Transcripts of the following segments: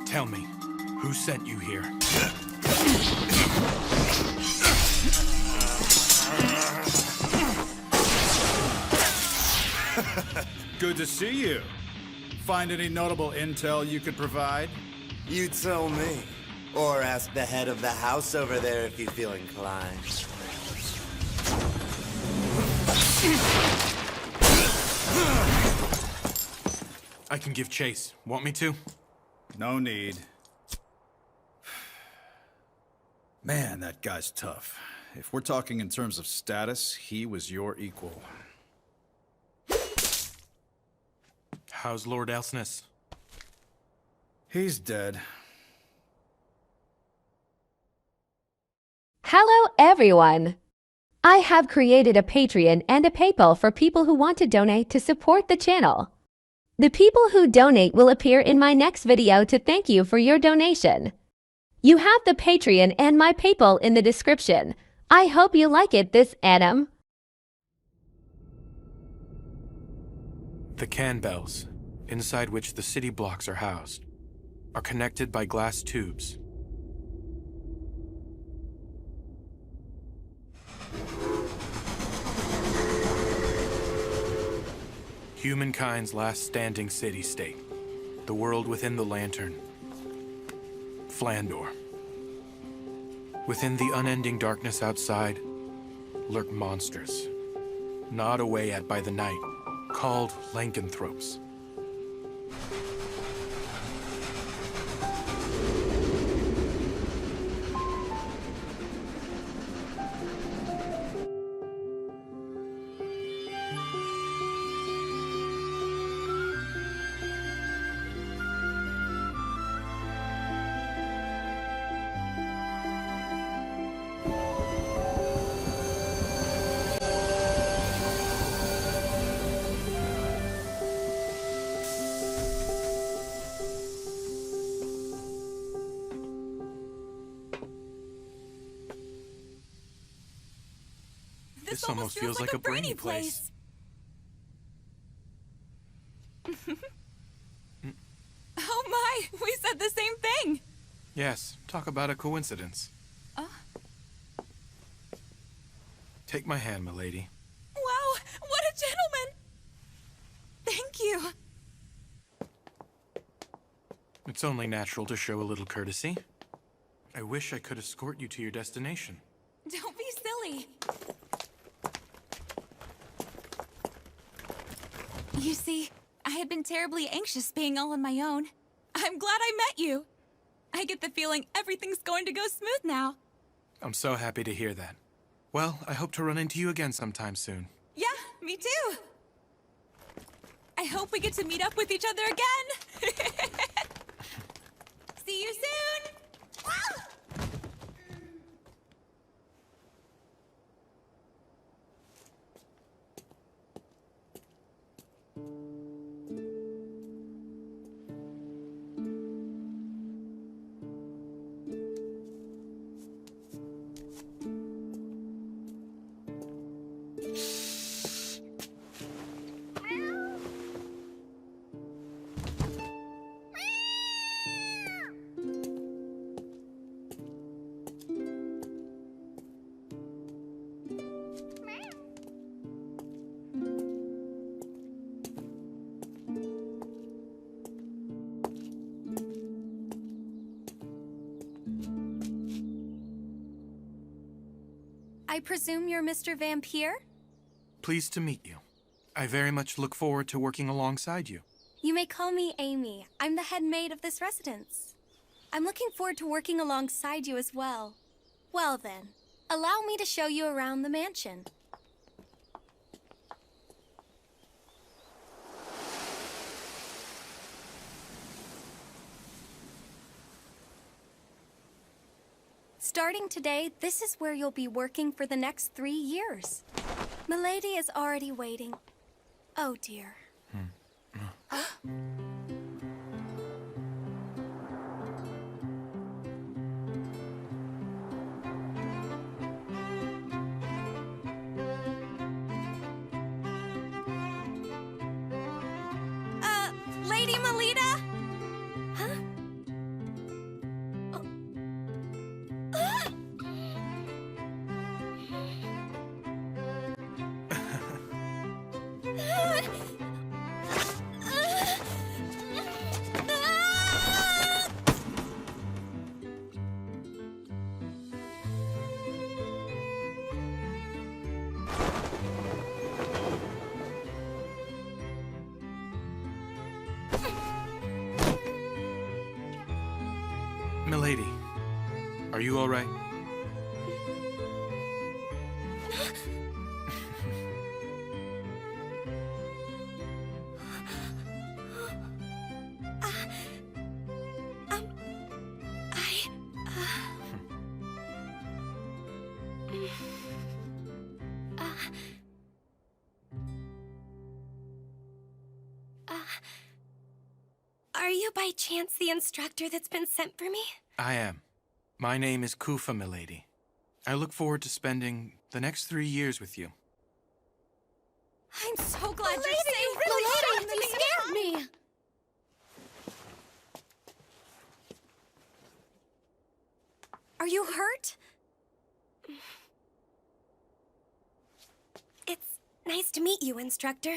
Tell me, who sent you here? Good to see you. Find any notable intel you could provide? You tell me. Or ask the head of the house over there if you feel inclined. I can give chase. Want me to? No need. Man, that guy's tough. If we're talking in terms of status, he was your equal. How's Lord Elsness? He's dead. Hello, everyone! I have created a Patreon and a PayPal for people who want to donate to support the channel. The people who donate will appear in my next video to thank you for your donation. You have the Patreon and my PayPal in the description. I hope you like it, this Adam. The can bells, inside which the city blocks are housed, are connected by glass tubes. Humankind's last standing city-state, the world within the lantern, Flandor. Within the unending darkness outside lurk monsters, gnawed away at by the night, called lycanthropes. This almost feels like a brainy place. Oh my, we said the same thing. Yes, talk about a coincidence. Take my hand, milady. Wow, what a gentleman. Thank you. It's only natural to show a little courtesy. I wish I could escort you to your destination. Don't be silly. You see, I had been terribly anxious being all on my own. I'm glad I met you. I get the feeling everything's going to go smooth now. I'm so happy to hear that. Well, I hope to run into you again sometime soon. Yeah, me too. I hope we get to meet up with each other again. See you soon. I presume you're Mr. Vampire? Pleased to meet you. I very much look forward to working alongside you. You may call me Amy. I'm the head maid of this residence. I'm looking forward to working alongside you as well. Well then, allow me to show you around the mansion. Starting today, this is where you'll be working for the next 3 years. Milady is already waiting. Oh, dear. Lady Melita? Huh? Milady, are you all right? Are you by chance the instructor that's been sent for me? I am. My name is Kufa, milady. I look forward to spending the next 3 years with you. I'm so glad you're Milady, safe. you really Milady, shocked you me. scared me. Are you hurt? It's nice to meet you, instructor.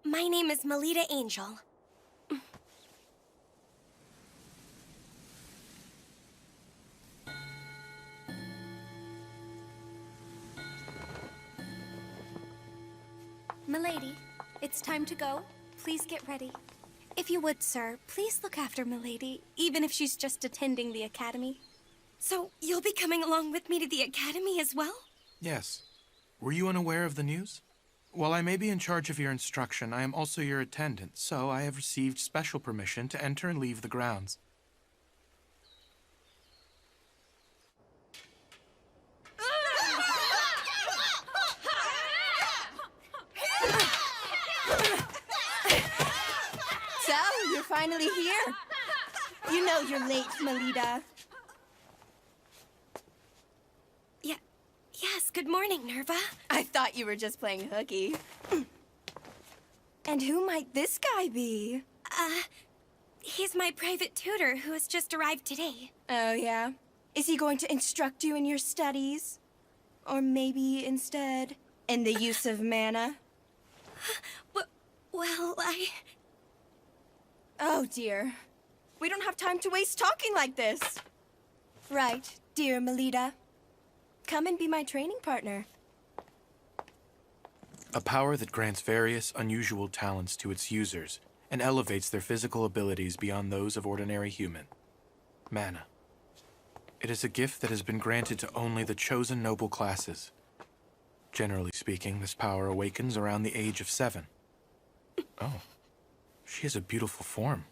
My name is Melita Angel. Milady, it's time to go. Please get ready. If you would, sir, please look after Milady, even if she's just attending the academy. So, you'll be coming along with me to the academy as well? Yes. Were you unaware of the news? While I may be in charge of your instruction, I am also your attendant, so I have received special permission to enter and leave the grounds. So, you're finally here. You know you're late, Melita. Yes, good morning, Nerva. I thought you were just playing hooky. And who might this guy be? He's my private tutor who has just arrived today. Oh, yeah? Is he going to instruct you in your studies? Or maybe instead, in the use of mana? Well, Oh, dear. We don't have time to waste talking like this. Right, dear Melita. Come and be my training partner. A power that grants various unusual talents to its users and elevates their physical abilities beyond those of ordinary human. Mana. It is a gift that has been granted to only the chosen noble classes. Generally speaking, this power awakens around the age of 7. Oh, she has a beautiful form.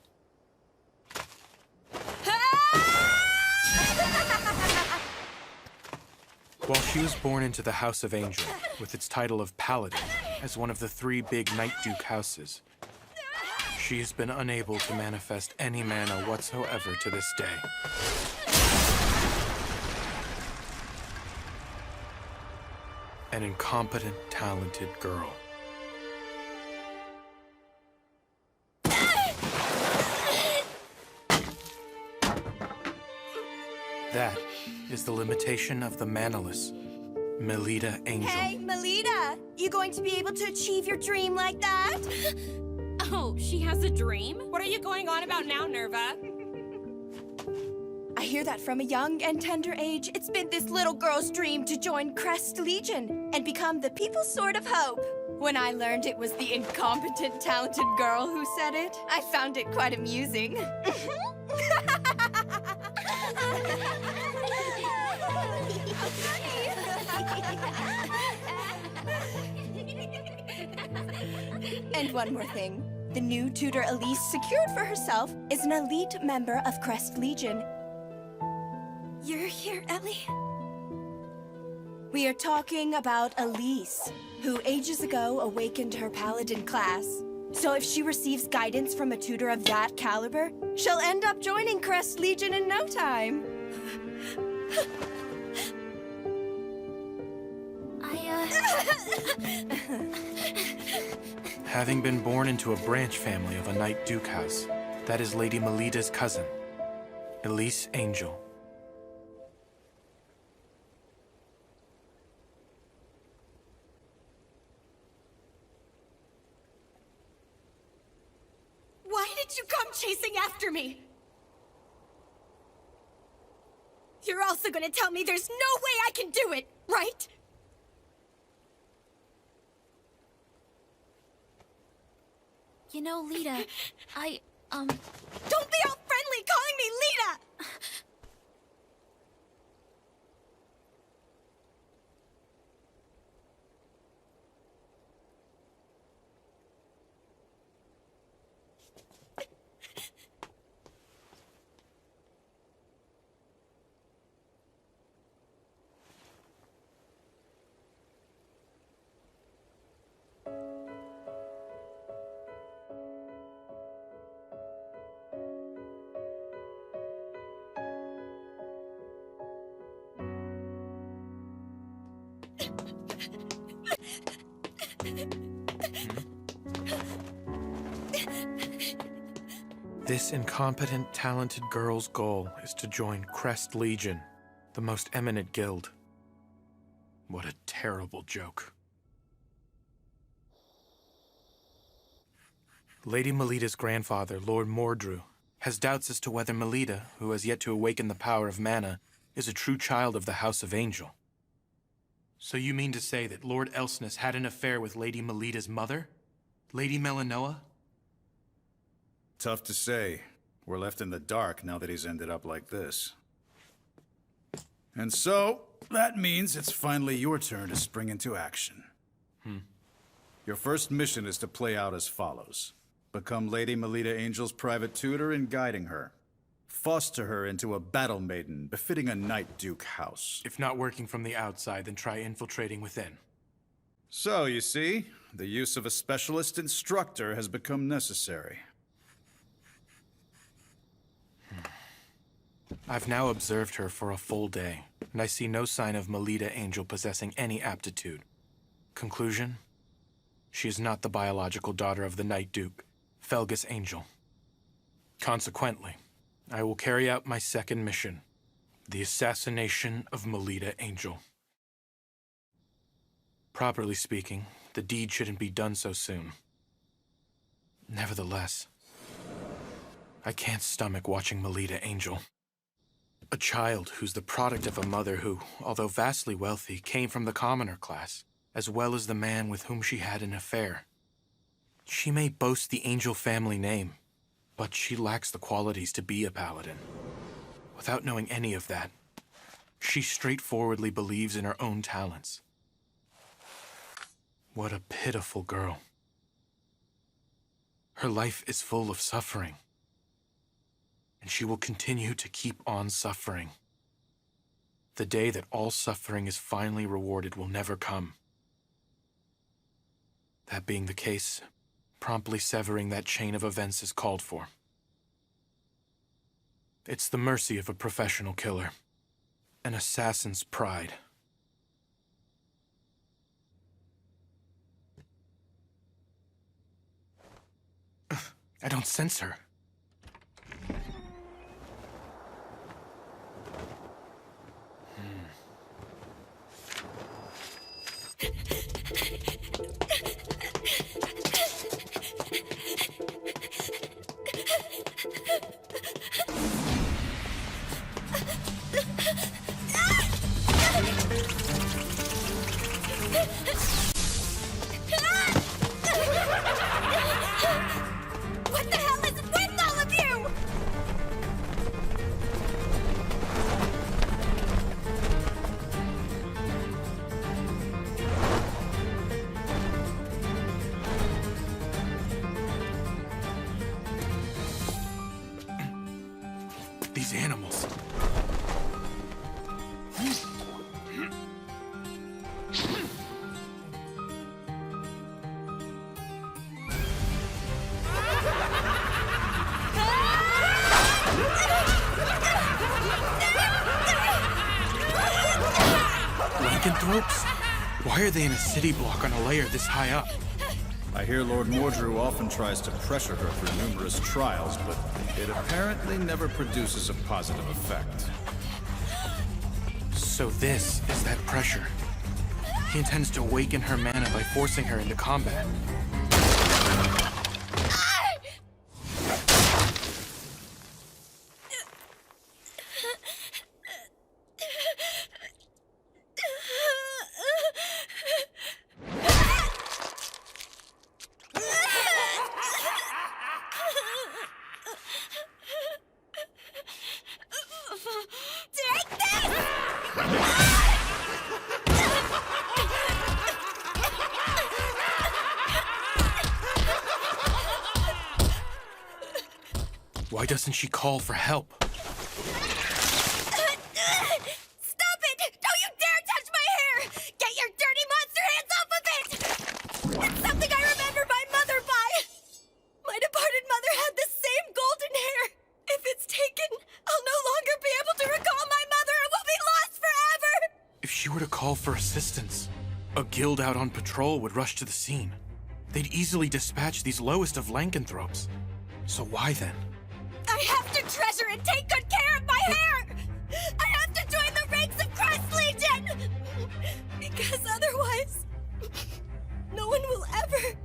While she was born into the House of Angel, with its title of Paladin, as one of the 3 big Night Duke houses, she has been unable to manifest any mana whatsoever to this day. An incompetent, talented girl. That is the limitation of the Manaless, Melita Angel. Hey, Melita! You going to be able to achieve your dream like that? Oh, she has a dream? What are you going on about now, Nerva? I hear that from a young and tender age, it's been this little girl's dream to join Crest Legion and become the people's sword of hope. When I learned it was the incompetent, talented girl who said it, I found it quite amusing. And one more thing. The new tutor Elise secured for herself is an elite member of Crest Legion. you're here Ellie? We are talking about Elise, who ages ago awakened her paladin class. So if she receives guidance from a tutor of that caliber, she'll end up joining Crest Legion in no time. Having been born into a branch family of a Knight Duke house, that is Lady Melida's cousin, Elise Angel. Why did you come chasing after me? You're also gonna tell me there's no way I can do it, right? You know, Lita, Don't be all friendly calling me Lita! This incompetent, talented girl's goal is to join Crest Legion, the most eminent guild. What a terrible joke. Lady Melida's grandfather, Lord Mordru, has doubts as to whether Melida, who has yet to awaken the power of mana, is a true child of the House of Angel. So you mean to say that Lord Elsness had an affair with Lady Melida's mother? Lady Melinoa? Tough to say. We're left in the dark now that he's ended up like this. And so, that means it's finally your turn to spring into action. Your first mission is to play out as follows. Become Lady Melida Angel's private tutor in guiding her. Foster her into a battle maiden befitting a Knight Duke house. If not working from the outside, then try infiltrating within. So, you see, the use of a specialist instructor has become necessary. I've now observed her for a full day, and I see no sign of Melida Angel possessing any aptitude. Conclusion? She is not the biological daughter of the Knight Duke, Felgus Angel. Consequently, I will carry out my second mission, the assassination of Melida Angel. Properly speaking, the deed shouldn't be done so soon. Nevertheless, I can't stomach watching Melida Angel. A child who's the product of a mother who, although vastly wealthy, came from the commoner class, as well as the man with whom she had an affair. She may boast the Angel family name, but she lacks the qualities to be a paladin. Without knowing any of that, she straightforwardly believes in her own talents. What a pitiful girl. Her life is full of suffering. And she will continue to keep on suffering. The day that all suffering is finally rewarded will never come. That being the case, promptly severing that chain of events is called for. It's the mercy of a professional killer, an assassin's pride. I don't sense her. What the hell is with all of you? These animals. lycanthropes? Why are they in a city block on a layer this high up? I hear Lord Mordru often tries to pressure her through numerous trials, but it apparently never produces a positive effect. So this is that pressure. He intends to awaken her mana by forcing her into combat. Why doesn't she call for help? Stop it! Don't you dare touch my hair! Get your dirty monster hands off of it! It's something I remember my mother by! My departed mother had the same golden hair! If it's taken, I'll no longer be able to recall my mother and we'll be lost forever! If she were to call for assistance, a guild out on patrol would rush to the scene. They'd easily dispatch these lowest of lycanthropes. So why then? I have to treasure and take good care of my hair! I have to join the ranks of Crest Legion! Because otherwise, no one will ever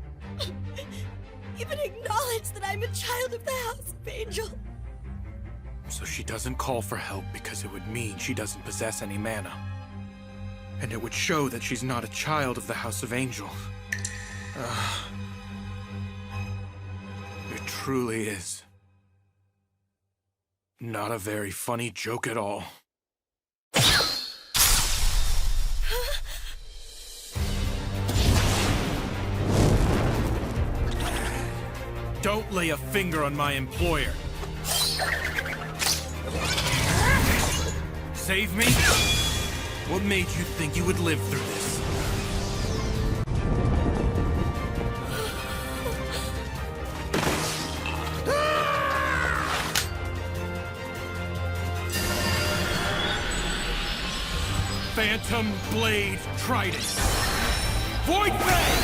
even acknowledge that I'm a child of the House of Angel. So she doesn't call for help because it would mean she doesn't possess any mana. And it would show that she's not a child of the House of Angel. It truly is not a very funny joke at all. Don't lay a finger on my employer. Save me? What made you think you would live through this? Phantom Blade Trident. Void Fang!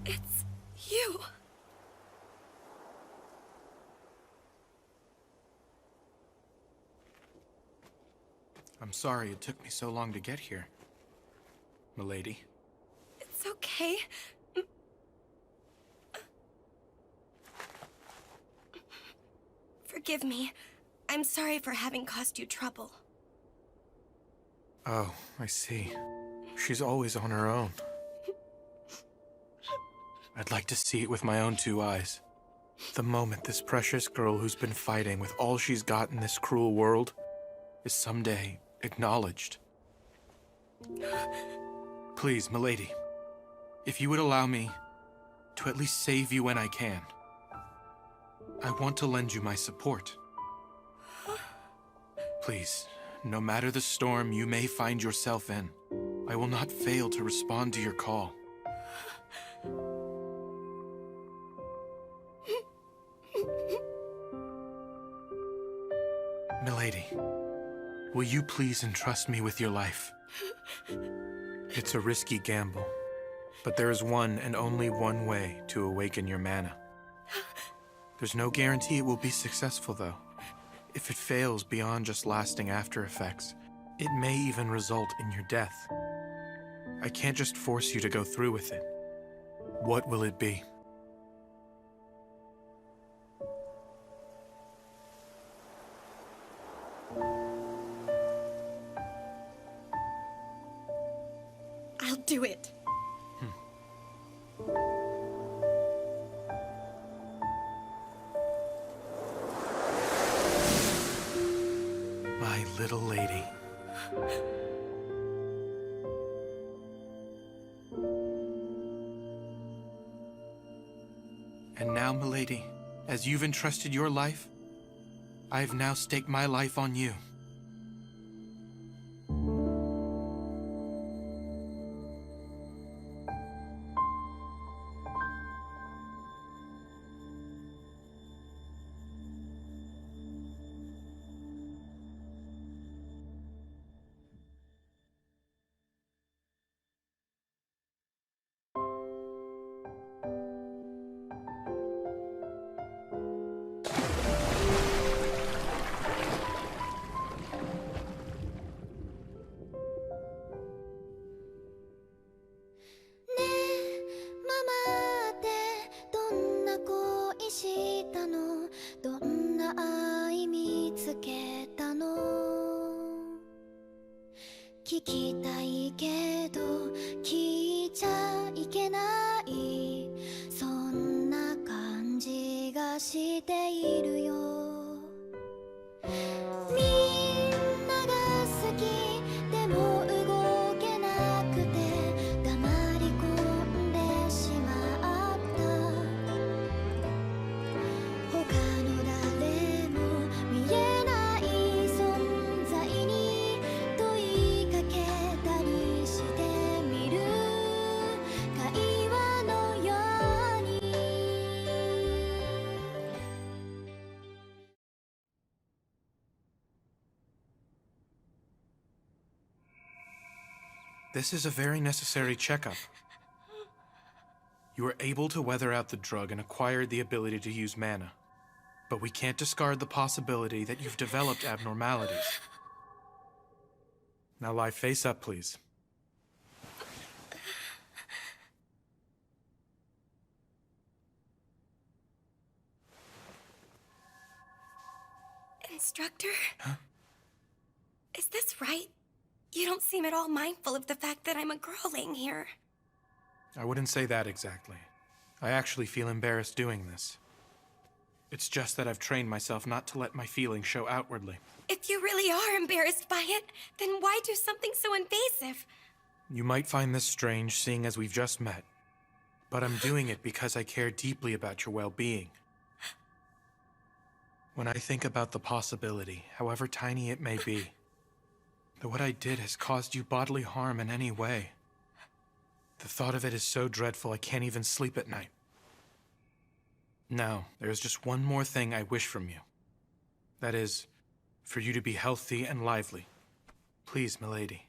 It's you. I'm sorry it took me so long to get here, milady. It's okay. Forgive me. I'm sorry for having caused you trouble. Oh, I see. She's always on her own. I'd like to see it with my own two eyes. The moment this precious girl who's been fighting with all she's got in this cruel world is someday acknowledged. Please, milady, if you would allow me to at least save you when I can, I want to lend you my support. Please, no matter the storm you may find yourself in, I will not fail to respond to your call. Milady, will you please entrust me with your life? It's a risky gamble, but there is one and only one way to awaken your mana. There's no guarantee it will be successful, though. If it fails beyond just lasting after effects, it may even result in your death. I can't just force you to go through with it. What will it be? I'll do it. My little lady. And now, milady, as you've entrusted your life, I have now staked my life on you. 聞きたいけど聞いちゃいけない、そんな感じがしているよ。みんなが好きでも動けなくて黙り込んでしまった。他の誰も見えない存在に問いかけたりしてみる、会話のように。This is a very necessary checkup. You were able to weather out the drug and acquired the ability to use mana. But we can't discard the possibility that you've developed abnormalities. Now lie face up, please. Instructor? Huh? Is this right? You don't seem at all mindful of the fact that I'm a girl laying here. I wouldn't say that exactly. I actually feel embarrassed doing this. It's just that I've trained myself not to let my feelings show outwardly. If you really are embarrassed by it, then why do something so invasive? You might find this strange, seeing as we've just met. But I'm doing it because I care deeply about your well-being. When I think about the possibility, however tiny it may be, that what I did has caused you bodily harm in any way, the thought of it is so dreadful I can't even sleep at night. Now, there's just one more thing I wish from you. That is, for you to be healthy and lively. Please, milady.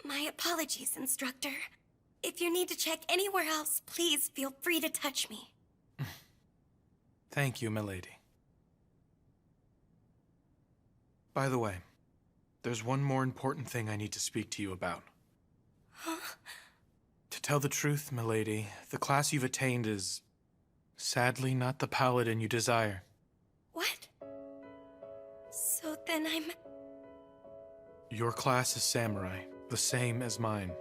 My apologies, Instructor. If you need to check anywhere else, please feel free to touch me. Thank you, milady. By the way, there's one more important thing I need to speak to you about. Huh? To tell the truth, milady, the class you've attained is sadly not the paladin you desire. What? So then I'm... Your class is samurai, the same as mine.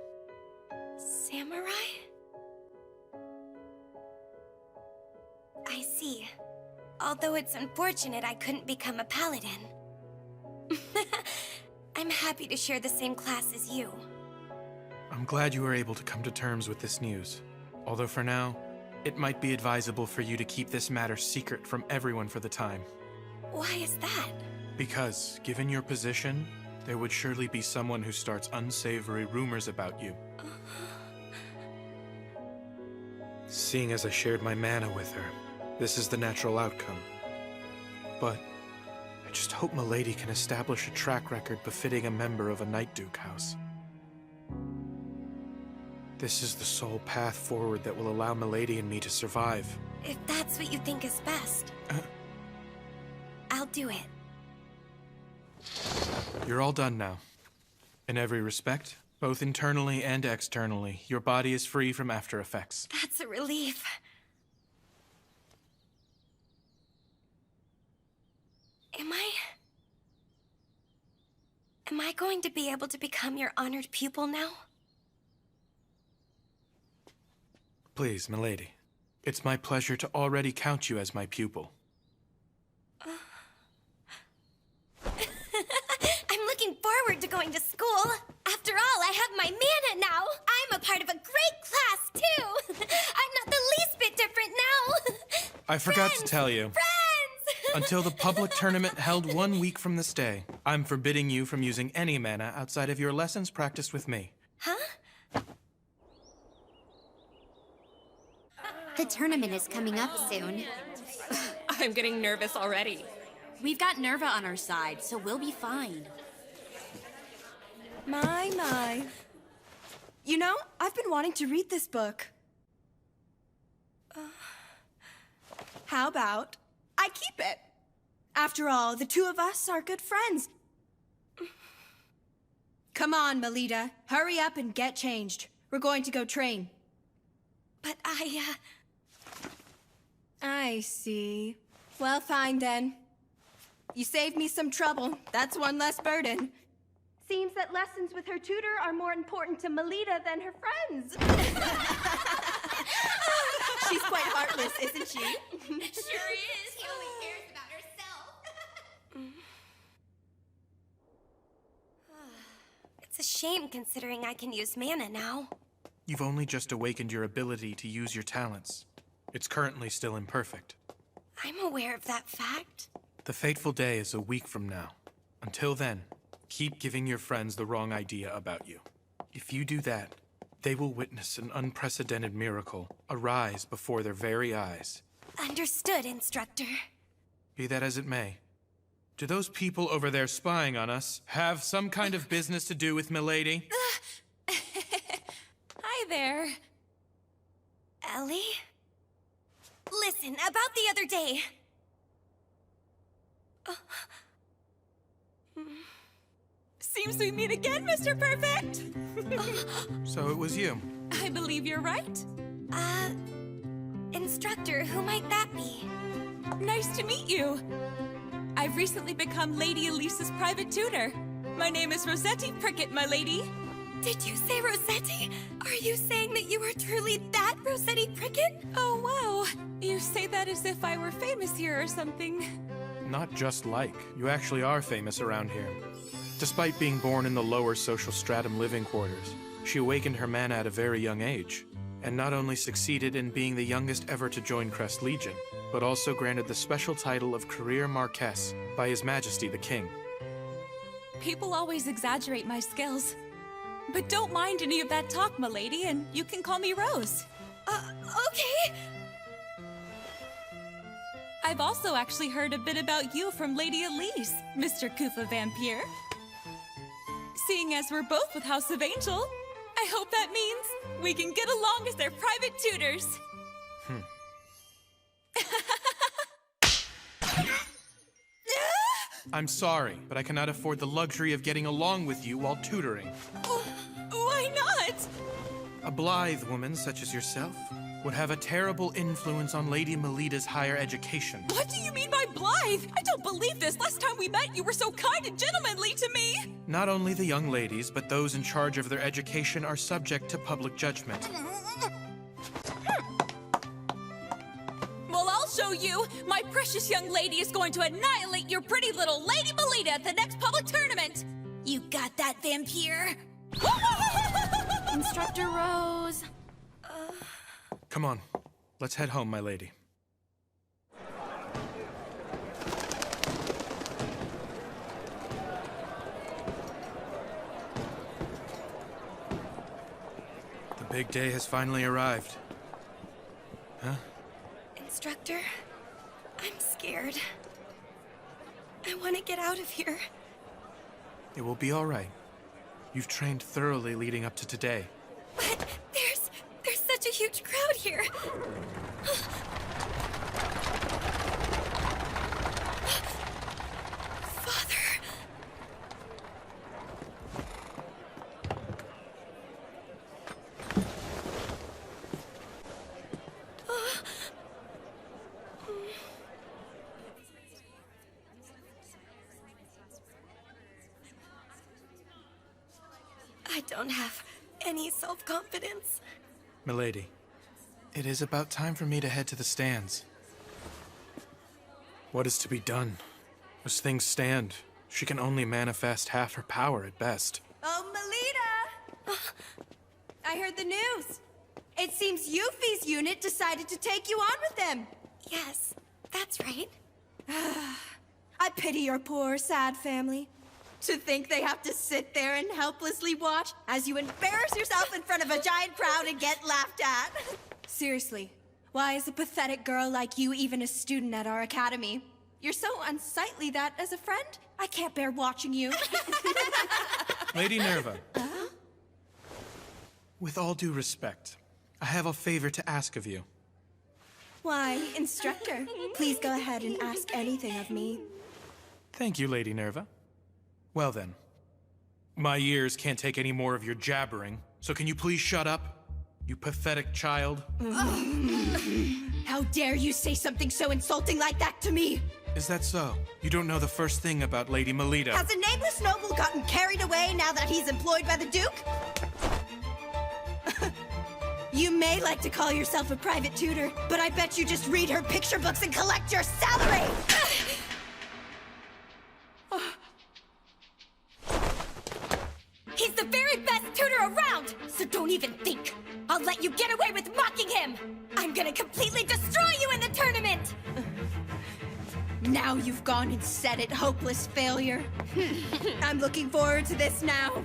Samurai? I see. Although it's unfortunate I couldn't become a paladin. I'm happy to share the same class as you. I'm glad you were able to come to terms with this news. Although for now, it might be advisable for you to keep this matter secret from everyone for the time. Why is that? Because, given your position, there would surely be someone who starts unsavory rumors about you. Seeing as I shared my mana with her, this is the natural outcome. But I just hope milady can establish a track record befitting a member of a Night Duke house. This is the sole path forward that will allow milady and me to survive. If that's what you think is best, I'll do it. You're all done now. In every respect, both internally and externally, your body is free from after effects. That's a relief. Am I going to be able to become your honored pupil now? Please, milady. It's my pleasure to already count you as my pupil. I'm looking forward to going to school. After all, I have my mana now. I'm a part of a great class, too. I'm not the least bit different now. I forgot to tell you. Friends! Until the public tournament held 1 week from this day, I'm forbidding you from using any mana outside of your lessons practiced with me. Huh? The tournament is coming up soon. I'm getting nervous already. We've got Nerva on our side, so we'll be fine. My. You know, I've been wanting to read this book. How about I keep it? After all, the two of us are good friends. Come on, Melita. Hurry up and get changed. We're going to go train. But I see. Well, fine then. You saved me some trouble. That's one less burden. Seems that lessons with her tutor are more important to Melita than her friends. She's quite heartless, isn't she? Sure is. She only cares about herself. It's a shame considering I can use mana now. You've only just awakened your ability to use your talents. It's currently still imperfect. I'm aware of that fact. The fateful day is a week from now. Until then, keep giving your friends the wrong idea about you. If you do that, they will witness an unprecedented miracle arise before their very eyes. Understood, instructor. Be that as it may, do those people over there spying on us have some kind of business to do with Milady? Hi there. Ellie? Listen, about the other day. Seems we meet again, Mr. Perfect. So it was you. I believe you're right. Instructor, who might that be? Nice to meet you. I've recently become Lady Elise's private tutor. My name is Rossetti Prickett, my lady. Did you say Rossetti? Are you saying that you are truly that Rossetti Prickett? Oh, wow. You say that as if I were famous here or something. Not just like. You actually are famous around here. Despite being born in the lower social stratum living quarters, she awakened her mana at a very young age, and not only succeeded in being the youngest ever to join Crest Legion, but also granted the special title of Career Marquess by His Majesty the King. People always exaggerate my skills. But don't mind any of that talk, milady, and you can call me Rose. Okay. I've also actually heard a bit about you from Lady Elise, Mr. Koopa Vampire. Seeing as we're both with House of Angel, I hope that means we can get along as their private tutors. I'm sorry, but I cannot afford the luxury of getting along with you while tutoring. Why not? A blithe woman such as yourself would have a terrible influence on Lady Melita's higher education. What do you mean by blithe? I don't believe this. Last time we met, you were so kind and gentlemanly to me. Not only the young ladies, but those in charge of their education are subject to public judgment. Well, I'll show you. My precious young lady is going to annihilate your pretty little Lady Melita at the next public tournament. You got that, vampire? Instructor Rose. Come on, let's head home, my lady. The big day has finally arrived. Huh? Instructor, I'm scared. I want to get out of here. It will be all right. You've trained thoroughly leading up to today. But there's such a huge crowd here. Father. I don't have any self-confidence. Milady, it is about time for me to head to the stands. What is to be done? As things stand, she can only manifest half her power at best. Oh, Melita! I heard the news. It seems Yuffie's unit decided to take you on with them. Yes, that's right. I pity your poor, sad family. To think they have to sit there and helplessly watch as you embarrass yourself in front of a giant crowd and get laughed at. Seriously, why is a pathetic girl like you even a student at our academy? You're so unsightly that, as a friend, I can't bear watching you. Lady Nerva. With all due respect, I have a favor to ask of you. Why, instructor, please go ahead and ask anything of me. Thank you, Lady Nerva. Well then, my ears can't take any more of your jabbering, so can you please shut up? You pathetic child. How dare you say something so insulting like that to me? Is that so? You don't know the first thing about Lady Melita. Has a nameless noble gotten carried away now that he's employed by the Duke? You may like to call yourself a private tutor, but I bet you just read her picture books and collect your salary! He's the very best tutor around, so don't even think. I'll let you get away with mocking him. I'm gonna completely destroy you in the tournament. Now you've gone and said it, hopeless failure. I'm looking forward to this now.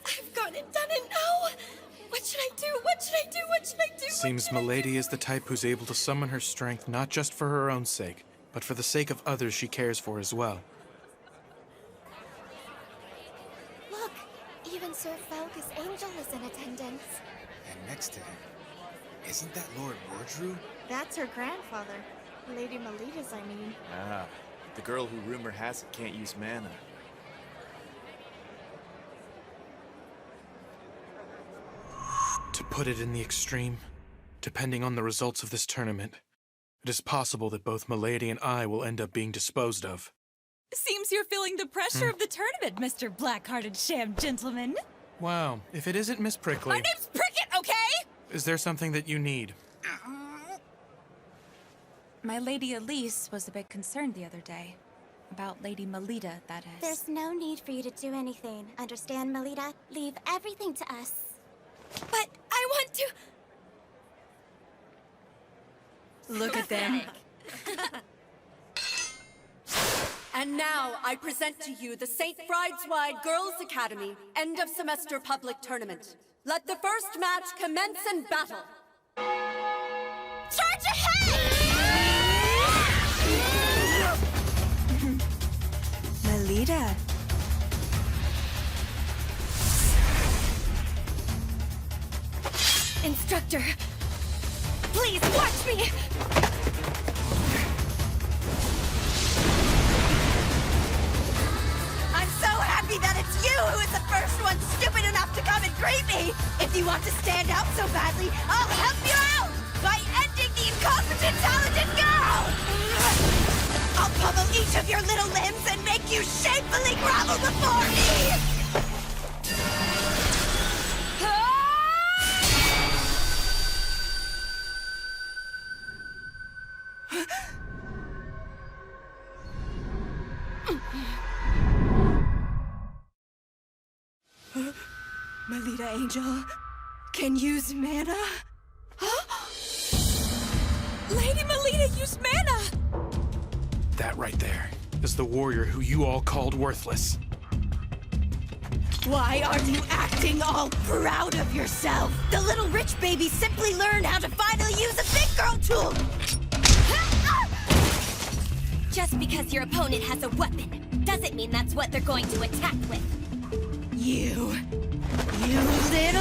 I've gone and done it now. What should I do? What should I do? What should I do? Seems Milady is the type who's able to summon her strength not just for her own sake, but for the sake of others she cares for as well. Look, even Sir Falcus Angel is in attendance. And next to him, isn't that Lord Wardrew? That's her grandfather. Lady Melita's, I mean. Ah, the girl who rumor has it can't use mana. To put it in the extreme, depending on the results of this tournament, it is possible that both Milady and I will end up being disposed of. Seems you're feeling the pressure of the tournament, Mr. Black-hearted sham gentleman. Wow, if it isn't Miss Prickly. My name's Prickett, okay? Is there something that you need? My Lady Elise was a bit concerned the other day. About Lady Melita, that is. There's no need for you to do anything. Understand, Melita? Leave everything to us. But I want to... Look at them. And now I present to you the St. Brideswide Girls Academy End of Semester Public Tournament. Let the first match commence in battle. Charge ahead! Melita. Instructor, please watch me! I'm so happy that it's you who is the first one stupid enough to come and greet me! If you want to stand out so badly, I'll help you out by ending the incompetent talented girl! I'll pummel each of your little limbs and make you shamefully grovel before me! Melita Angel can use mana? Lady Melita used mana! That right there is the warrior who you all called worthless. Why are you acting all proud of yourself? The little rich baby simply learned how to finally use a big girl tool! Just because your opponent has a weapon doesn't mean that's what they're going to attack with. You little...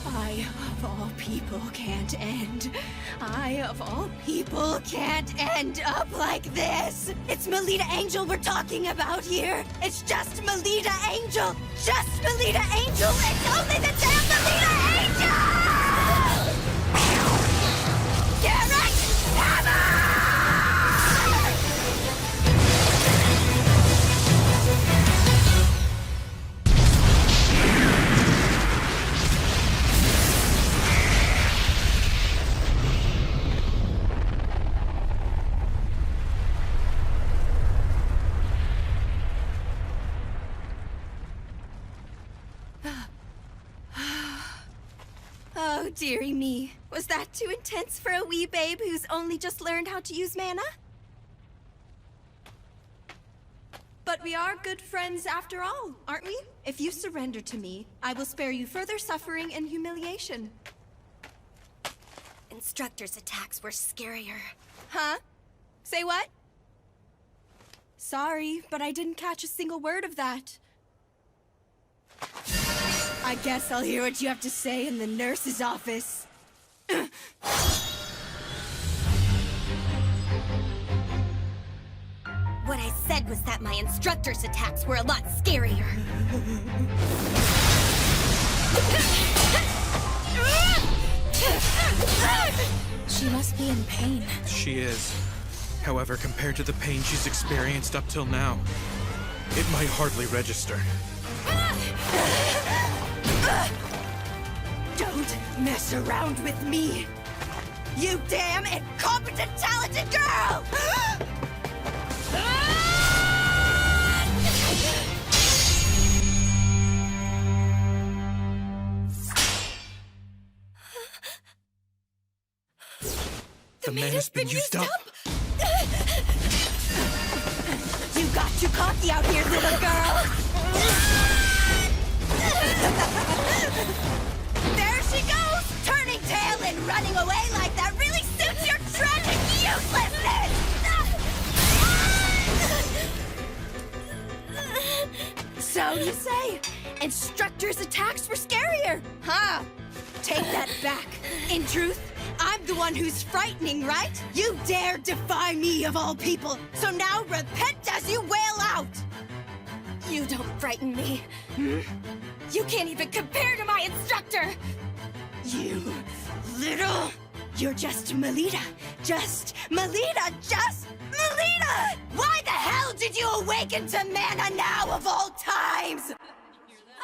I, of all people, can't end. I, of all people, can't end up like this. It's Melita Angel we're talking about here. It's just Melita Angel. Just Melita Angel. It's only the damn Melita Angel! Garrett Hammer! Oh, dearie me. Was that too intense for a wee babe who's only just learned how to use mana? But we are good friends after all, aren't we? If you surrender to me, I will spare you further suffering and humiliation. Instructor's attacks were scarier. Huh? Say what? Sorry, but I didn't catch a single word of that. I guess I'll hear what you have to say in the nurse's office. What I said was that my instructor's attacks were a lot scarier. She must be in pain. She is. However, compared to the pain she's experienced up till now, it might hardly register. Don't mess around with me! You damn incompetent, talented girl! The mana's been used up. You got too cocky out here, little girl! There she goes! Turning tail and running away like that really suits your tragic uselessness! So you say, instructor's attacks were scarier, huh? Take that back. In truth, I'm the one who's frightening, right? You dare defy me of all people, so now repent as you wail out! You don't frighten me. You can't even compare to my instructor! You little... You're just Melita. Just Melita. Just Melita! Why the hell did you awaken to Mana now of all times?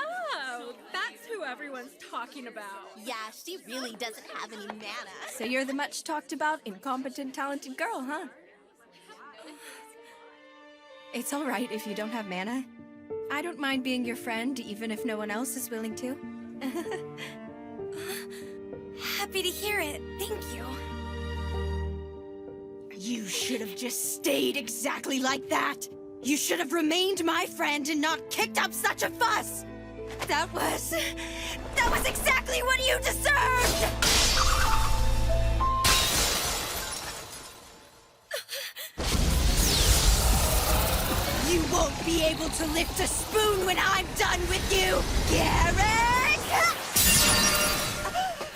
Oh, that's who everyone's talking about. Yeah, she really doesn't have any mana. So you're the much talked about, incompetent, talented girl, huh? It's all right if you don't have mana. I don't mind being your friend, even if no one else is willing to. Happy to hear it. Thank you. You should have just stayed exactly like that. You should have remained my friend and not kicked up such a fuss. That was exactly what you deserved! You won't be able to lift a spoon when I'm done with you, Garrick!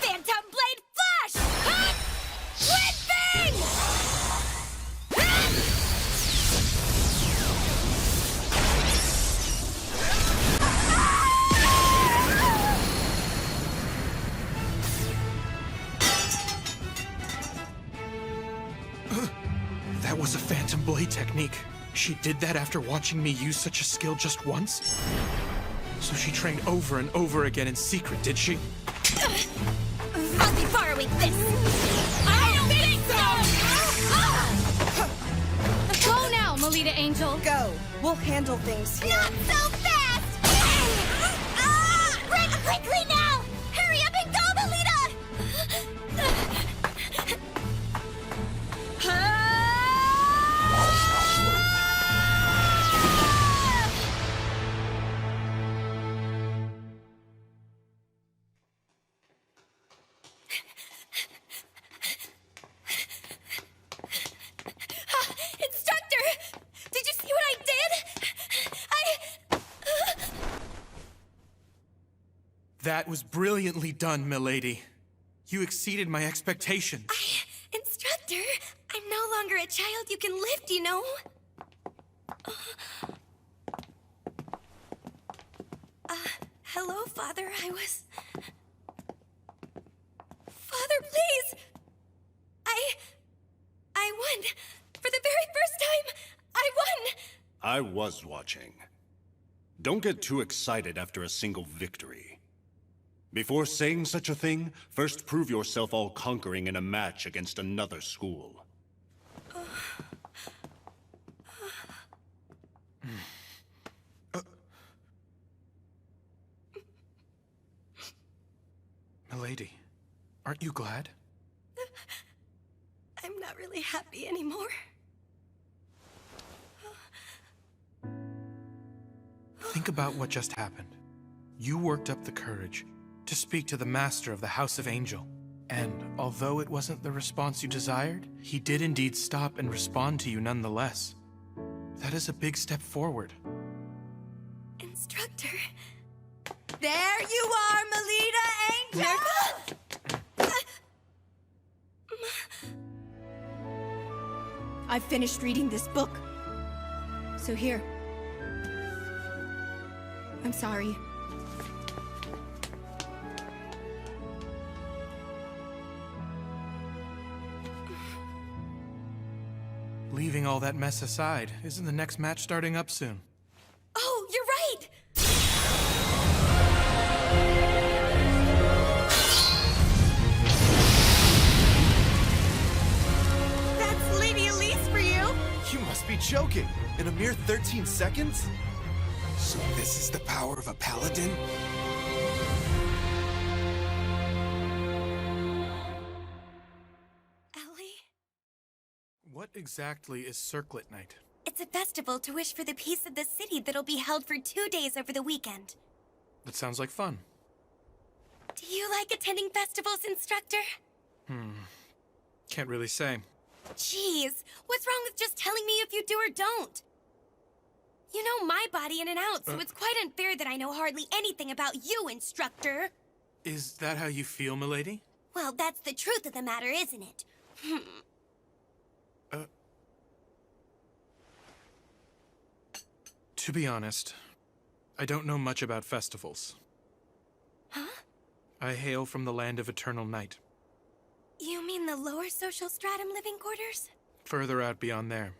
Phantom Blade Flash! Twin Bang! That was a Phantom Blade technique. She did that after watching me use such a skill just once? So she trained over and over again in secret, did she? I'll be borrowing this! I don't think so! Go now, Melita Angel. Go. We'll handle things here. Not so fast! Run quickly now! Hurry up and go, Melita! Instructor! Did you see what I did? That was brilliantly done, milady. You exceeded my expectations. Instructor, I'm no longer a child you can lift, you know? Hello, Father. Father, please! I won! For the very first time, I won! I was watching. Don't get too excited after a single victory. Before saying such a thing, first prove yourself all-conquering in a match against another school. Milady, aren't you glad? I'm not really happy anymore. Think about what just happened. You worked up the courage to speak to the master of the House of Angel. And although it wasn't the response you desired, he did indeed stop and respond to you nonetheless. That is a big step forward. Instructor. There you are, Melita Angel! I've finished reading this book. So here. I'm sorry. Leaving all that mess aside, isn't the next match starting up soon? Oh, you're right! That's Lady Elise for you! You must be joking. In a mere 13 seconds? So this is the power of a paladin? Ellie? What exactly is Circlet Night? It's a festival to wish for the peace of the city that'll be held for 2 days over the weekend. That sounds like fun. Do you like attending festivals, Instructor? Can't really say. Jeez, what's wrong with just telling me if you do or don't? You know my body in and out, so it's quite unfair that I know hardly anything about you, Instructor. Is that how you feel, milady? Well, that's the truth of the matter, isn't it? To be honest, I don't know much about festivals. Huh? I hail from the land of eternal night. You mean the lower social stratum living quarters? Further out beyond there.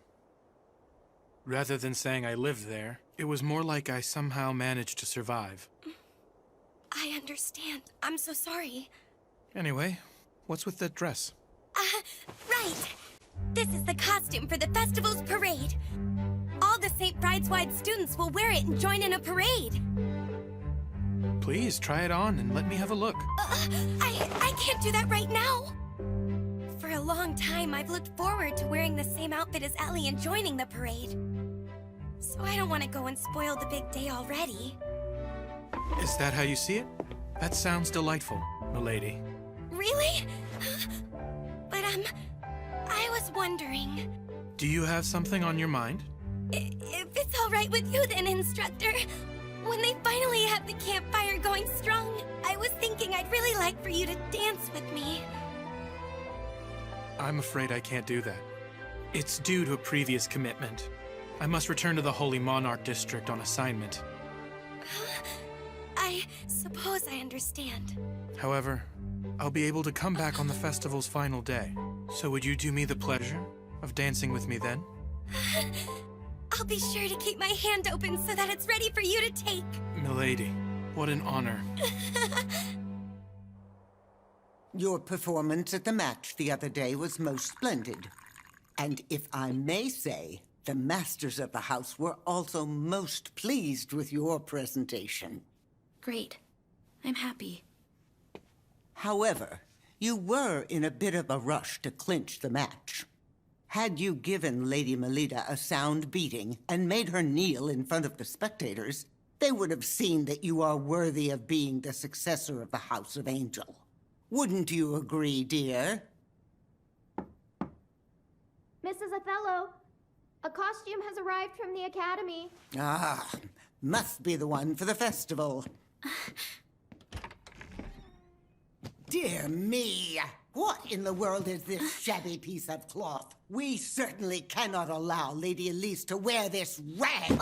Rather than saying I lived there, it was more like I somehow managed to survive. I understand. I'm so sorry. Anyway, what's with that dress? Right! This is the costume for the festival's parade. All the St. Brideswide students will wear it and join in a parade. Please, try it on and let me have a look. I can't do that right now. For a long time, I've looked forward to wearing the same outfit as Ellie and joining the parade. So I don't want to go and spoil the big day already. Is that how you see it? That sounds delightful, milady. Really? But, I was wondering... Do you have something on your mind? If it's all right with you then, Instructor, when they finally have the campfire going strong, I was thinking I'd really like for you to dance with me. I'm afraid I can't do that. It's due to a previous commitment. I must return to the Holy Monarch District on assignment. I suppose I understand. However, I'll be able to come back on the festival's final day. So would you do me the pleasure of dancing with me then? I'll be sure to keep my hand open so that it's ready for you to take. Milady, what an honor. Your performance at the match the other day was most splendid. And if I may say, the masters of the house were also most pleased with your presentation. Great. I'm happy. However, you were in a bit of a rush to clinch the match. Had you given Lady Melita a sound beating and made her kneel in front of the spectators, they would have seen that you are worthy of being the successor of the House of Angel. Wouldn't you agree, dear? Mrs. Othello, a costume has arrived from the Academy. Ah, must be the one for the festival. Dear me! What in the world is this shabby piece of cloth? We certainly cannot allow Lady Elise to wear this rag!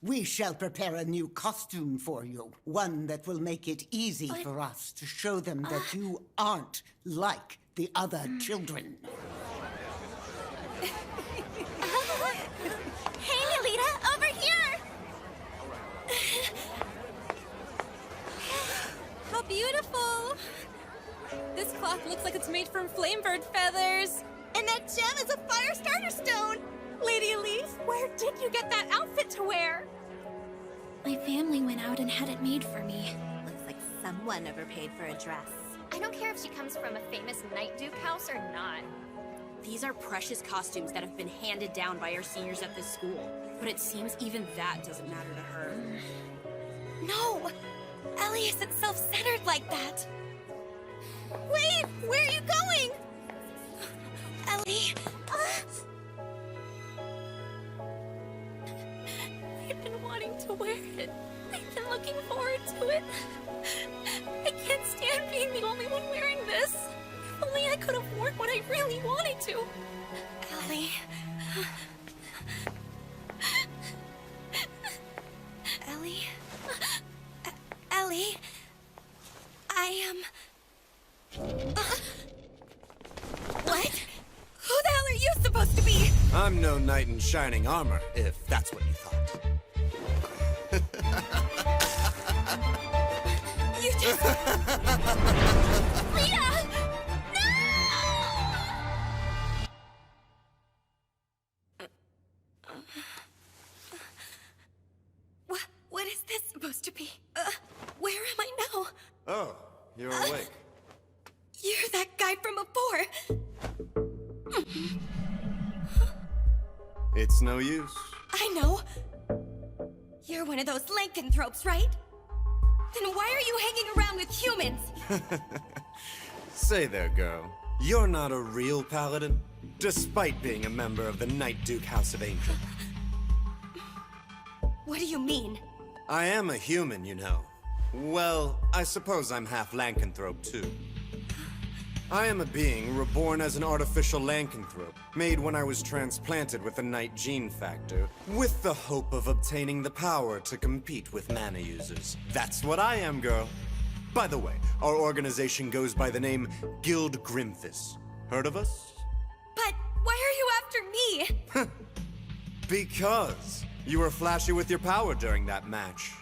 We shall prepare a new costume for you. One that will make it easy for us to show them that you aren't like the other children. Hey, Melita, over here! How beautiful! This cloth looks like it's made from flamebird feathers. And that gem is a fire starter stone! Lady Elise, where did you get that outfit to wear? My family went out and had it made for me. Looks like someone overpaid for a dress. I don't care if she comes from a famous Night Duke house or not. These are precious costumes that have been handed down by our seniors at this school. But it seems even that doesn't matter to her. No! Ellie isn't self-centered like that. Wait! Where are you going? Ellie... I've been looking forward to it. I can't stand being the only one wearing this. If only I could have worn what I really wanted to. Ellie. Ellie? Ellie? I am... What? Who the hell are you supposed to be? I'm no knight in shining armor, if that's what you thought. You just... Rita! No! What is this supposed to be? Where am I now? Oh, you're awake. You're that guy from before. It's no use. I know. You're one of those lycanthropes, right? Then why are you hanging around with humans? Say there, girl. You're not a real paladin, despite being a member of the Night Duke House of Angel. What do you mean? I am a human, you know. Well, I suppose I'm half lycanthrope, too. I am a being reborn as an artificial lycanthrope, made when I was transplanted with the Night Gene Factor, with the hope of obtaining the power to compete with mana users. That's what I am, girl. By the way, our organization goes by the name Guild Grimthis. Heard of us? But why are you after me? Because you were flashy with your power during that match.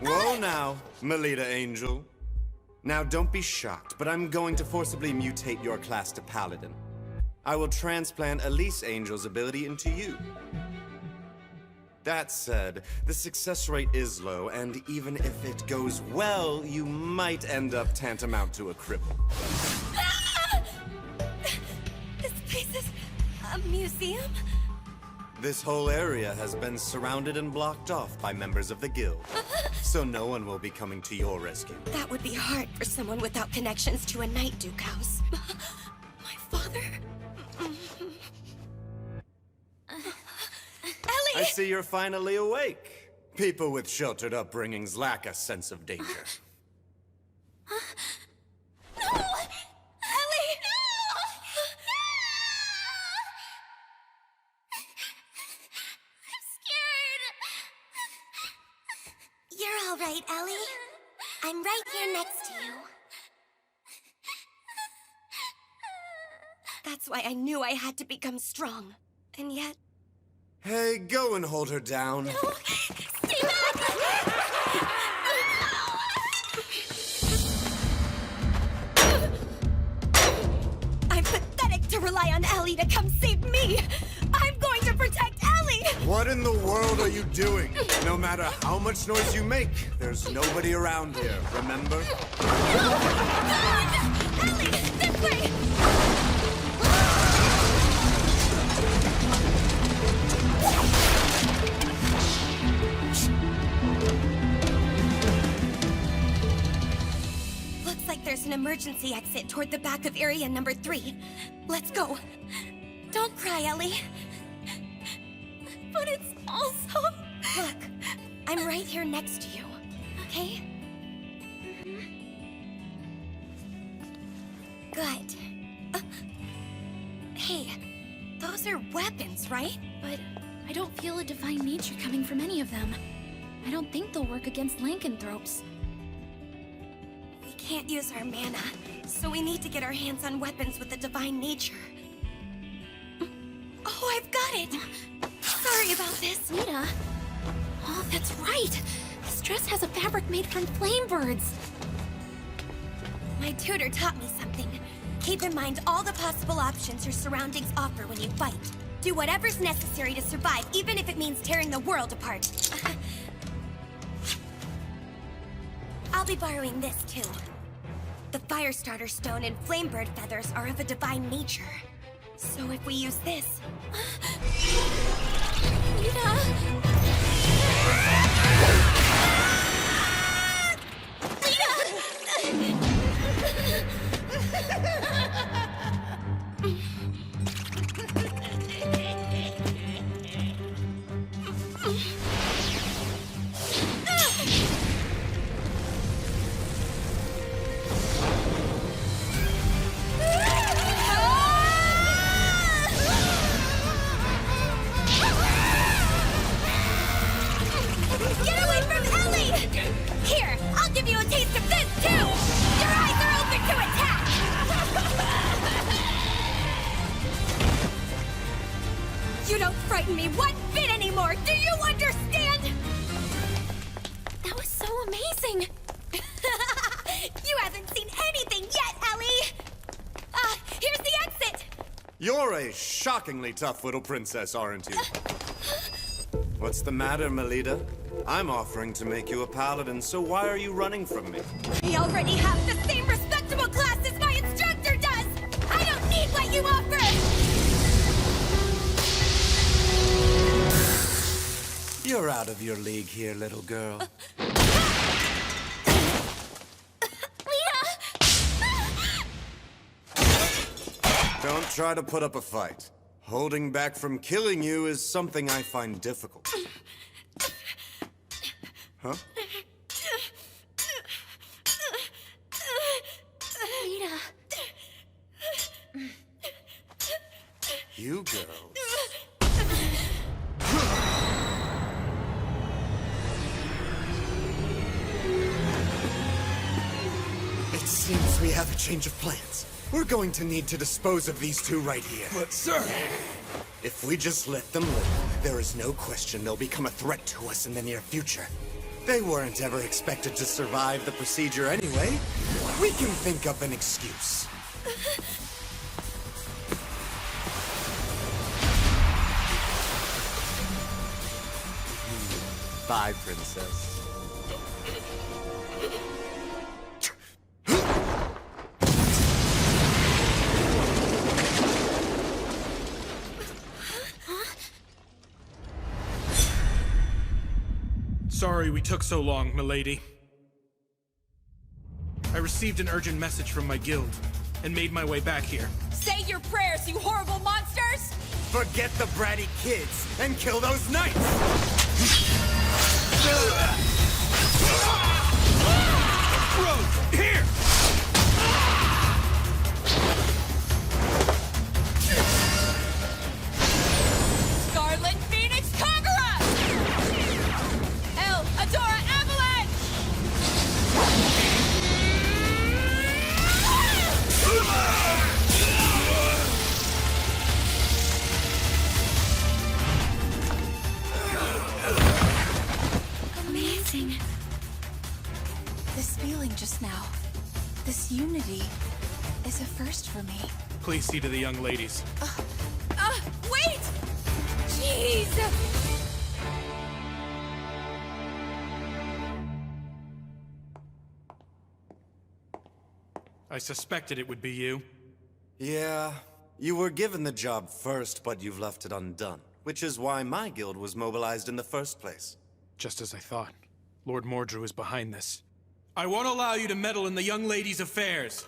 Whoa now, Melita Angel. Now don't be shocked, but I'm going to forcibly mutate your class to Paladin. I will transplant Elise Angel's ability into you. That said, the success rate is low, and even if it goes well, you might end up tantamount to a cripple. This place is a museum? This whole area has been surrounded and blocked off by members of the guild, so no one will be coming to your rescue. That would be hard for someone without connections to a Night Duke house. My father? Ellie! I see you're finally awake. People with sheltered upbringings lack a sense of danger. No! Ellie! You're all right, Ellie. I'm right here next to you. That's why I knew I had to become strong. And yet... Hey, go and hold her down. No! Stay back! I'm pathetic to rely on Ellie to come save me! I'm going to protect Ellie! What in the world are you doing? No matter how much noise you make, there's nobody around here, remember? Ellie, this way! Looks like there's an emergency exit toward the back of area number 3. Let's go. Don't cry, Ellie. But it's also... Look, I'm right here next to you, okay? Good. Hey, those are weapons, right? But I don't feel a divine nature coming from any of them. I don't think they'll work against lycanthropes. We can't use our mana, so we need to get our hands on weapons with a divine nature. Oh, I've got it! Sorry about this. Rita? Oh, that's right! This dress has a fabric made from flame birds. My tutor taught me something. Keep in mind all the possible options your surroundings offer when you fight. Do whatever's necessary to survive, even if it means tearing the world apart. I'll be borrowing this, too. The Firestarter Stone and Flamebird feathers are of a divine nature. So if we use this... giving me one bit anymore! Do you understand? That was so amazing! You haven't seen anything yet, Ellie! Here's the exit! You're a shockingly tough little princess, aren't you? What's the matter, Melita? I'm offering to make you a paladin, so why are you running from me? We already have the same respectable class as my instructor does! I don't need what you offer! You're out of your league here, little girl. Don't try to put up a fight. Holding back from killing you is something I find difficult. Huh? Lita. You girls. It seems we have a change of plans. We're going to need to dispose of these two right here. But, sir... If we just let them live, there is no question they'll become a threat to us in the near future. They weren't ever expected to survive the procedure anyway. We can think up an excuse. Bye, princess. Sorry we took so long, milady. I received an urgent message from my guild and made my way back here. Say your prayers, you horrible monsters! Forget the bratty kids and kill those knights! Road, here! Scarlet Phoenix Kagura! El Adora Avalanche! Amazing. This feeling just now, this unity, is a first for me. Please see to the young ladies. Wait! Jeez! I suspected it would be you. Yeah, you were given the job first, but you've left it undone. Which is why my guild was mobilized in the first place. Just as I thought. Lord Mordru is behind this. I won't allow you to meddle in the young lady's affairs.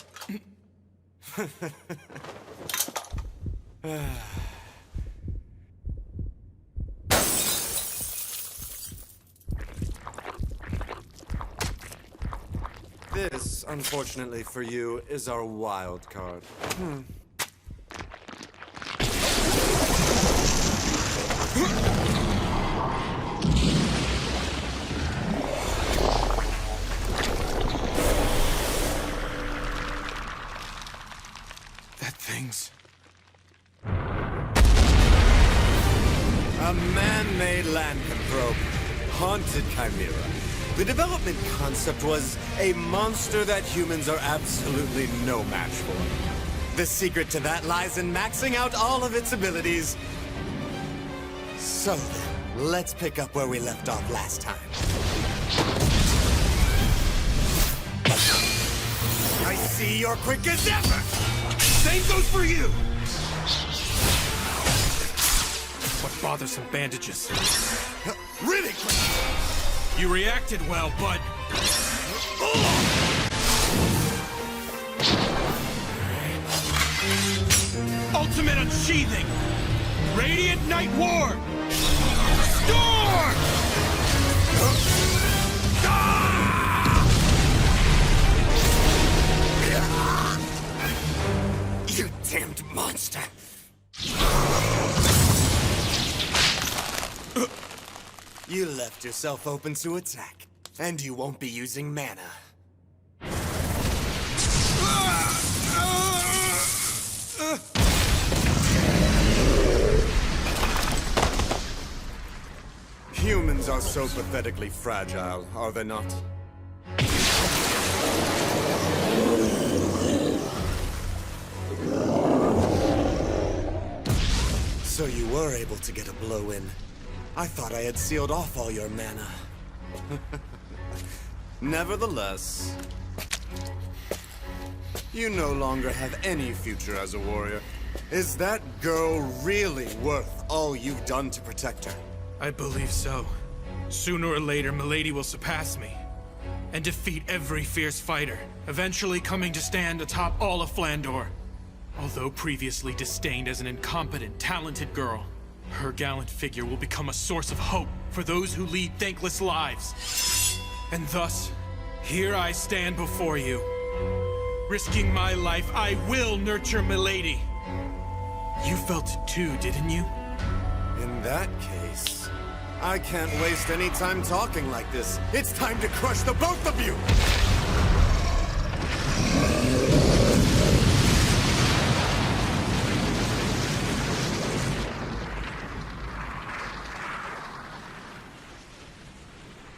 This, unfortunately for you, is our wild card. That thing's... A man-made lycanthrope, haunted chimera. The development concept was a monster that humans are absolutely no match for. The secret to that lies in maxing out all of its abilities. So then, let's pick up where we left off last time. I see you're quick as ever! Same goes for you! What bothersome bandages. Really quick! You reacted well, bud. Ultimate unsheathing! Radiant Night War! Storm! You damned monster! You left yourself open to attack, and you won't be using mana. Humans are so pathetically fragile, are they not? So you were able to get a blow in. I thought I had sealed off all your mana. Nevertheless, you no longer have any future as a warrior. Is that girl really worth all you've done to protect her? I believe so. Sooner or later, Milady will surpass me and defeat every fierce fighter, eventually coming to stand atop all of Flandor. Although previously disdained as an incompetent, talented girl, her gallant figure will become a source of hope for those who lead thankless lives. And thus, here I stand before you. Risking my life, I will nurture Milady. You felt it too, didn't you? In that case, I can't waste any time talking like this. It's time to crush the both of you!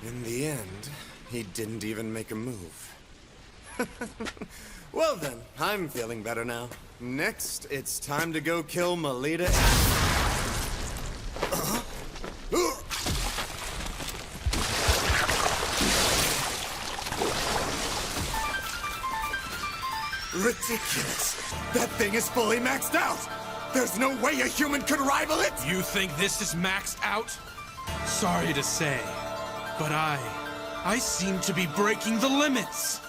In the end, he didn't even make a move. Well then, I'm feeling better now. Next, it's time to go kill Melita. Ridiculous! That thing is fully maxed out! There's no way a human could rival it! You think this is maxed out? Sorry to say, but I seem to be breaking the limits.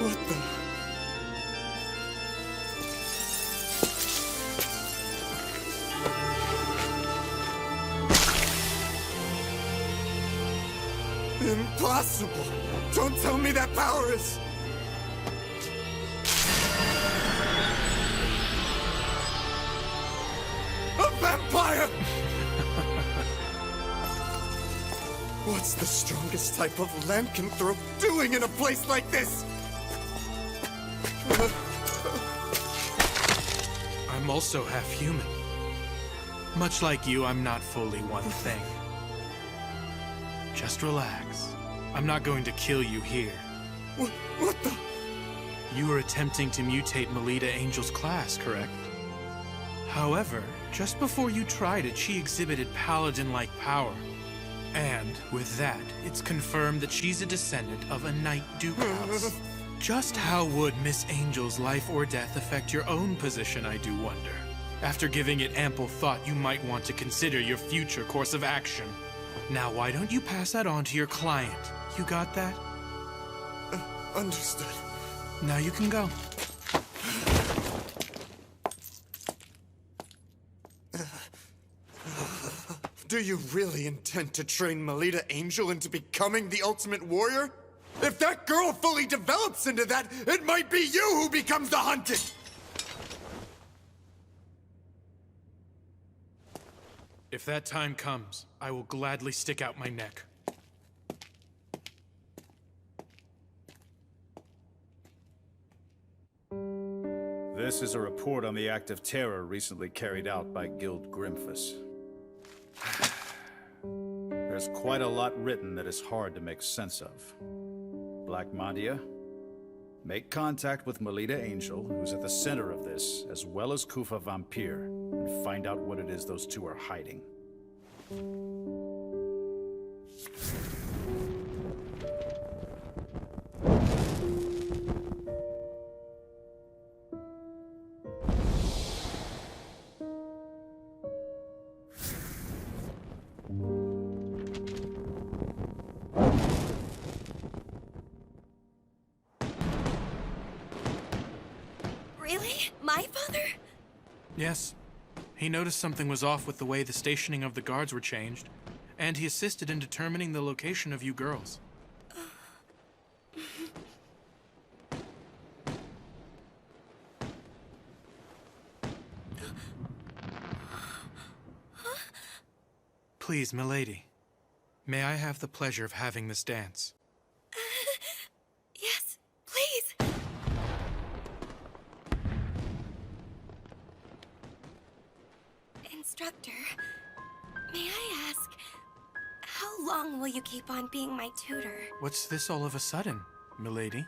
What the? Impossible! Don't tell me that power is... a vampire! What's the strongest type of lycanthrope doing in a place like this? I'm also half human. Much like you, I'm not fully one thing. Just relax. I'm not going to kill you here. What the? You were attempting to mutate Melita Angel's class, correct? However, just before you tried it, she exhibited paladin-like power. And with that, it's confirmed that she's a descendant of a Knight Duke house. Just how would Miss Angel's life or death affect your own position, I do wonder? After giving it ample thought, you might want to consider your future course of action. Now, why don't you pass that on to your client? You got that? Understood. Now you can go. Do you really intend to train Melita Angel into becoming the ultimate warrior? If that girl fully develops into that, it might be you who becomes the hunted! If that time comes, I will gladly stick out my neck. This is a report on the act of terror recently carried out by Guild Grimphus. There's quite a lot written that is hard to make sense of. Black Mandia, make contact with Melita Angel, who's at the center of this, as well as Kufa Vampire, and find out what it is those two are hiding. Really? My father? Yes, He noticed something was off with the way the stationing of the guards were changed, and he assisted in determining the location of you girls. Please, milady, may I have the pleasure of having this dance? Yes, please. Instructor, may I ask, how long will you keep on being my tutor? What's this all of a sudden, milady?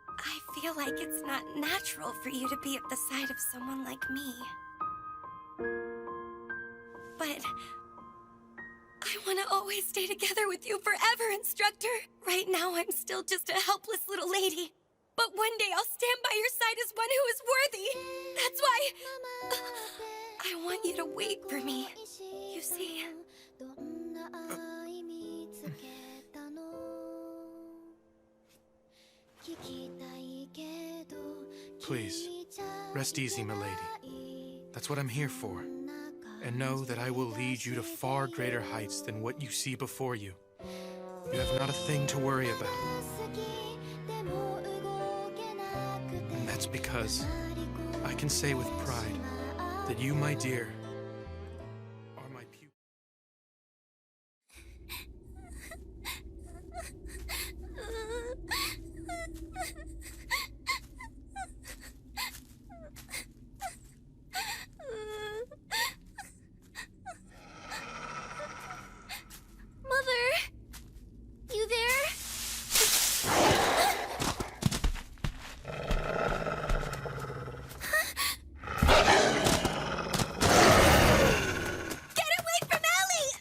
I feel like it's not natural for you to be at the side of someone like me. But I want to always stay together with you forever, Instructor. Right now, I'm still just a helpless little lady. But one day, I'll stand by your side as one who is worthy. That's why I want you to wait for me. You see? Please, rest easy, milady. That's what I'm here for. And know that I will lead you to far greater heights than what you see before you. You have not a thing to worry about. And that's because I can say with pride that you, my dear, are my pupil. You there? Get away from Ellie!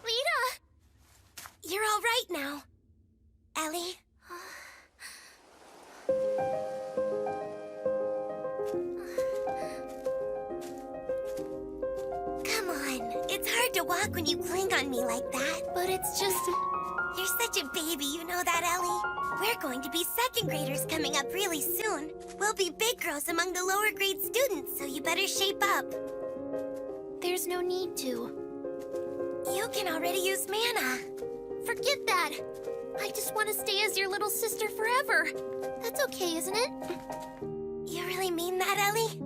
Rita! You're all right now. Ellie? It's hard to walk when you cling on me like that. But it's just... You're such a baby, you know that, Ellie? We're going to be second graders coming up really soon. We'll be big girls among the lower grade students, so you better shape up. There's no need to. You can already use mana. Forget that. I just want to stay as your little sister forever. That's okay, isn't it? You really mean that, Ellie?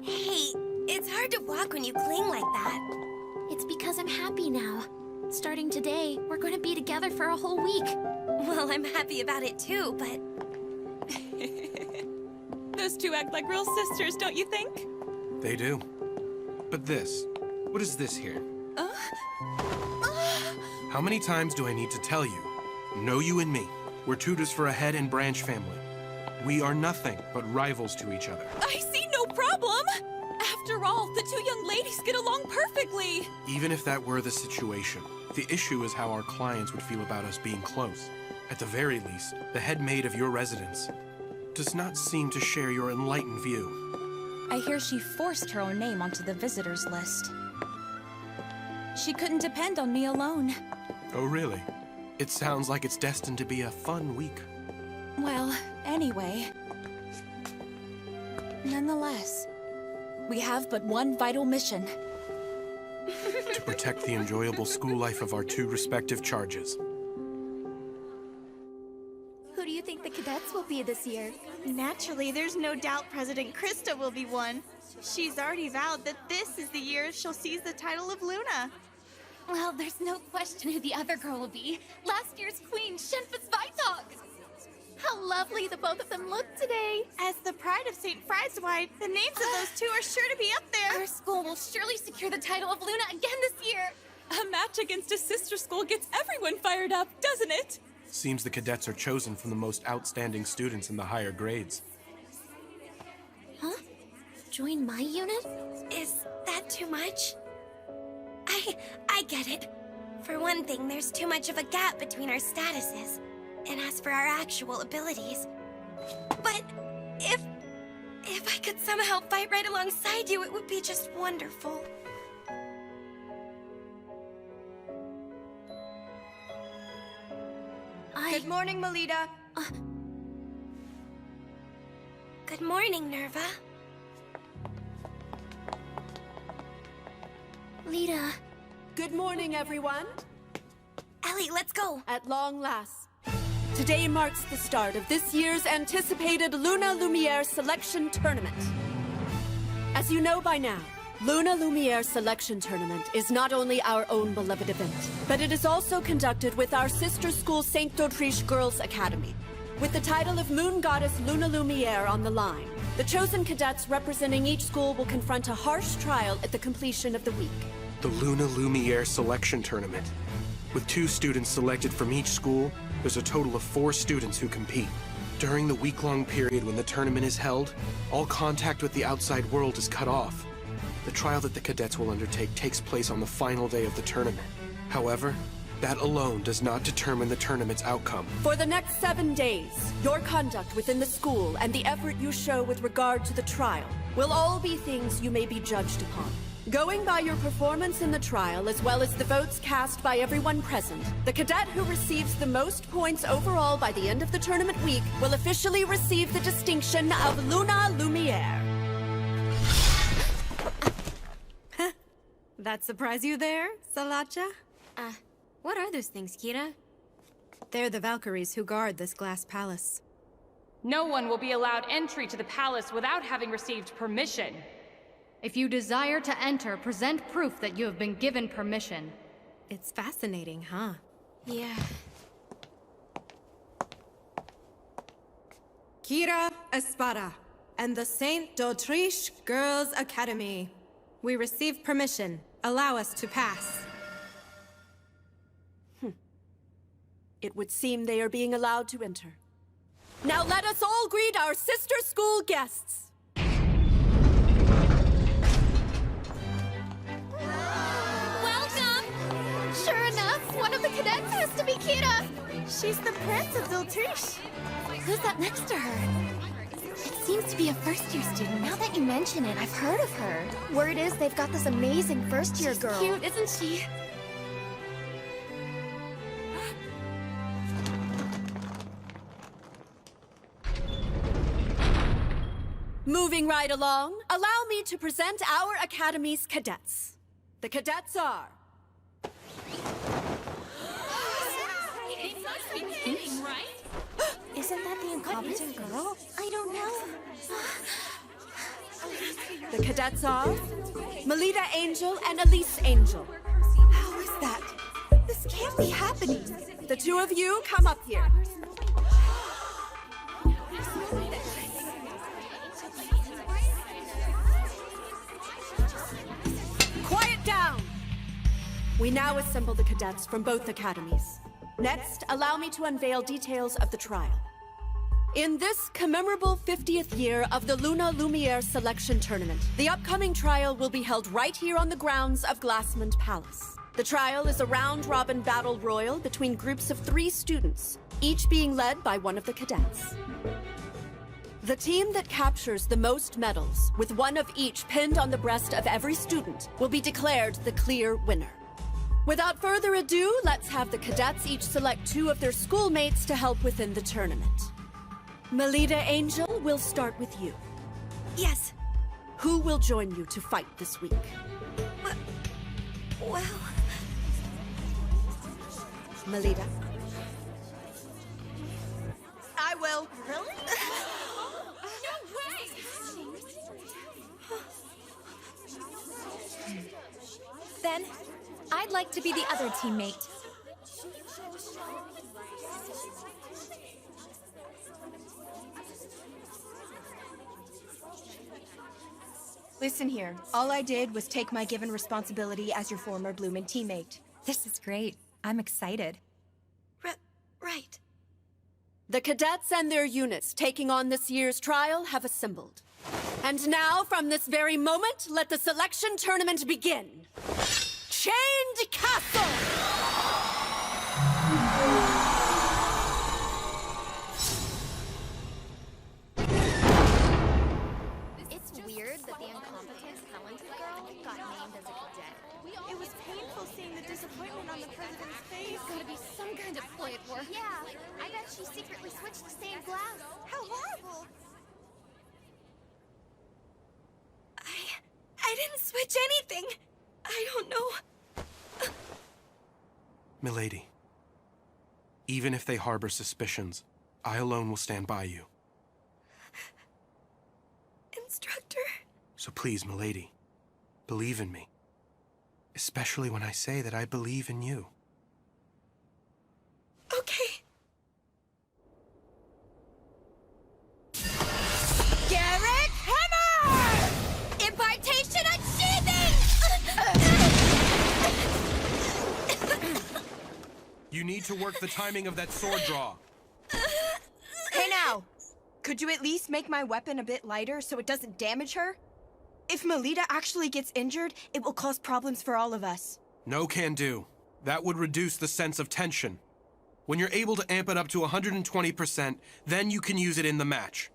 Hey, it's hard to walk when you cling like that. It's because I'm happy now. Starting today, we're going to be together for a whole week. Well, I'm happy about it too, but... Those two act like real sisters, don't you think? They do. But this, what is this here? How many times do I need to tell you? Know you and me. We're tutors for a head and branch family. We are nothing but rivals to each other. I see no problem! After all, the two young ladies get along perfectly! Even if that were the situation, the issue is how our clients would feel about us being close. At the very least, the head maid of your residence does not seem to share your enlightened view. I hear she forced her own name onto the visitors list. She couldn't depend on me alone. Oh, really? It sounds like it's destined to be a fun week. Well, anyway. Nonetheless, we have but one vital mission. To protect the enjoyable school life of our two respective charges. Who do you think the cadets will be this year? Naturally, there's no doubt President Krista will be one. She's already vowed that this is the year she'll seize the title of Luna. Well, there's no question who the other girl will be. Last year's queen, Shenfus Vitok. How lovely the both of them look today. As the pride of St. Frieswide, the names of those two are sure to be up there. Our school will surely secure the title of Luna again this year. A match against a sister school gets everyone fired up, doesn't it? Seems the cadets are chosen from the most outstanding students in the higher grades. join my unit? Is that too much? I get it. For one thing, there's too much of a gap between our statuses. And as for our actual abilities... But if I could somehow fight right alongside you, it would be just wonderful. Good morning, Melita. Good morning, Nerva. Lita. Good morning, everyone. Ellie, let's go. At long last. Today marks the start of this year's anticipated Luna Lumiere Selection Tournament. As you know by now, Luna Lumiere Selection Tournament is not only our own beloved event, but it is also conducted with our sister school St. d'Autriche Girls Academy. With the title of Moon Goddess Luna Lumiere on the line, the chosen cadets representing each school will confront a harsh trial at the completion of the week. The Luna Lumiere Selection Tournament. With 2 students selected from each school, there's a total of 4 students who compete. During the week-long period when the tournament is held, all contact with the outside world is cut off. The trial that the cadets will undertake takes place on the final day of the tournament. However, that alone does not determine the tournament's outcome. For the next 7 days, your conduct within the school and the effort you show with regard to the trial will all be things you may be judged upon. Going by your performance in the trial, as well as the votes cast by everyone present, the cadet who receives the most points overall by the end of the tournament week will officially receive the distinction of Luna Lumiere. That surprise you there, Salacha? What are those things, Kira? They're the Valkyries who guard this glass palace. No one will be allowed entry to the palace without having received permission. If you desire to enter, present proof that you have been given permission. It's fascinating, huh? Yeah. Kira Espada and the St. d'Autriche Girls Academy. We receive permission. Allow us to pass. It would seem they are being allowed to enter. Now let us all greet our sister school guests. Welcome! Sure enough, one of the cadets has to be Kira. She's the Prince of d'Autriche. Who's that next to her? It seems to be a first-year student. Now that you mention it, I've heard of her. Word is they've got this amazing first-year girl. Cute, isn't she? Moving right along, allow me to present our Academy's cadets. The cadets are... Isn't that the incompetent girl? I don't know. The cadets are... Melita Angel and Elise Angel. How is that? This can't be happening. The 2 of you come up here. Quiet down! We now assemble the cadets from both academies. Next, allow me to unveil details of the trial. In this commemorable 50th year of the Luna Lumiere Selection Tournament, the upcoming trial will be held right here on the grounds of Glassmond Palace. The trial is a round-robin battle royal between groups of 3 students, each being led by one of the cadets. The team that captures the most medals, with one of each pinned on the breast of every student, will be declared the clear winner. Without further ado, let's have the cadets each select 2 of their schoolmates to help within the tournament. Melita Angel, we'll start with you. Yes. Who will join you to fight this week? Well... Melita? I will. Really? Then, I'd like to be the other teammate. Listen here. All I did was take my given responsibility as your former Bloomin' teammate. This is great. I'm excited. Right. The cadets and their units taking on this year's trial have assembled. And now, from this very moment, let the selection tournament begin. Chained Castle! It's weird that the incompetent, talented girl got named as a cadet. It was painful seeing the disappointment on the president's face. There's gotta be some kind of ploy at work. Yeah, I bet she secretly switched to stained glass. How horrible! I didn't switch anything. I don't know. Milady, even if they harbor suspicions, I alone will stand by you. Instructor. So please, Milady, believe in me. Especially when I say that I believe in you. Okay. Garrett Hammer! Impartation achieving! You need to work the timing of that sword draw. Hey now! Could you at least make my weapon a bit lighter so it doesn't damage her? If Melita actually gets injured, it will cause problems for all of us. No can do. That would reduce the sense of tension. When you're able to amp it up to 120%, then you can use it in the match.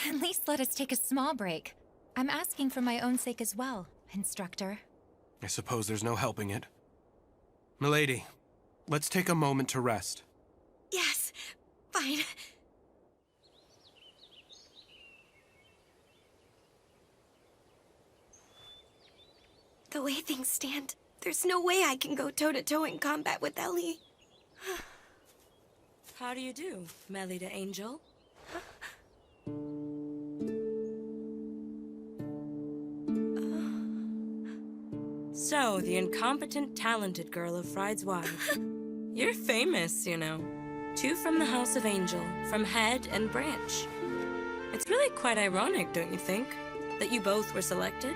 At least let us take a small break. I'm asking for my own sake as well, Instructor. I suppose there's no helping it. Milady, let's take a moment to rest. Yes, fine. The way things stand, there's no way I can go toe-to-toe in combat with Ellie. How do you do, Melita Angel? So, the incompetent, talented girl of Fried's-Wide. You're famous, you know. 2 from the House of Angel, from Head and Branch. It's really quite ironic, don't you think, that you both were selected?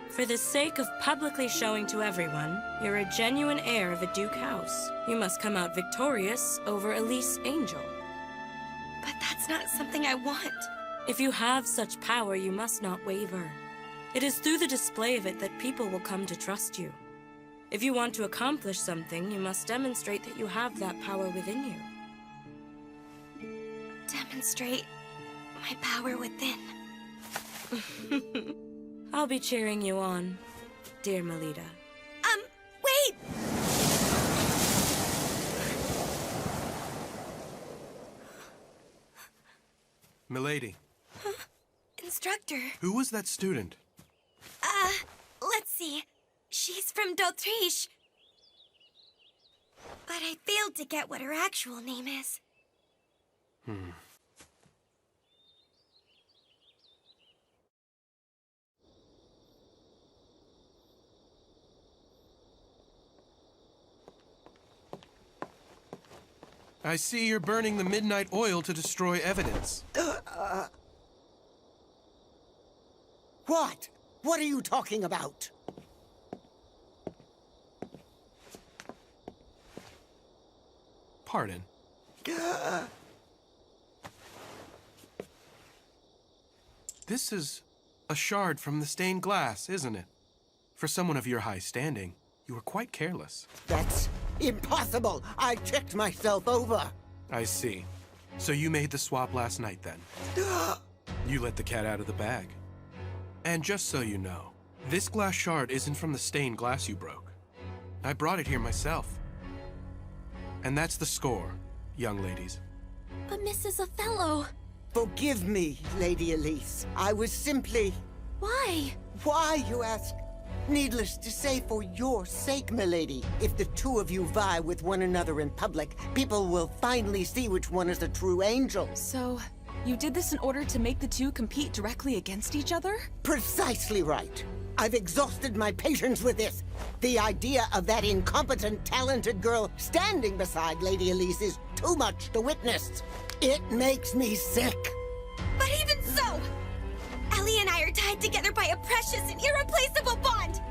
For the sake of publicly showing to everyone you're a genuine heir of a Duke house, you must come out victorious over Elise Angel. But that's not something I want. If you have such power, you must not waver. It is through the display of it that people will come to trust you. If you want to accomplish something, you must demonstrate that you have that power within you. Demonstrate my power within. I'll be cheering you on, dear Melita. Wait! Milady. Instructor. Who was that student? Let's see. She's from d'Autriche. But I failed to get what her actual name is. I see you're burning the midnight oil to destroy evidence. What? What are you talking about? Pardon. This is a shard from the stained glass, isn't it? For someone of your high standing, you were quite careless. That's impossible! I checked myself over. I see. So you made the swap last night, then? You let the cat out of the bag. And just so you know, this glass shard isn't from the stained glass you broke. I brought it here myself. And that's the score, young ladies. But Mrs. Othello... Forgive me, Lady Elise. I was simply... Why? Why, you ask? Needless to say, for your sake, milady. If the two of you vie with one another in public, people will finally see which one is the true angel. So, you did this in order to make the two compete directly against each other? Precisely right. I've exhausted my patience with this. The idea of that incompetent, talented girl standing beside Lady Elise is too much to witness. It makes me sick. But even so, Ellie and I are tied together by a precious and irreplaceable bond.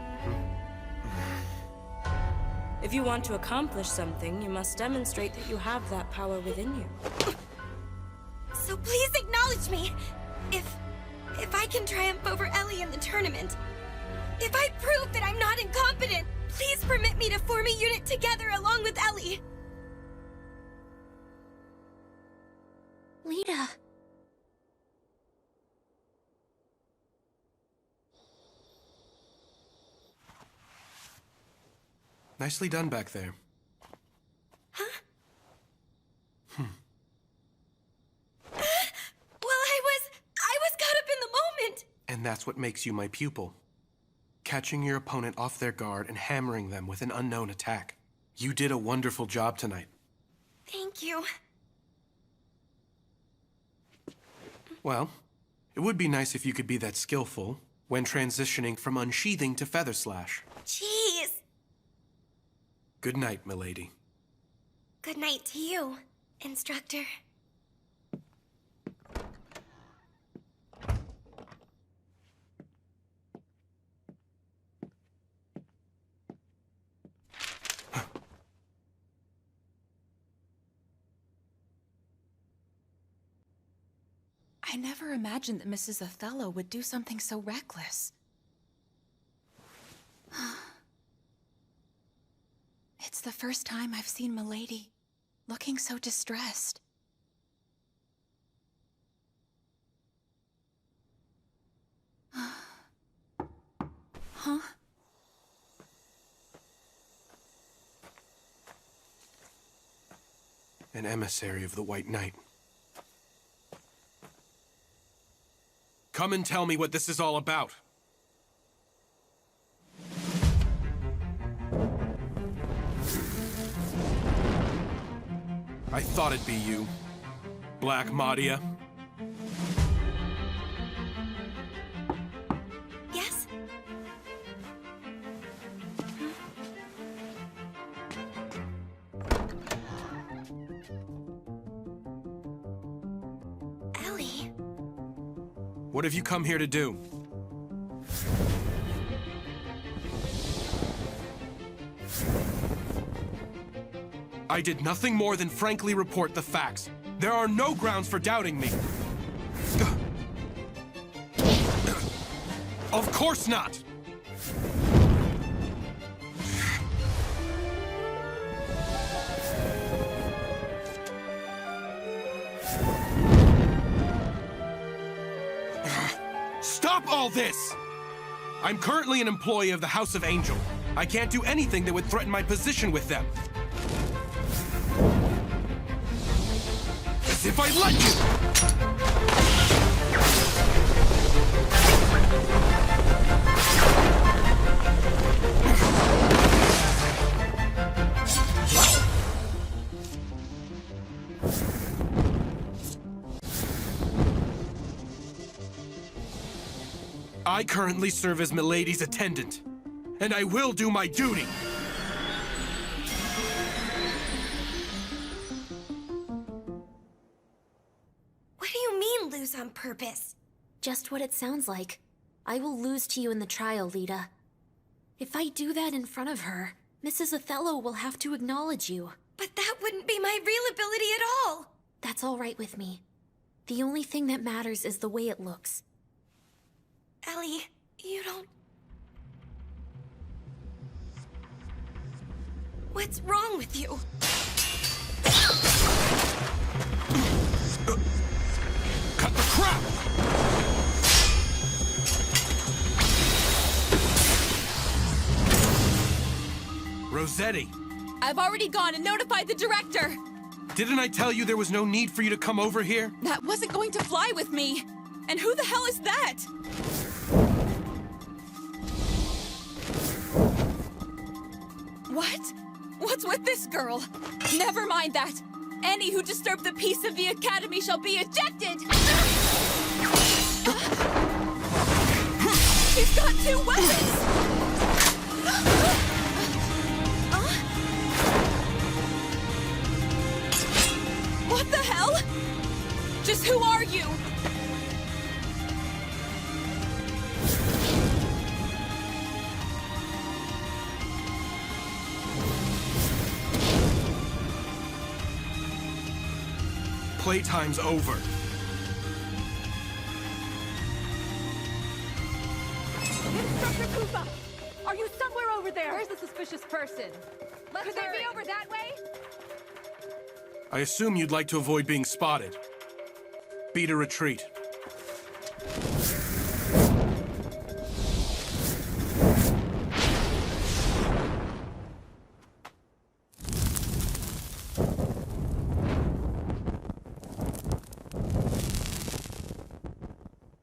If you want to accomplish something, you must demonstrate that you have that power within you. So please acknowledge me. If I can triumph over Ellie in the tournament, if I prove that I'm not incompetent, please permit me to form a unit together along with Ellie. Lita. Nicely done back there. Huh? Well, I was caught up in the moment. And that's what makes you my pupil. Catching your opponent off their guard and hammering them with an unknown attack. You did a wonderful job tonight. Thank you. Well, it would be nice if you could be that skillful when transitioning from unsheathing to feather slash. Jeez. Good night, milady. Good night to you, instructor. I never imagined that Mrs. Othello would do something so reckless. It's the first time I've seen Milady looking so distressed. Huh? An emissary of the White Knight. Come and tell me what this is all about. I thought it'd be you, Black Madia. Yes? Ellie? What have you come here to do? I did nothing more than frankly report the facts. There are no grounds for doubting me. Of course not! Stop all this! I'm currently an employee of the House of Angel. I can't do anything that would threaten my position with them. As if I let you! I currently serve as Milady's attendant, and I will do my duty. What do you mean, lose on purpose? Just what it sounds like. I will lose to you in the trial, Lita. If I do that in front of her, Mrs. Othello will have to acknowledge you. But that wouldn't be my real ability at all. That's all right with me. The only thing that matters is the way it looks. Ellie, you don't... What's wrong with you? Cut the crap! Rossetti! I've already gone and notified the director! Didn't I tell you there was no need for you to come over here? That wasn't going to fly with me! And who the hell is that? What? What's with this girl? Never mind that! Any who disturb the peace of the Academy shall be ejected! She's got 2 weapons! What the hell? Just who are you? Playtime's over. Mr. Koopa! Are you somewhere over there? Where's the suspicious person? Could they be over that way? I assume you'd like to avoid being spotted. Beat a retreat.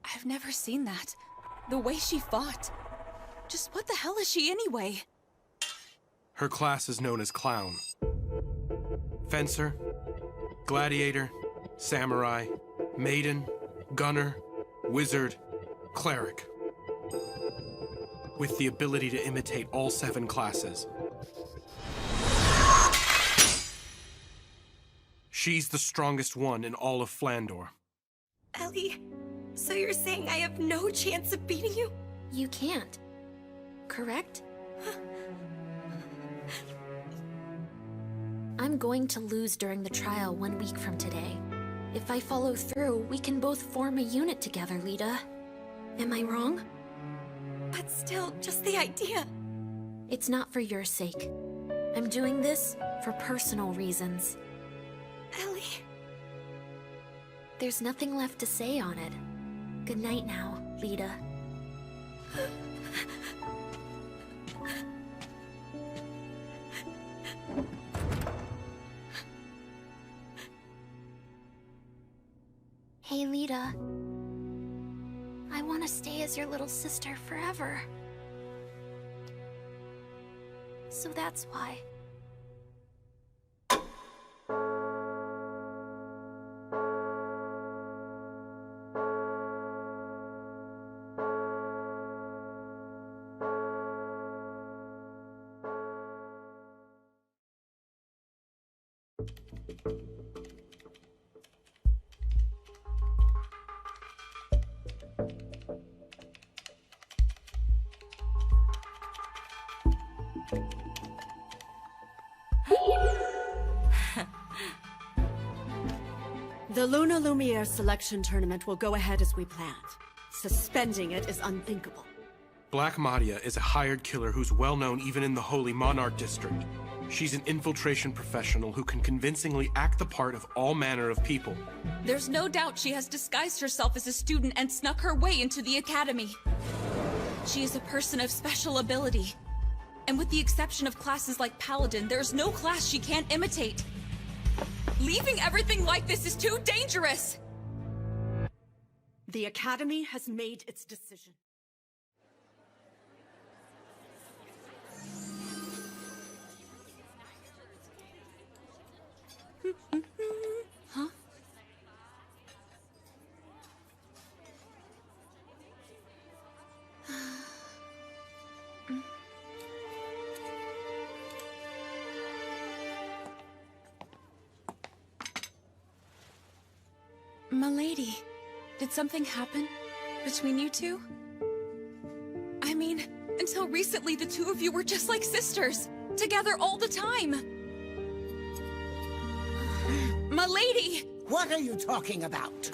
I've never seen that. The way she fought. Just what the hell is she anyway? Her class is known as Clown. Fencer, Gladiator, Samurai, Maiden, Gunner, Wizard, Cleric. With the ability to imitate all 7 classes. She's the strongest one in all of Flandor. Ellie, so you're saying I have no chance of beating you? You can't. Correct? I'm going to lose during the trial 1 week from today. If I follow through, we can both form a unit together, Lita. Am I wrong? But still, just the idea. It's not for your sake. I'm doing this for personal reasons. Ellie. There's nothing left to say on it. Good night now, Lita. Hey, Lita. I want to stay as your little sister forever. So that's why. The Luna Lumiere selection tournament will go ahead as we planned. Suspending it is unthinkable. Black Madia is a hired killer who's well known even in the Holy Monarch District. She's an infiltration professional who can convincingly act the part of all manner of people. There's no doubt she has disguised herself as a student and snuck her way into the academy. She is a person of special ability. And with the exception of classes like Paladin, there's no class she can't imitate. Leaving everything like this is too dangerous! The Academy has made its decision. Huh? Milady, did something happen between you two? I mean, until recently the two of you were just like sisters, together all the time. Milady! What are you talking about?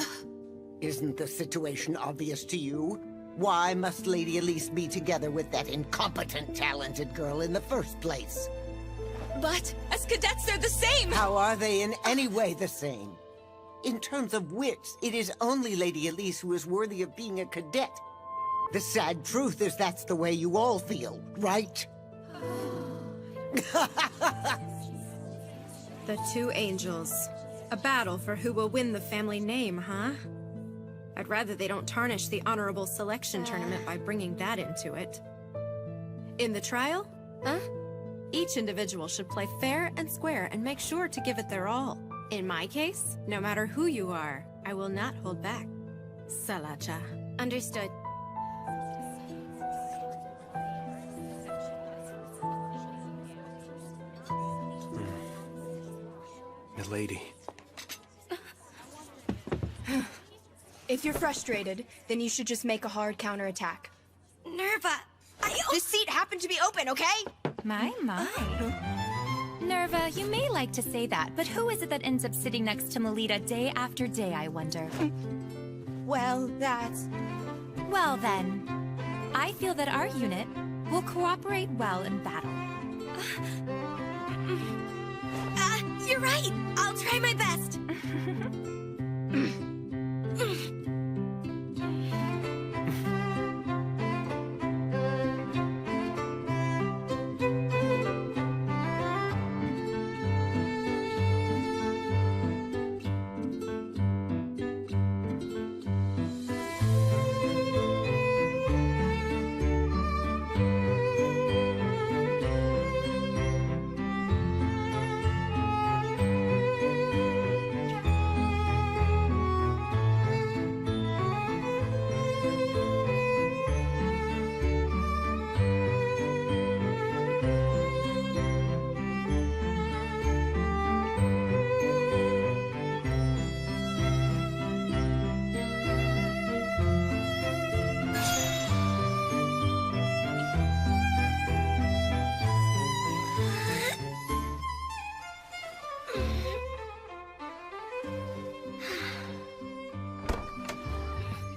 Isn't the situation obvious to you? Why must Lady Elise be together with that incompetent, talented girl in the first place? But as cadets, they're the same! How are they in any way the same? In terms of wits, it is only Lady Elise who is worthy of being a cadet. The sad truth is that's the way you all feel, right? The two angels. A battle for who will win the family name, huh? I'd rather they don't tarnish the honorable selection tournament by bringing that into it. In the trial, each individual should play fair and square and make sure to give it their all. In my case, no matter who you are, I will not hold back. Salacha. Understood. Milady. If you're frustrated, then you should just make a hard counterattack. Nerva, This seat happened to be open, okay? My. Nerva, you may like to say that, but who is it that ends up sitting next to Melita day after day, I wonder? Well, that's... Well then, I feel that our unit will cooperate well in battle. You're right. I'll try my best.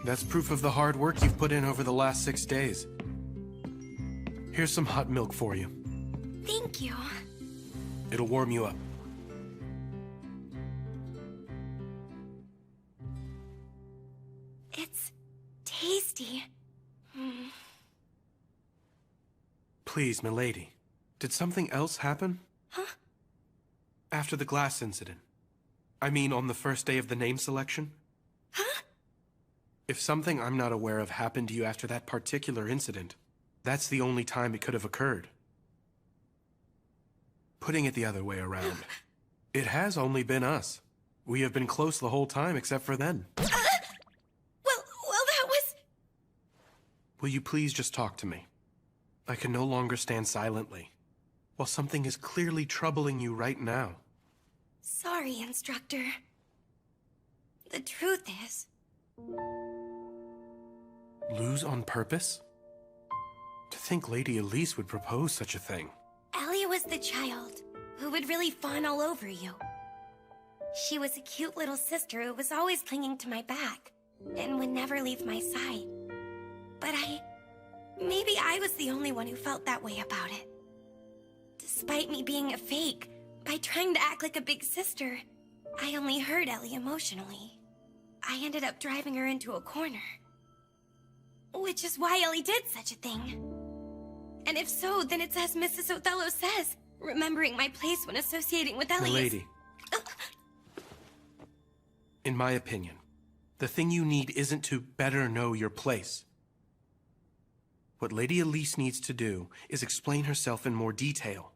That's proof of the hard work you've put in over the last 6 days. Here's some hot milk for you. Thank you. It'll warm you up. It's tasty. Please, milady. Did something else happen? Huh? After the glass incident. I mean, on the first day of the name selection? Huh? If something I'm not aware of happened to you after that particular incident, that's the only time it could have occurred. Putting it the other way around, it has only been us. We have been close the whole time except for then. Well, that was... Will you please just talk to me? I can no longer stand silently, while something is clearly troubling you right now. Sorry, Instructor. The truth is... Lose on purpose? To think Lady Elise would propose such a thing. Ellie was the child who would really fawn all over you. She was a cute little sister who was always clinging to my back and would never leave my side. But maybe I was the only one who felt that way about it. Despite me being a fake, by trying to act like a big sister, I only hurt Ellie emotionally. I ended up driving her into a corner. Which is why Ellie did such a thing. And if so, then it's as Mrs. Othello says, remembering my place when associating with Ellie Milady. In my opinion, the thing you need isn't to better know your place. What Lady Elise needs to do is explain herself in more detail.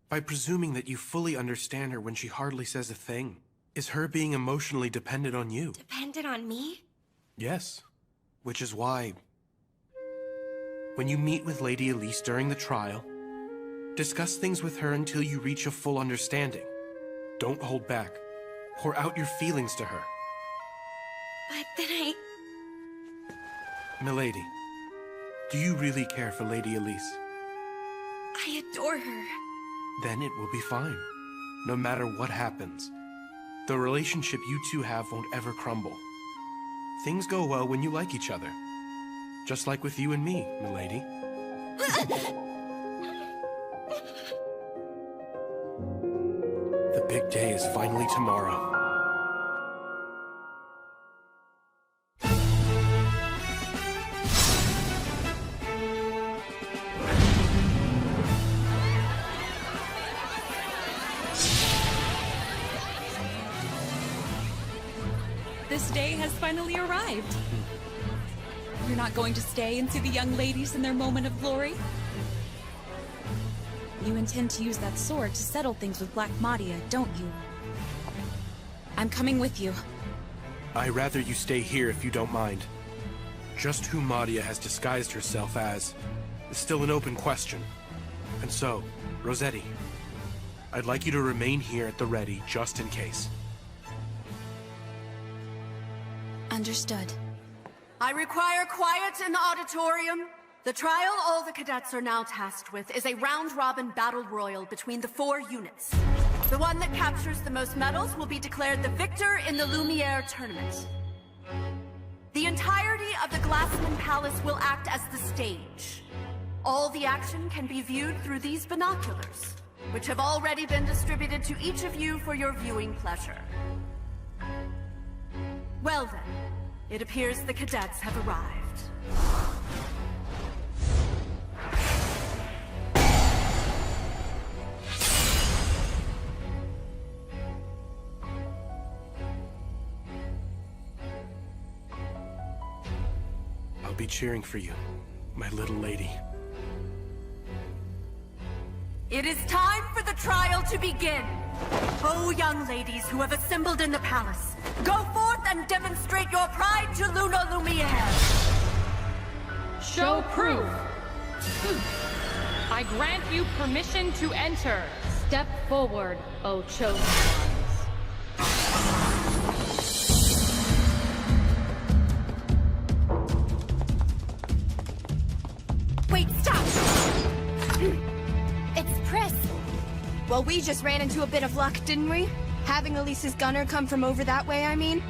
By presuming that you fully understand her when she hardly says a thing, is her being emotionally dependent on you. Dependent on me? Yes. Which is why, when you meet with Lady Elise during the trial, discuss things with her until you reach a full understanding. Don't hold back. Pour out your feelings to her. But then Milady, do you really care for Lady Elise? I adore her. Then it will be fine, no matter what happens. The relationship you two have won't ever crumble. Things go well when you like each other. Just like with you and me, milady. The big day is finally tomorrow. This day has finally arrived. You're not going to stay and see the young ladies in their moment of glory? You intend to use that sword to settle things with Black Madia, don't you? I'm coming with you. I'd rather you stay here if you don't mind. Just who Madia has disguised herself as is still an open question. And so, Rossetti, I'd like you to remain here at the ready just in case. Understood. I require quiet in the auditorium. The trial all the cadets are now tasked with is a round-robin battle royal between the 4 units. The one that captures the most medals will be declared the victor in the Lumiere tournament. The entirety of the Glassman Palace will act as the stage. All the action can be viewed through these binoculars, which have already been distributed to each of you for your viewing pleasure. Well then, it appears the cadets have arrived. I'll be cheering for you, my little lady. It is time for the trial to begin. Oh, young ladies who have assembled in the palace, go forth and demonstrate your pride to Luna Lumiere. Show proof. I grant you permission to enter. Step forward, O chosen ones. Wait, stop! It's Pris. Well, we just ran into a bit of luck, didn't we? Having Elise's gunner come from over that way, I mean.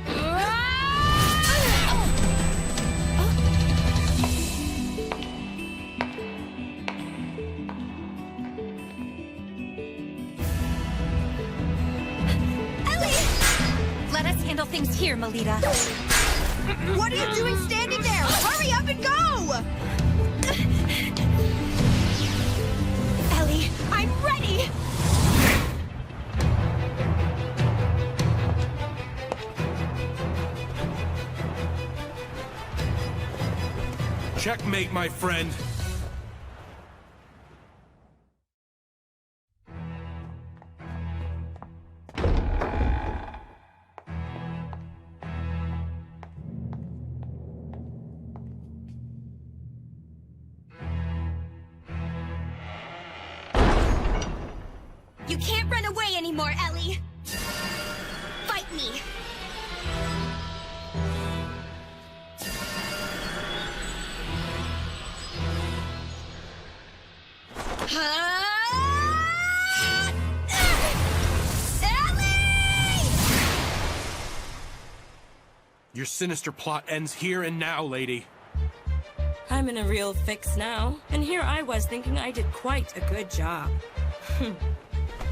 Let us handle things here, Melita. What are you doing standing there? Hurry up and go! Ellie, I'm ready! Checkmate, my friend. You can't run away anymore, Ellie! Fight me! Your sinister plot ends here and now, lady. I'm in a real fix now, and here I was thinking I did quite a good job.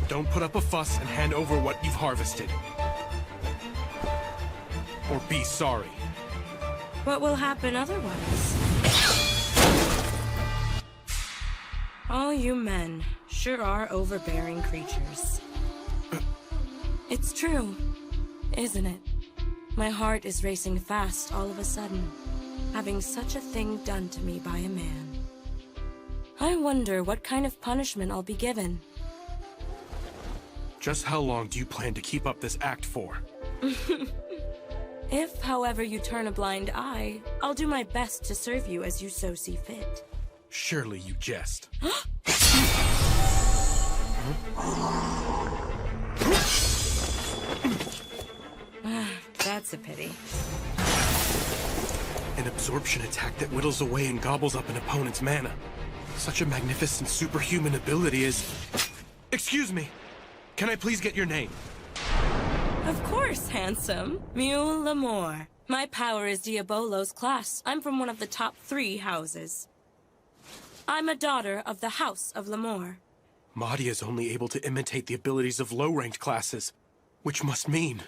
Don't put up a fuss and hand over what you've harvested. Or be sorry. What will happen otherwise? All you men sure are overbearing creatures. It's true, isn't it? My heart is racing fast all of a sudden, having such a thing done to me by a man. I wonder what kind of punishment I'll be given. Just how long do you plan to keep up this act for? If, however, you turn a blind eye, I'll do my best to serve you as you so see fit. Surely you jest. That's a pity. An absorption attack that whittles away and gobbles up an opponent's mana. Such a magnificent superhuman ability is... Excuse me! Can I please get your name? Of course, handsome. Mule Lamore. My power is Diabolo's class. I'm from one of the top 3 houses. I'm a daughter of the House of Lamore. Mahdi is only able to imitate the abilities of low-ranked classes, which must mean...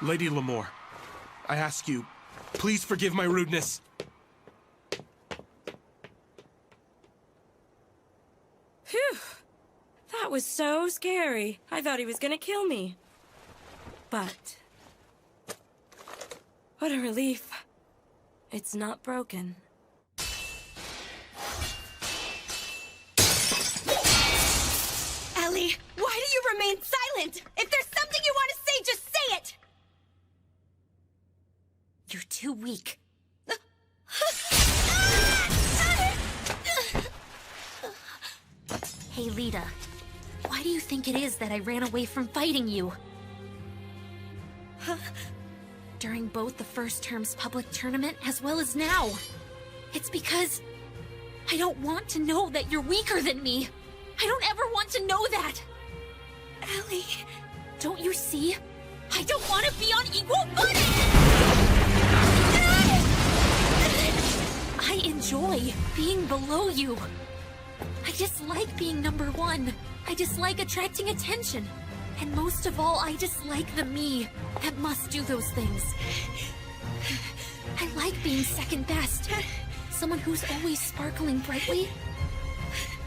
Lady Lamore, I ask you, please forgive my rudeness. Phew! That was so scary. I thought he was gonna kill me. But... what a relief. It's not broken. Ellie, why do you remain silent? If there's something you want to say, just say it! You're too weak. Hey, Lita. Why do you think it is that I ran away from fighting you? During both the first term's public tournament as well as now. It's because I don't want to know that you're weaker than me. I don't ever want to know that. Ellie... Don't you see? I don't want to be on equal footing! I enjoy being below you. I dislike being number one. I dislike attracting attention. And most of all, I dislike the me that must do those things. I like being second best. Someone who's always sparkling brightly.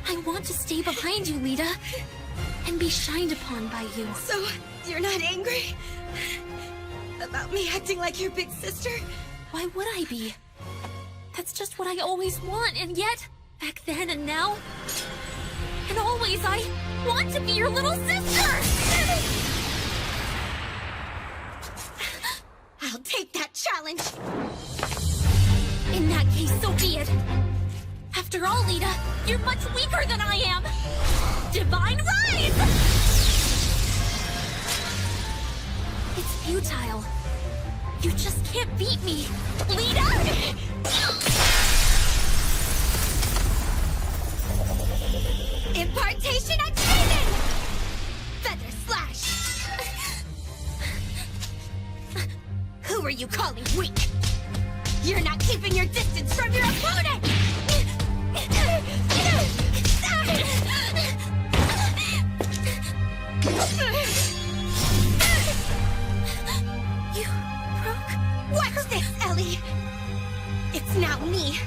I want to stay behind you, Lita. And be shined upon by you. So, you're not angry? About me acting like your big sister? Why would I be? That's just what I always want, and yet, back then and now, and always, I want to be your little sister! I'll take that challenge! In that case, so be it. After all, Lita, you're much weaker than I am! Divine Rise! It's futile. You just can't beat me, Lita! Impartation achieved! Feather slash! Who are you calling weak? You're not keeping your distance from your opponent! You broke... Watch this, Ellie! It's now me,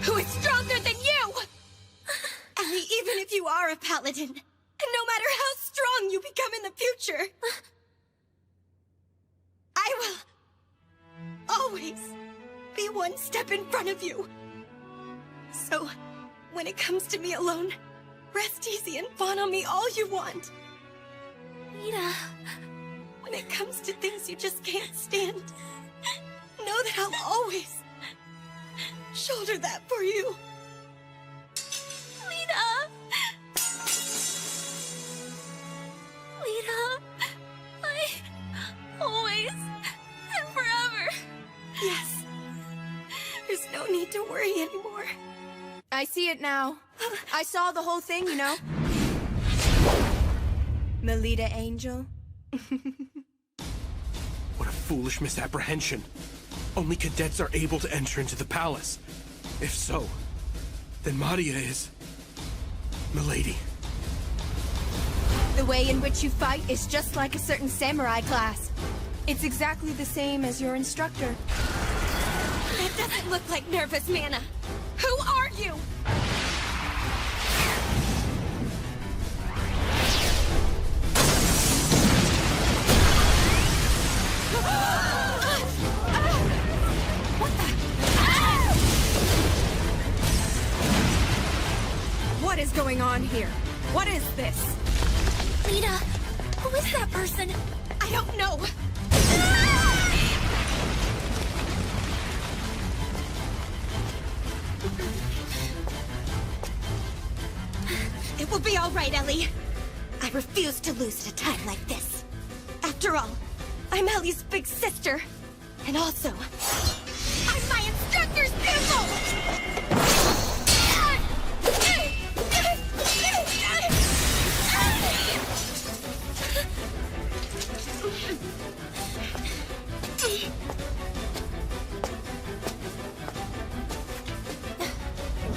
who is stronger than you! Ellie, even if you are a paladin, and no matter how strong you become in the future, I will always be one step in front of you. So, when it comes to me alone, rest easy and fawn on me all you want. Lita... When it comes to things you just can't stand, know that I'll always shoulder that for you. Lita! Lita... I... always... and forever... Yes. There's no need to worry anymore. I see it now. I saw the whole thing, you know. Melita Angel. What a foolish misapprehension. Only cadets are able to enter into the palace. If so, then Maria is... Milady. The way in which you fight is just like a certain samurai class. It's exactly the same as your instructor. That doesn't look like nervous Mana. Who are you? What is going on here? What is this? Lita, who is that person? I don't know. It will be all right, Ellie. I refuse to lose at a time like this. After all, I'm Ellie's big sister. And also, I'm my instructor's pupil!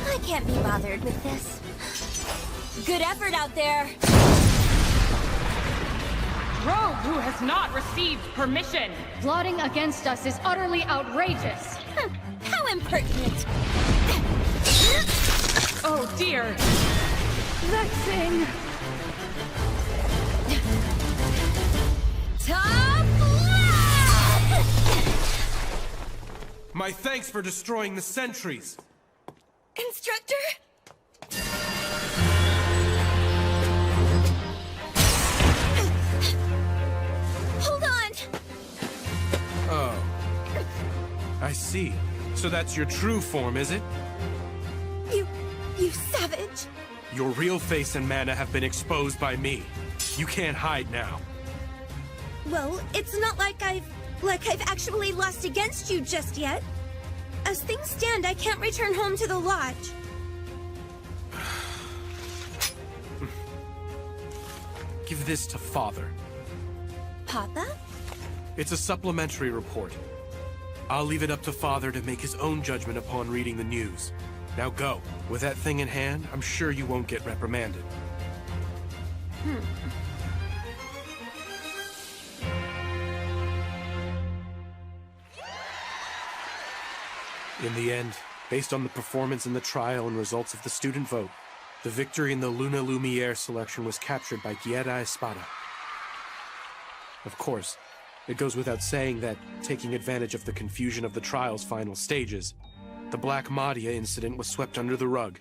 I can't be bothered with this. Good effort out there. Rogue who has not received permission. Plotting against us is utterly outrageous. How impertinent. Oh dear. Vexing. Top My thanks for destroying the sentries. Instructor? Hold on! Oh. I see. So that's your true form, is it? You savage! Your real face and mana have been exposed by me. You can't hide now. Well, it's not like I've actually lost against you just yet. As things stand, I can't return home to the lodge. Give this to Father. Papa? It's a supplementary report. I'll leave it up to Father to make his own judgment upon reading the news. Now go. With that thing in hand, I'm sure you won't get reprimanded. In the end, based on the performance in the trial and results of the student vote, the victory in the Luna Lumiere selection was captured by Guerra Espada. Of course, it goes without saying that, taking advantage of the confusion of the trial's final stages, the Black Madia incident was swept under the rug.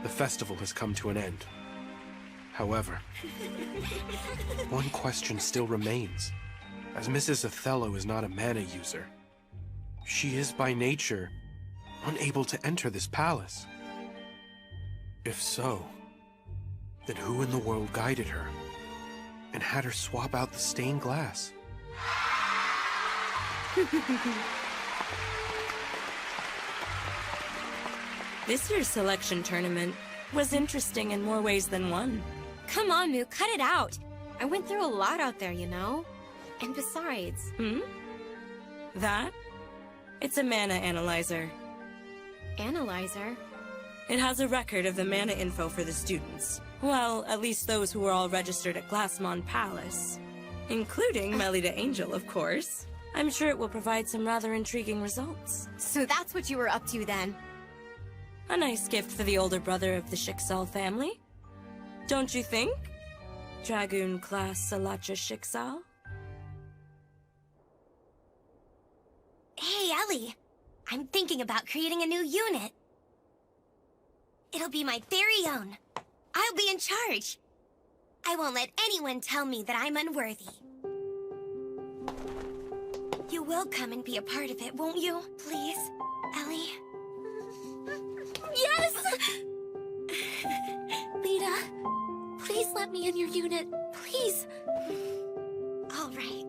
The festival has come to an end. However, one question still remains. As Mrs. Othello is not a mana user, she is by nature unable to enter this palace. If so, then who in the world guided her and had her swap out the stained glass? This year's selection tournament was interesting in more ways than one. Come on, Moo, cut it out. I went through a lot out there, you know? And besides... That? It's a mana analyzer. Analyzer? It has a record of the mana info for the students. Well, at least those who were all registered at Glassmon Palace. Including Melida Angel, of course. I'm sure it will provide some rather intriguing results. So that's what you were up to then? A nice gift for the older brother of the Schicksal family. Don't you think? Dragoon class Salacha Schicksal? Hey, Ellie. I'm thinking about creating a new unit. It'll be my very own. I'll be in charge. I won't let anyone tell me that I'm unworthy. You will come and be a part of it, won't you? Please, Ellie? Yes! Lita, please let me in your unit. Please. All right.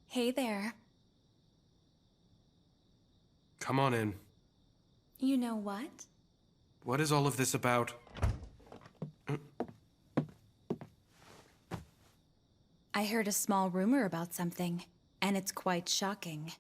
Hey there. Come on in. You know what? What is all of this about? I heard a small rumor about something, and it's quite shocking.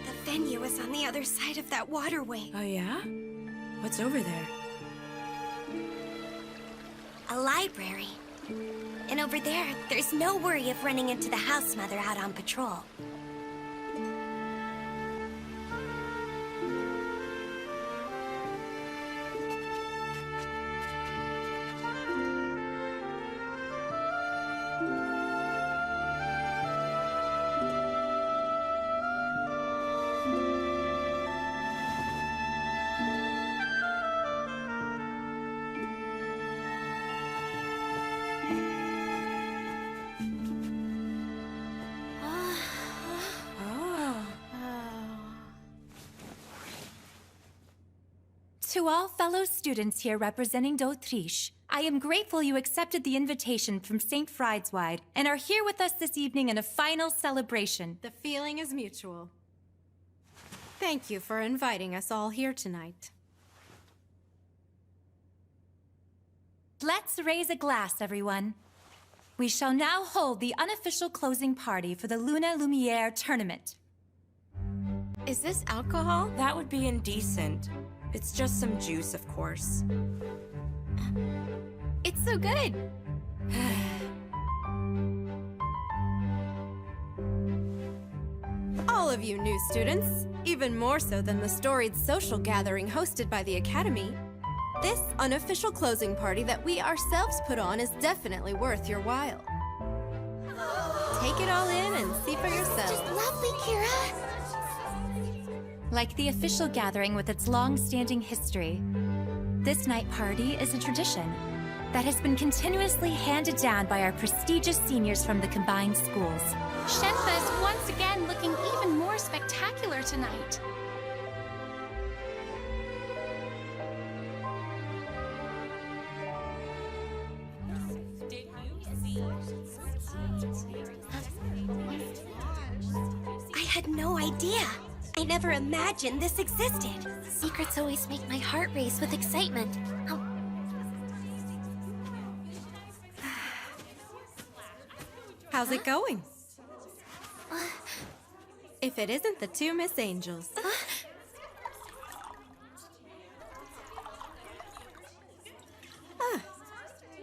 The venue is on the other side of that waterway. Oh yeah? What's over there? A library. And over there, there's no worry of running into the house mother out on patrol. To all fellow students here representing d'Autriche, I am grateful you accepted the invitation from St. Friedeswide and are here with us this evening in a final celebration. The feeling is mutual. Thank you for inviting us all here tonight. Let's raise a glass, everyone. We shall now hold the unofficial closing party for the Luna Lumiere tournament. Is this alcohol? That would be indecent. It's just some juice, of course. It's so good. of you new students, even more so than the storied social gathering hosted by the Academy, this unofficial closing party that we ourselves put on is definitely worth your while. Take it all in and see for yourself. Just lovely, Kira. Like the official gathering with its long-standing history, this night party is a tradition that has been continuously handed down by our prestigious seniors from the combined schools. Shenpa is once again looking even more spectacular tonight. I had no idea. I never imagined this existed. Secrets always make my heart race with excitement. How's it going? If it isn't the two Miss Angels.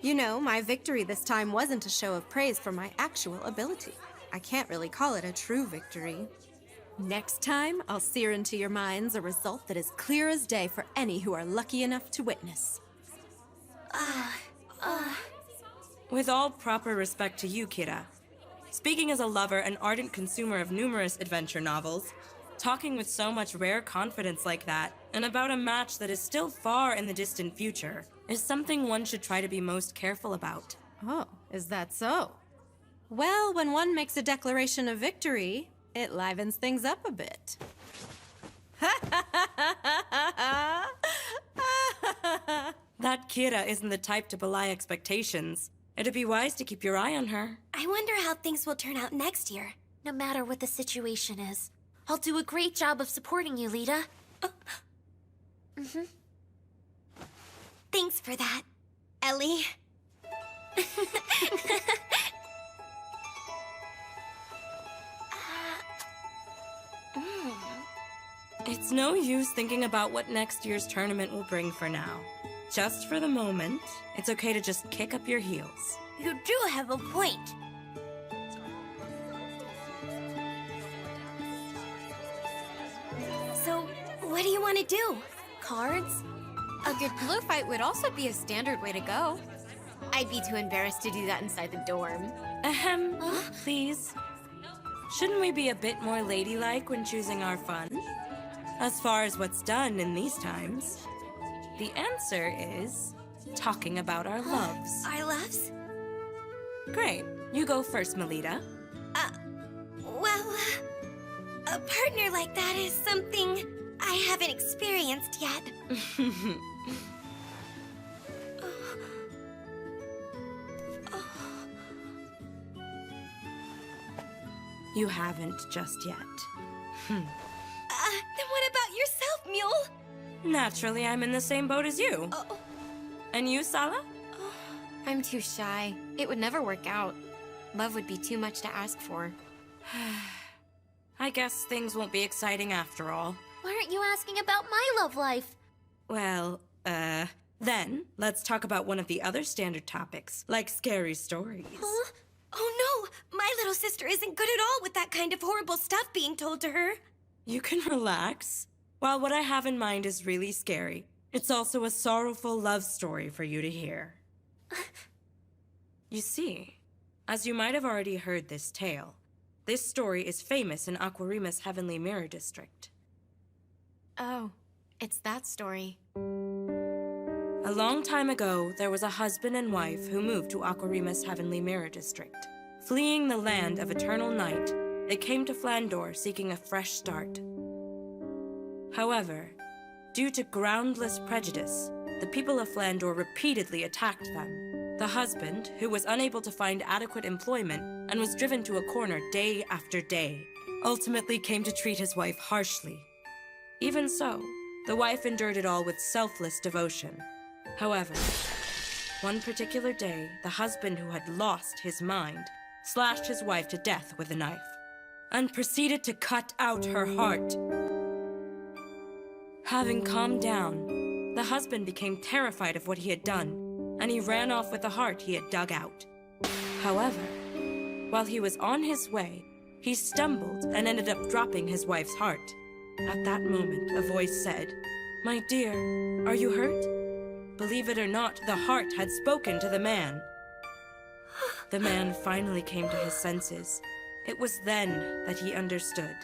You know, my victory this time wasn't a show of praise for my actual ability. I can't really call it a true victory. Next time, I'll sear into your minds a result that is clear as day for any who are lucky enough to witness. With all proper respect to you, Kira, speaking as a lover and ardent consumer of numerous adventure novels, talking with so much rare confidence like that, and about a match that is still far in the distant future, is something one should try to be most careful about. Oh, is that so? Well, when one makes a declaration of victory, it livens things up a bit. That Kira isn't the type to belie expectations. It'd be wise to keep your eye on her. I wonder how things will turn out next year. No matter what the situation is, I'll do a great job of supporting you, Lita. Thanks for that, Ellie. It's no use thinking about what next year's tournament will bring for now. Just for the moment, it's okay to just kick up your heels. You do have a point. So, what do you want to do? Cards? A good blue fight would also be a standard way to go. I'd be too embarrassed to do that inside the dorm. Please. Shouldn't we be a bit more ladylike when choosing our fun? As far as what's done in these times, the answer is talking about our loves. Our loves? Great. You go first, Melita. Well, a partner like that is something I haven't experienced yet. You haven't just yet. Then what about yourself, Mule? Naturally, I'm in the same boat as you. And you, Sala? I'm too shy. It would never work out. Love would be too much to ask for. I guess things won't be exciting after all. Why aren't you asking about my love life? Well, then let's talk about one of the other standard topics, like scary stories. Huh? Oh no! My little sister isn't good at all with that kind of horrible stuff being told to her. You can relax. While what I have in mind is really scary, it's also a sorrowful love story for you to hear. You see, as you might have already heard this tale, this story is famous in Aquarima's Heavenly Mirror District. Oh, it's that story. A long time ago, there was a husband and wife who moved to Aquarima's Heavenly Mirror District. Fleeing the land of eternal night, they came to Flandor seeking a fresh start. However, due to groundless prejudice, the people of Flandor repeatedly attacked them. The husband, who was unable to find adequate employment and was driven to a corner day after day, ultimately came to treat his wife harshly. Even so, the wife endured it all with selfless devotion. However, one particular day, the husband who had lost his mind slashed his wife to death with a knife and proceeded to cut out her heart. Having calmed down, the husband became terrified of what he had done, and he ran off with the heart he had dug out. However, while he was on his way, He stumbled and ended up dropping his wife's heart. At that moment, a voice said, "My dear, are you hurt?" Believe it or not, the heart had spoken to the man. The man finally came to his senses. It was then that he understood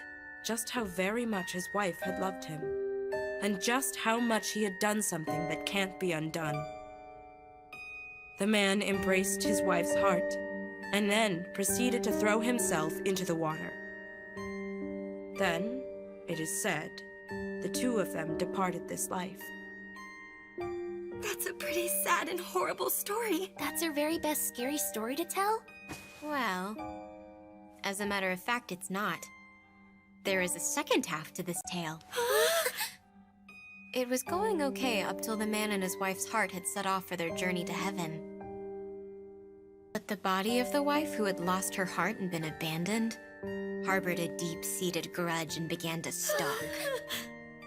just how very much his wife had loved him, and just how much he had done something that can't be undone. The man embraced his wife's heart, and then proceeded to throw himself into the water. Then, it is said, the two of them departed this life. That's a pretty sad and horrible story. That's our very best scary story to tell? Well, as a matter of fact, it's not. There is a second half to this tale. It was going okay up till the man and his wife's heart had set off for their journey to heaven. But the body of the wife who had lost her heart and been abandoned harbored a deep-seated grudge and began to stalk.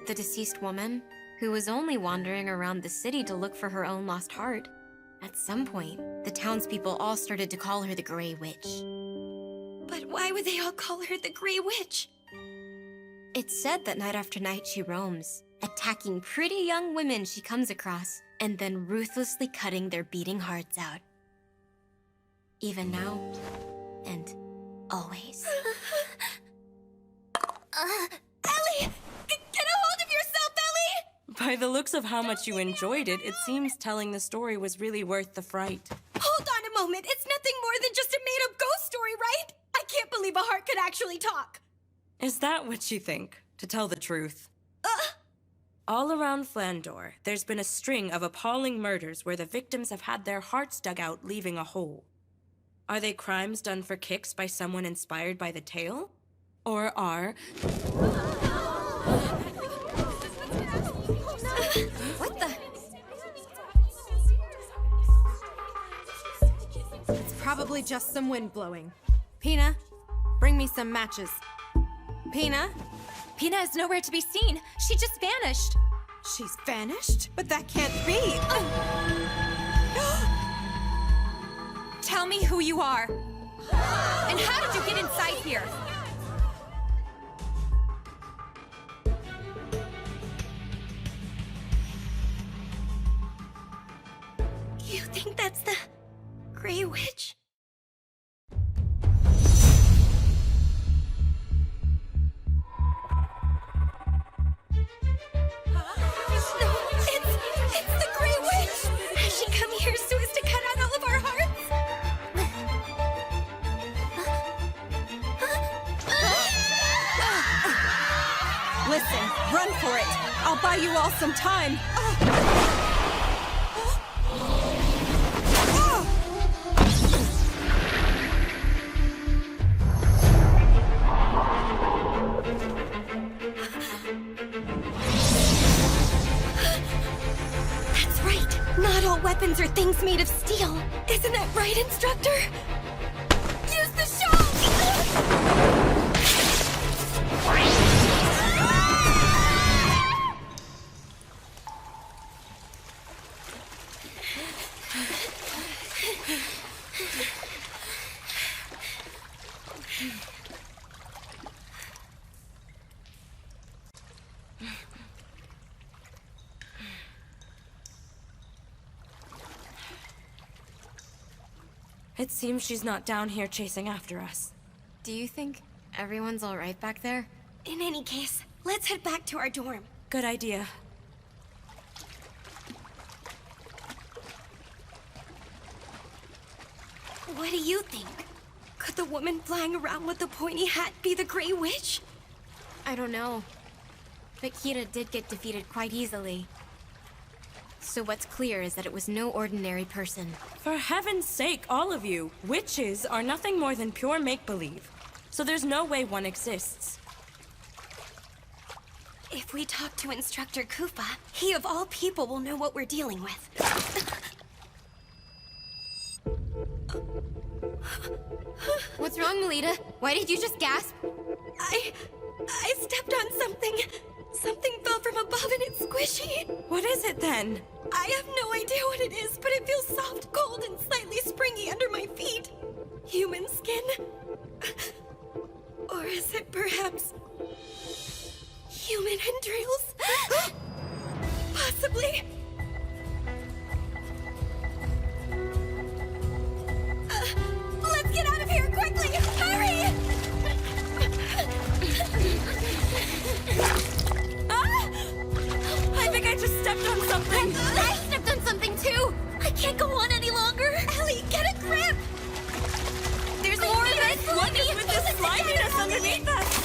The deceased woman, who was only wandering around the city to look for her own lost heart, at some point, the townspeople all started to call her the Grey Witch. But why would they all call her the Grey Witch? It's said that night after night she roams, attacking pretty young women she comes across, and then ruthlessly cutting their beating hearts out. Even now, and always. Ellie! Get a hold of yourself, Ellie! By the looks of how much you enjoyed it, it seems telling the story was really worth the fright. Hold on a moment. It's nothing more than just a made-up ghost story, right? I can't believe a heart could actually talk. Is that what you think, to tell the truth? All around Flandor, there's been a string of appalling murders where the victims have had their hearts dug out, leaving a hole. Are they crimes done for kicks by someone inspired by the tale? Or are... What the? It's probably just some wind blowing. Pina, bring me some matches. Pina? Pina is nowhere to be seen. She just vanished. She's vanished? But that can't be. Tell me who you are. And how did you get inside here? You think that's the Grey Witch? It's the Grey Witch! Has she come here so as to cut out all of our hearts? Listen, run for it. I'll buy you all some time. That's right. Not all weapons are things made of steel. Isn't that right, instructor? Use the shawl! It seems she's not down here chasing after us. Do you think everyone's all right back there? In any case, let's head back to our dorm. Good idea. What do you think? Could the woman flying around with the pointy hat be the Grey Witch? I don't know. But Kira did get defeated quite easily. So what's clear is that it was no ordinary person. For heaven's sake, all of you! Witches are nothing more than pure make-believe. So there's no way one exists. If we talk to Instructor Koopa, he of all people will know what we're dealing with. What's wrong, Melita? Why did you just gasp? I stepped on something. Something fell from above and it's squishy. What is it then? I have no idea what it is, but it feels soft, cold, and slightly springy under my feet. Human skin. stepped on something! I stepped on something too! I can't go on any longer! Ellie, get a grip! There's more of it! What is with this sliminess underneath us?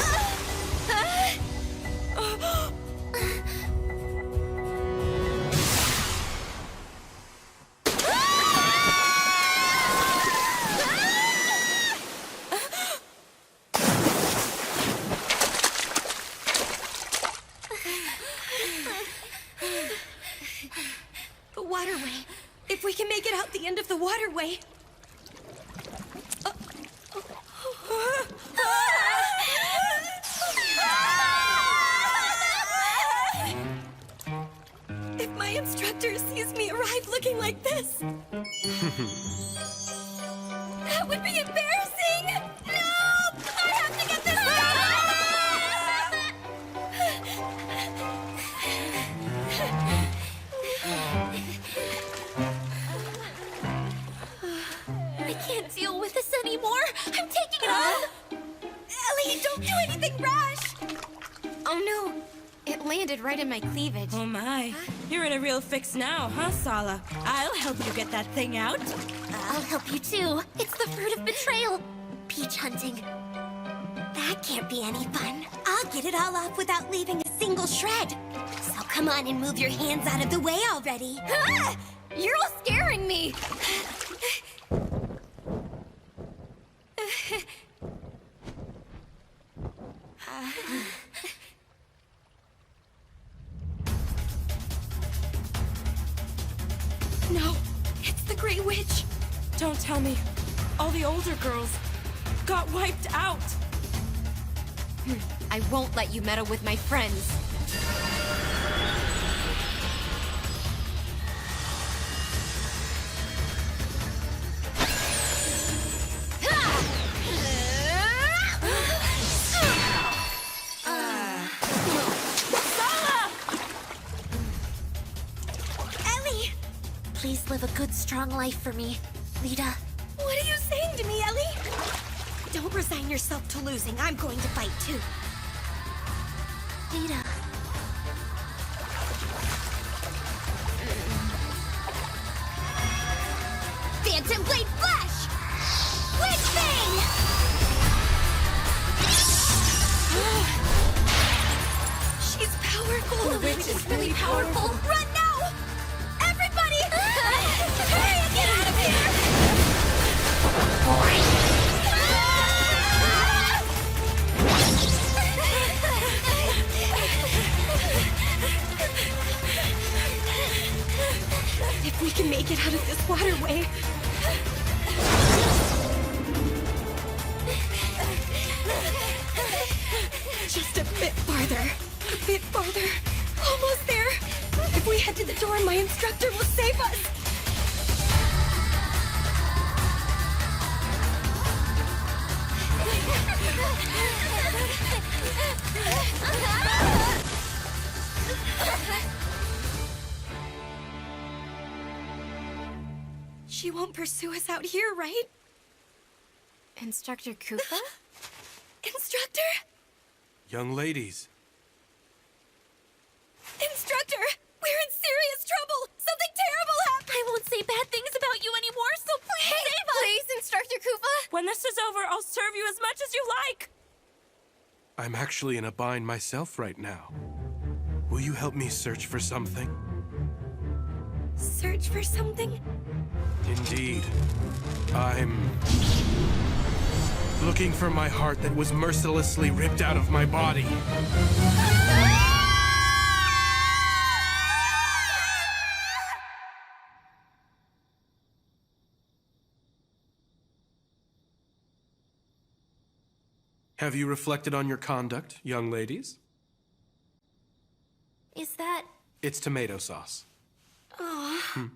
The waterway. If we can make it out the end of the waterway. If my instructor sees me arrive looking like this, that would be embarrassing! No! I have to get this I can't deal with this anymore! I'm taking it off! Ellie, don't do anything rash! Oh no, it landed right in my cleavage. Oh my, you're in a real fix now, huh, Sala? I'll help you get that thing out. I'll help you too. It's the fruit of betrayal. Peach hunting. That can't be any fun. I'll get it all off without leaving a single shred. So come on and move your hands out of the way already. Ah! You're all scaring me! No, it's the Grey Witch. Don't tell me. All the older girls got wiped out. I won't let you meddle with my friends. Ellie! Please live a good, strong life for me, Lita. What are you saying to me, Ellie? Don't resign yourself to losing. I'm going to fight too. Lita. Phantom Blade Flash! Witch Bane! She's powerful. The witch is really powerful. Run now! Everybody! Hurry, get out of here! If we can make it out of this waterway. Just a bit farther. A bit farther. Almost there. If we head to the door, my instructor will save us. She won't pursue us out here, right? Instructor Koopa? Instructor? Young ladies, Instructor! We're in serious trouble! Something terrible happened! I won't say bad things about you anymore, so please save us! Please, Instructor Koopa! When this is over, I'll serve you as much as you like. I'm actually in a bind myself right now. Will you help me search for something? Search for something? Indeed. I'm looking for my heart that was mercilessly ripped out of my body. Have you reflected on your conduct, young ladies? Is that... It's tomato sauce. Oh,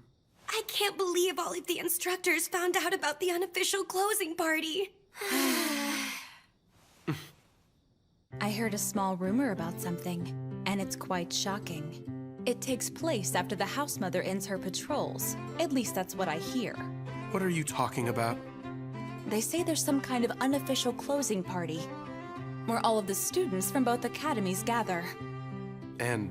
I can't believe all of the instructors found out about the unofficial closing party. I heard a small rumor about something, and it's quite shocking. It takes place after the house mother ends her patrols. At least that's what I hear. What are you talking about? They say there's some kind of unofficial closing party, where all of the students from both academies gather. And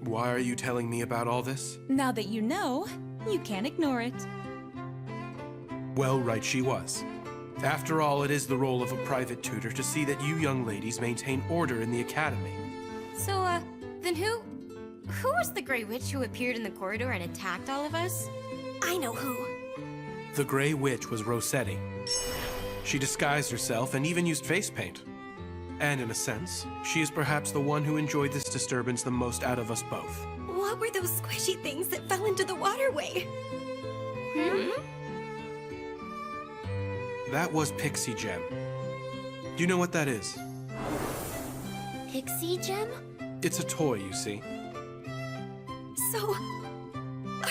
Why are you telling me about all this? Now that you know, you can't ignore it. Well, right she was. After all, it is the role of a private tutor to see that you young ladies maintain order in the academy. So, then who was the Grey Witch who appeared in the corridor and attacked all of us? I know who. The Grey Witch was Rossetti. She disguised herself and even used face paint. And in a sense, she is perhaps the one who enjoyed this disturbance the most out of us both. What were those squishy things that fell into the waterway? That was Pixie Gem. Do you know what that is? Pixie gem? It's a toy, you see. So,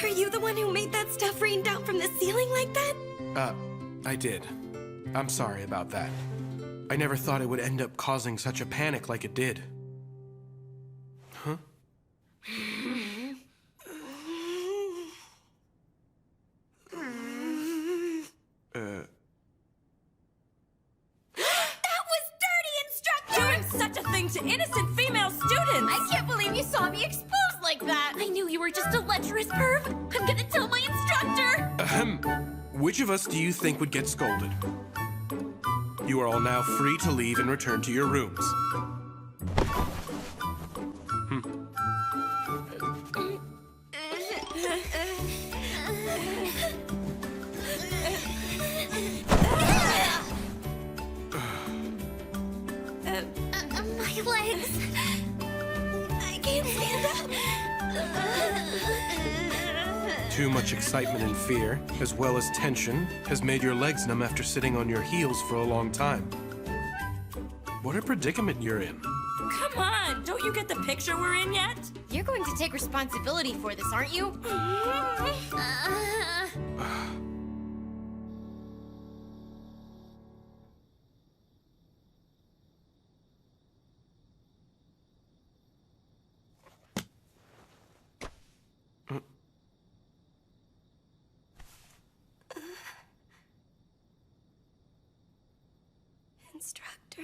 are you the one who made that stuff rain down from the ceiling like that? I did. I'm sorry about that. I never thought it would end up causing such a panic like it did. Huh? Such a thing to innocent female students! I can't believe you saw me exposed like that! I knew you were just a lecherous perv! I'm gonna tell my instructor! Ahem. Which of us do you think would get scolded? You are all now free to leave and return to your rooms. My legs. I can't stand up. Too much excitement and fear, as well as tension, has made your legs numb after sitting on your heels for a long time. What a predicament you're in. Come on, don't you get the picture we're in yet? You're going to take responsibility for this, aren't you? Instructor.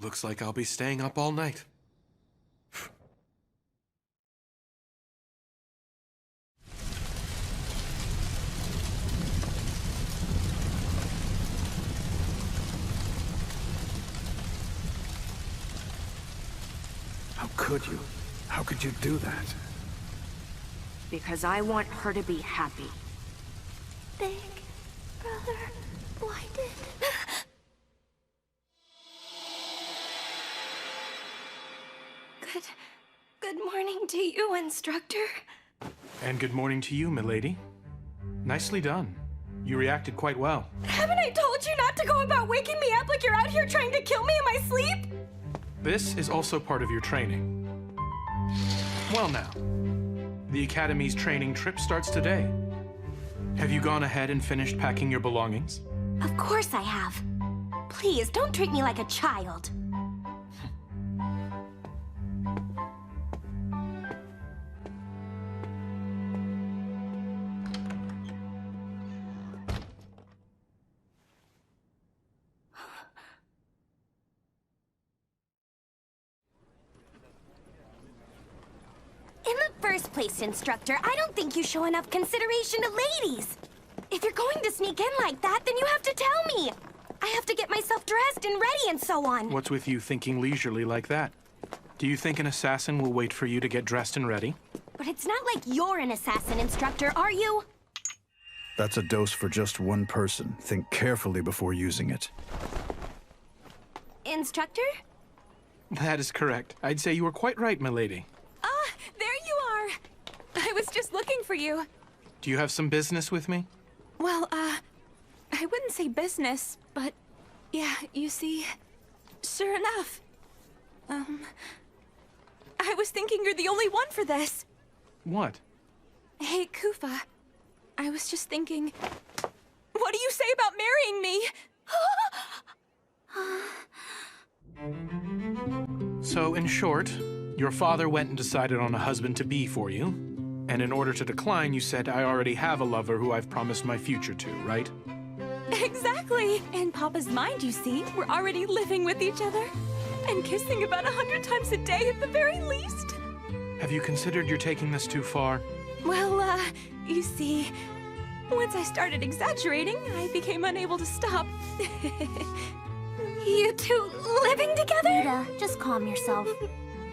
Looks like I'll be staying up all night. How could you? How could you do that? Because I want her to be happy. Big brother blinded. Good morning to you, instructor. And good morning to you, milady. Nicely done. You reacted quite well. Haven't I told you not to go about waking me up like you're out here trying to kill me in my sleep? This is also part of your training. Well now, the Academy's training trip starts today. Have you gone ahead and finished packing your belongings? Of course I have. Please, don't treat me like a child. In the first place, instructor, I don't think you show enough consideration to ladies. If you're going to sneak in like that, then you have to tell me. I have to get myself dressed and ready and so on. What's with you thinking leisurely like that? Do you think an assassin will wait for you to get dressed and ready? But it's not like you're an assassin, instructor, are you? That's a dose for just one person. Think carefully before using it. Instructor? That is correct. I'd say you were quite right, milady. Ah, there you are! I was just looking for you. Do you have some business with me? Well, I wouldn't say business, but yeah, you see, sure enough. I was thinking you're the only one for this. What? Hey, Kufa, I was just thinking, what do you say about marrying me? So, in short, your father went and decided on a husband-to-be for you, and in order to decline, you said, I already have a lover who I've promised my future to, right? Exactly! In Papa's mind, you see, we're already living with each other. And kissing about 100 times a day at the very least. Have you considered you're taking this too far? Well, you see, once I started exaggerating, I became unable to stop. You two living together? Lita, just calm yourself.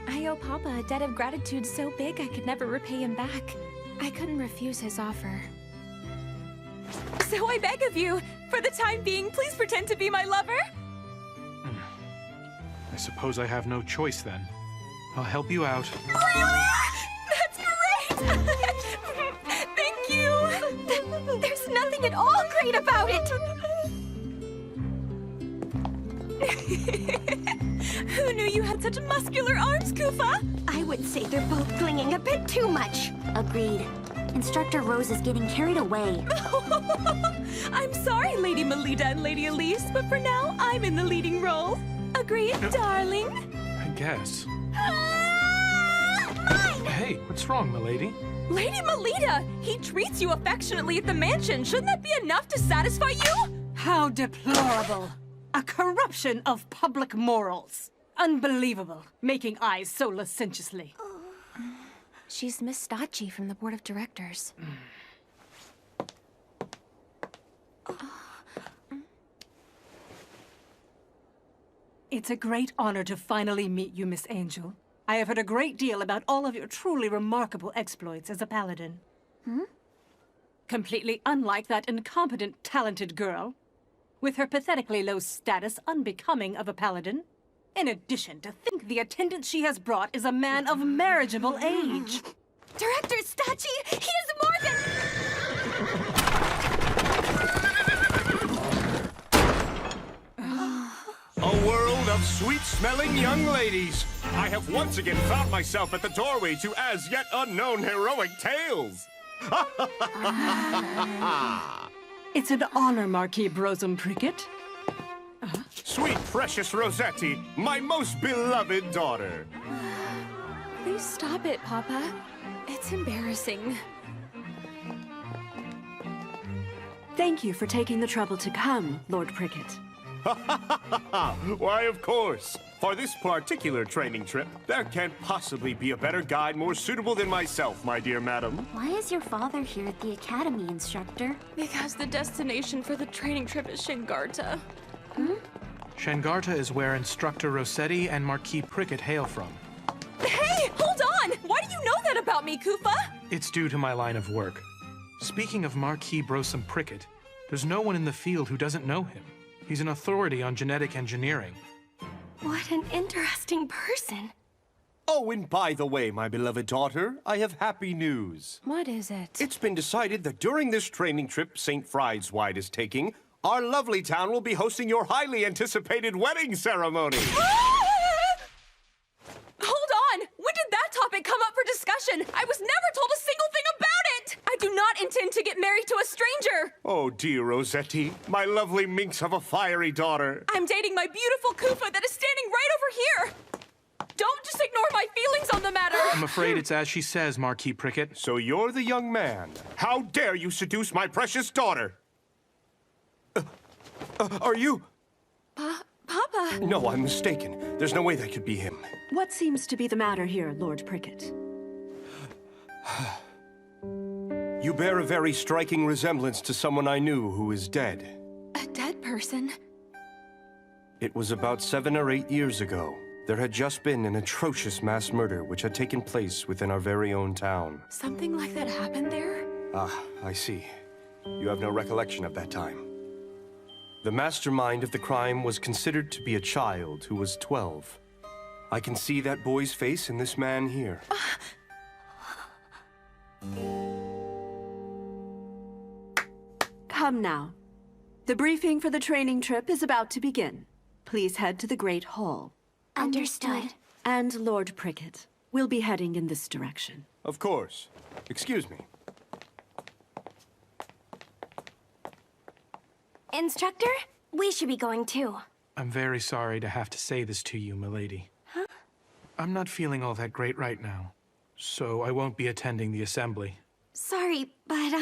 I owe Papa a debt of gratitude so big I could never repay him back. I couldn't refuse his offer. So I beg of you, for the time being, please pretend to be my lover. I suppose I have no choice then. I'll help you out. Really? That's great! Thank you! There's nothing at all great about it! Who knew you had such muscular arms, Kufa? I would say they're both clinging a bit too much. Agreed. Instructor Rose is getting carried away. I'm sorry, Lady Melita and Lady Elise, but for now, I'm in the leading role. Agreed, darling? I guess. Hey, what's wrong, milady? Lady Melita! He treats you affectionately at the mansion. Shouldn't that be enough to satisfy you? How deplorable. A corruption of public morals. Unbelievable, making eyes so licentiously. She's Miss Stachi from the Board of Directors. It's a great honor to finally meet you, Miss Angel. I have heard a great deal about all of your truly remarkable exploits as a paladin. Completely unlike that incompetent, talented girl, with her pathetically low status unbecoming of a paladin. In addition, to think the attendant she has brought is a man of marriageable age. Director Stachi, he is more than... A world of sweet-smelling young ladies. I have once again found myself at the doorway to as yet unknown heroic tales. It's an honor, Marquis Brosum Prickett. Sweet, precious Rossetti, my most beloved daughter. Please stop it, Papa. It's embarrassing. Thank you for taking the trouble to come, Lord Prickett. Why, of course. For this particular training trip, there can't possibly be a better guide more suitable than myself, my dear madam. Why is your father here at the academy, instructor? Because the destination for the training trip is Shengarta. Shengarta is where Instructor Rossetti and Marquis Prickett hail from. Hey, hold on! Why do you know that about me, Kufa? It's due to my line of work. Speaking of Marquis Brosum Prickett, there's no one in the field who doesn't know him. He's an authority on genetic engineering. What an interesting person. Oh, and by the way, my beloved daughter, I have happy news. What is it? It's been decided that during this training trip St. Friedwide is taking, our lovely town will be hosting your highly anticipated wedding ceremony. Hold on! When did that topic come up for discussion? I was never told a single thing about it! I do not intend to get married to a stranger! Oh, dear Rossetti, my lovely minx of a fiery daughter. I'm dating my beautiful Kufa that is standing right over here! Don't just ignore my feelings on the matter! I'm afraid it's as she says, Marquis Prickett. So you're the young man. How dare you seduce my precious daughter? Are you? Papa? No, I'm mistaken. There's no way that could be him. What seems to be the matter here, Lord Prickett? You bear a very striking resemblance to someone I knew who is dead. A dead person? It was about 7 or 8 years ago. There had just been an atrocious mass murder which had taken place within our very own town. Something like that happened there? Ah, I see. You have no recollection of that time. The mastermind of the crime was considered to be a child who was 12. I can see that boy's face in this man here. Come now. The briefing for the training trip is about to begin. Please head to the Great Hall. Understood. And Lord Prickett, we'll be heading in this direction. Of course. Excuse me. Instructor, we should be going too. I'm very sorry to have to say this to you, milady. Huh? I'm not feeling all that great right now, so I won't be attending the assembly. Sorry, but,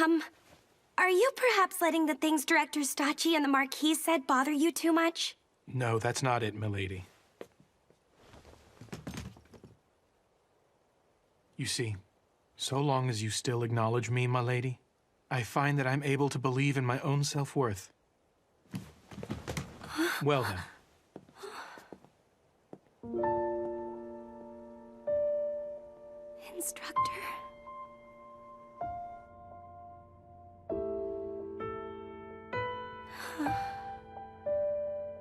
are you perhaps letting the things Director Stachi and the Marquis said bother you too much? No, that's not it, milady. You see, so long as you still acknowledge me, my lady, I find that I'm able to believe in my own self-worth. Well then. Instructor.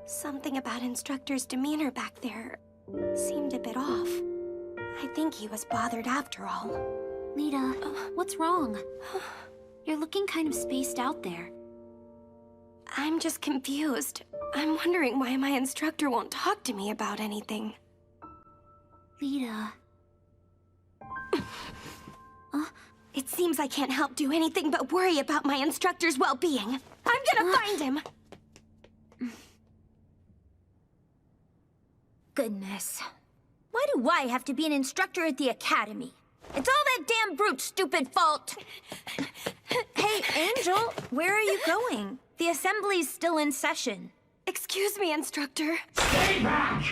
Something about Instructor's demeanor back there seemed a bit off. I think he was bothered after all. Lita, what's wrong? You're looking kind of spaced out there. I'm just confused. I'm wondering why my instructor won't talk to me about anything. Lita. It seems I can't help do anything but worry about my instructor's well-being. I'm gonna find him! Goodness. Why do I have to be an instructor at the academy? It's all that damn brute's stupid fault! Hey, Angel, where are you going? The assembly's still in session. Excuse me, Instructor. Stay back!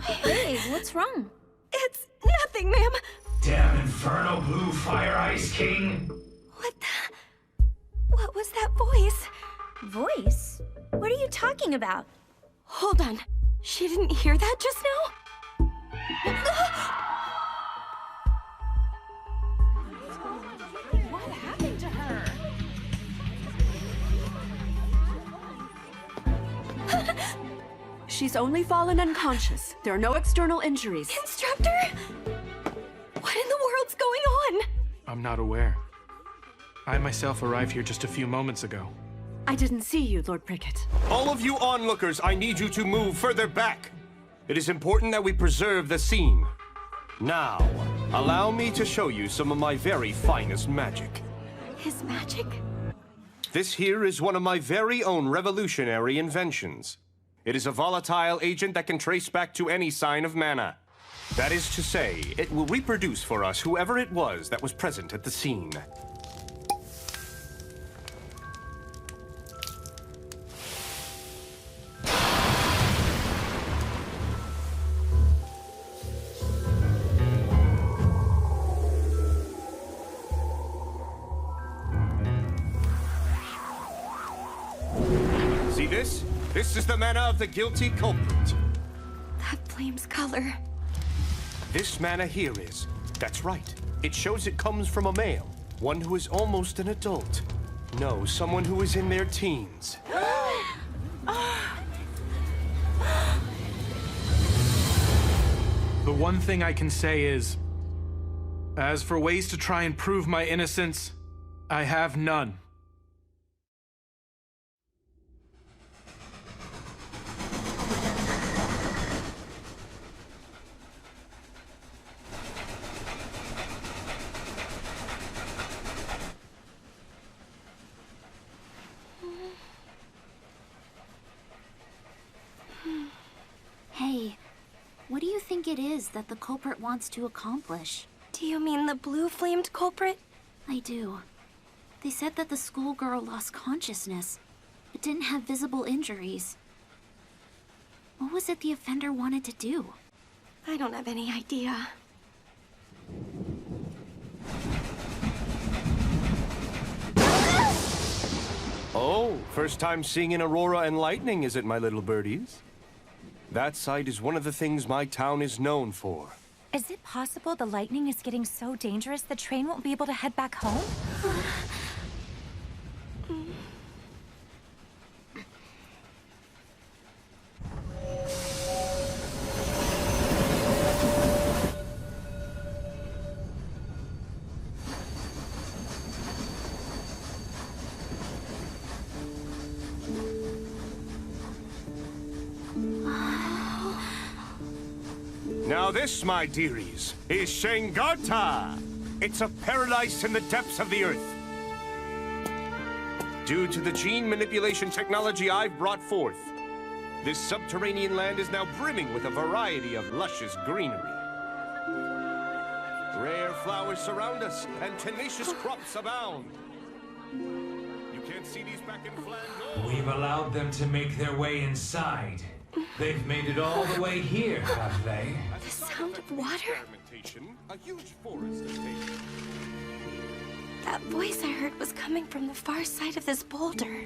Hey, what's wrong? It's nothing, ma'am. Damn infernal blue fire ice king! What was that voice? Voice? What are you talking about? Hold on. She didn't hear that just now? What happened to her? She's only fallen unconscious. There are no external injuries. Instructor? What in the world's going on? I'm not aware. I myself arrived here just a few moments ago. I didn't see you, Lord Prickett. All of you onlookers, I need you to move further back. It is important that we preserve the scene. Now, allow me to show you some of my very finest magic. His magic? This here is one of my very own revolutionary inventions. It is a volatile agent that can trace back to any sign of mana. That is to say, it will reproduce for us whoever it was that was present at the scene. See this? This is the mana of the guilty culprit. That flame's color. This mana here is. That's right. It shows it comes from a male. One who is almost an adult. No, someone who is in their teens. The one thing I can say is, as for ways to try and prove my innocence, I have none. Hey, what do you think it is that the culprit wants to accomplish? Do you mean the blue-flamed culprit? I do. They said that the schoolgirl lost consciousness, but didn't have visible injuries. What was it the offender wanted to do? I don't have any idea. Oh, first time seeing an aurora and lightning, is it, my little birdies? That sight is one of the things my town is known for. Is it possible the lightning is getting so dangerous the train won't be able to head back home? Now this, my dearies, is Shengarta. It's a paradise in the depths of the earth. Due to the gene manipulation technology I've brought forth, this subterranean land is now brimming with a variety of luscious greenery. Rare flowers surround us, and tenacious crops abound. You can't see these back in Flandor. We've allowed them to make their way inside, They've made it all the way here, have they? The sound of water? A huge forest has taken. That voice I heard was coming from the far side of this boulder.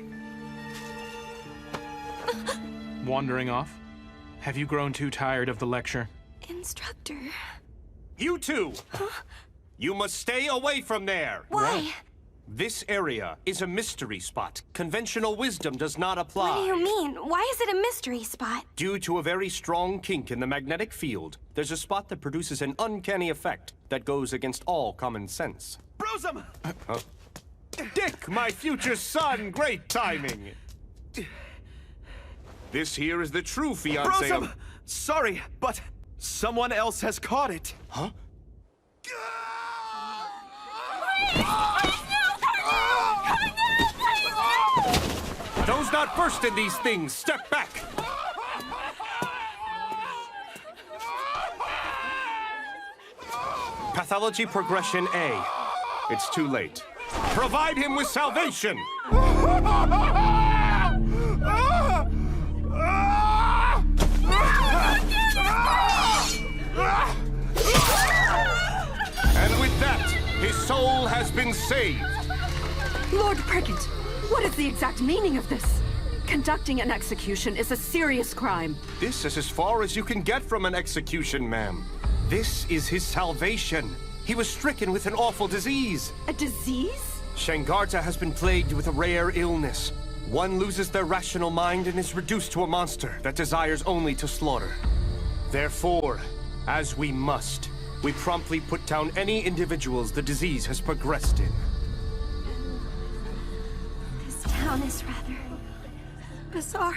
Wandering off? Have you grown too tired of the lecture? Instructor. You two! You must stay away from there! Why? This area is a mystery spot. Conventional wisdom does not apply. What do you mean? Why is it a mystery spot? Due to a very strong kink in the magnetic field, there's a spot that produces an uncanny effect that goes against all common sense. Brosum! Dick, my future son! Great timing! This here is the true fiancé Brosum! of... Sorry, but someone else has caught it. Huh? Those not versed in these things, step back! Pathology progression A. It's too late. Provide him with salvation! And with that, his soul has been saved. Lord Prickett, what is the exact meaning of this? Conducting an execution is a serious crime. This is as far as you can get from an execution, ma'am. This is his salvation. He was stricken with an awful disease. A disease? Shangarta has been plagued with a rare illness. One loses their rational mind and is reduced to a monster that desires only to slaughter. Therefore, as we must, we promptly put down any individuals the disease has progressed in. This town is rather bizarre.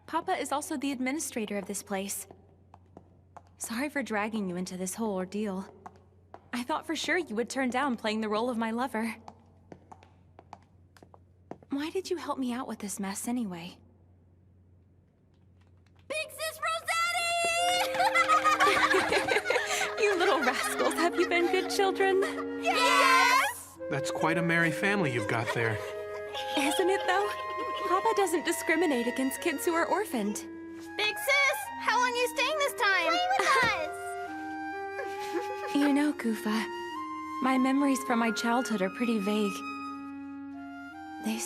Papa is also the administrator of this place. Sorry for dragging you into this whole ordeal. I thought for sure you would turn down playing the role of my lover. Why did you help me out with this mess anyway? Big Sis Rossetti! You little rascals, have you been good children? Yes! That's quite a merry family you've got there. Isn't it, though? Papa doesn't discriminate against kids who are orphaned. Big Sis, how long are you staying this time? Play with us! You know, Kufa, my memories from my childhood are pretty vague. They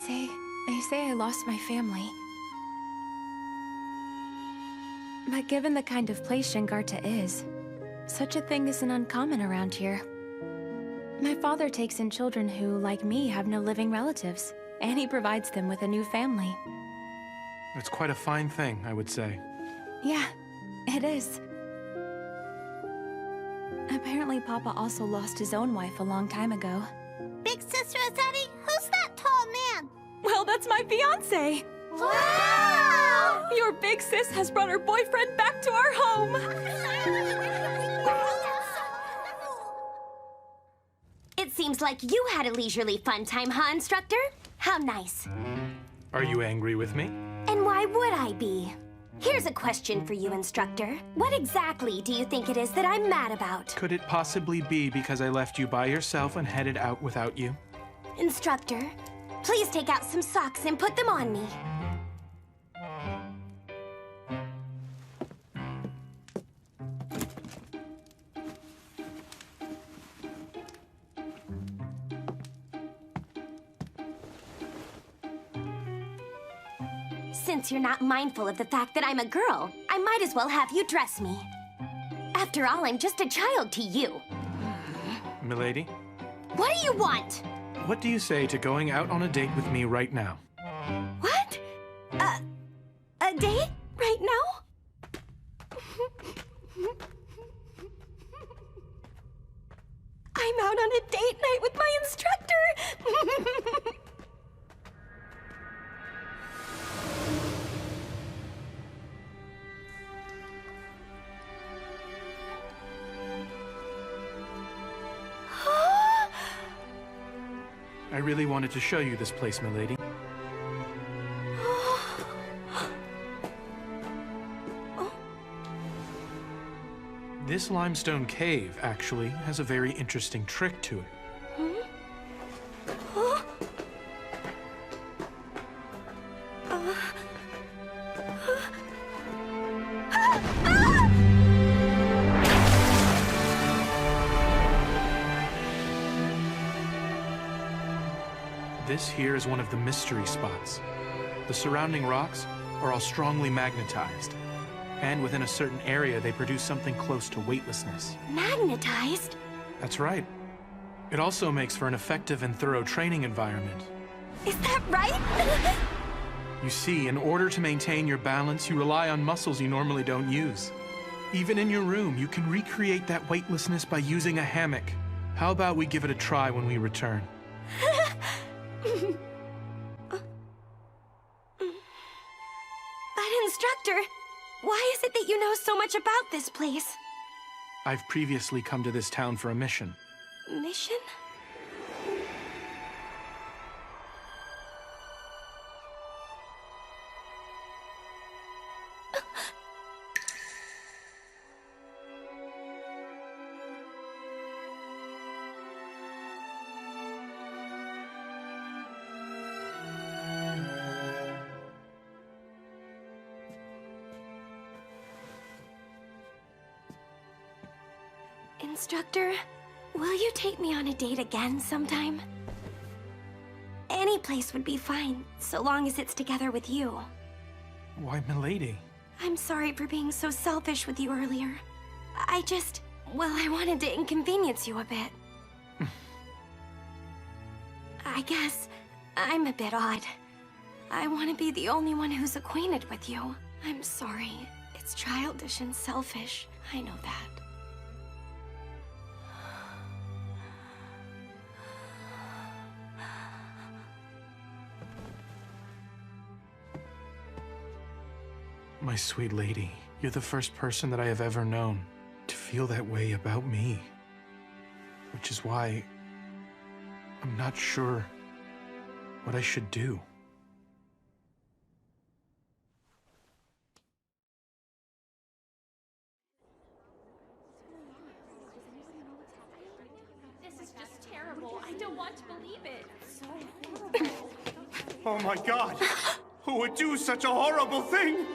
say I lost my family. But given the kind of place Shangarta is, such a thing isn't uncommon around here. My father takes in children who, like me, have no living relatives, and he provides them with a new family. It's quite a fine thing, I would say. Yeah, it is. Apparently, Papa also lost his own wife a long time ago. Big Sis Rossetti, who's that tall man? Well, that's my fiancé! Wow! Your big sis has brought her boyfriend back to our home! It seems like you had a leisurely fun time, huh, Instructor? How nice. Are you angry with me? And why would I be? Here's a question for you, Instructor. What exactly do you think it is that I'm mad about? Could it possibly be because I left you by yourself and headed out without you? Instructor, please take out some socks and put them on me. Since you're not mindful of the fact that I'm a girl, I might as well have you dress me. After all, I'm just a child to you. Milady, What do you want? what do you say to going out on a date with me right now? What? A date? Right now? I'm out on a date night with my instructor! I really wanted to show you this place, milady. This limestone cave, actually, has a very interesting trick to it. This here is one of the mystery spots. The surrounding rocks are all strongly magnetized. And within a certain area, they produce something close to weightlessness. Magnetized? That's right. It also makes for an effective and thorough training environment. Is that right? You see, in order to maintain your balance, you rely on muscles you normally don't use. Even in your room, you can recreate that weightlessness by using a hammock. How about we give it a try when we return? But instructor, why is it that you know so much about this place? I've previously come to this town for a mission. Mission? Instructor, will you take me on a date again sometime? Any place would be fine, so long as it's together with you. Why, milady? I'm sorry for being so selfish with you earlier. I wanted to inconvenience you a bit. I guess I'm a bit odd. I want to be the only one who's acquainted with you. I'm sorry. It's childish and selfish. I know that. My sweet lady, you're the first person that I have ever known to feel that way about me. Which is why I'm not sure what I should do. This is just terrible. I don't want to believe it. So horrible. Oh my God! Who would do such a horrible thing?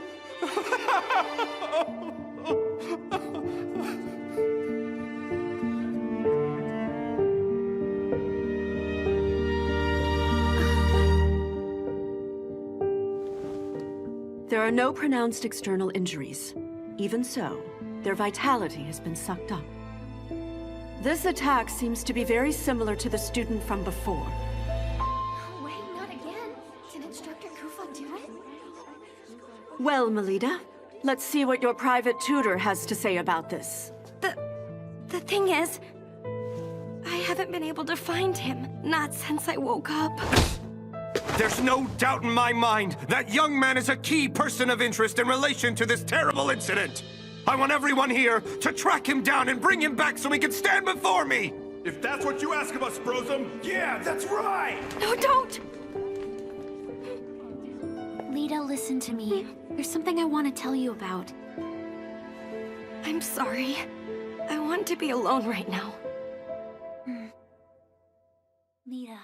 There are no pronounced external injuries. Even so, their vitality has been sucked up. This attack seems to be very similar to the student from before. Wait, not again. Did Instructor Kufa do it? Well, Melita, let's see what your private tutor has to say about this. The thing is, I haven't been able to find him. Not since I woke up. There's no doubt in my mind that young man is a key person of interest in relation to this terrible incident. I want everyone here to track him down and bring him back so he can stand before me. If that's what you ask of us, Brosum, yeah, that's right! No, don't! Lita, listen to me. There's something I want to tell you about. I'm sorry. I want to be alone right now. Lita.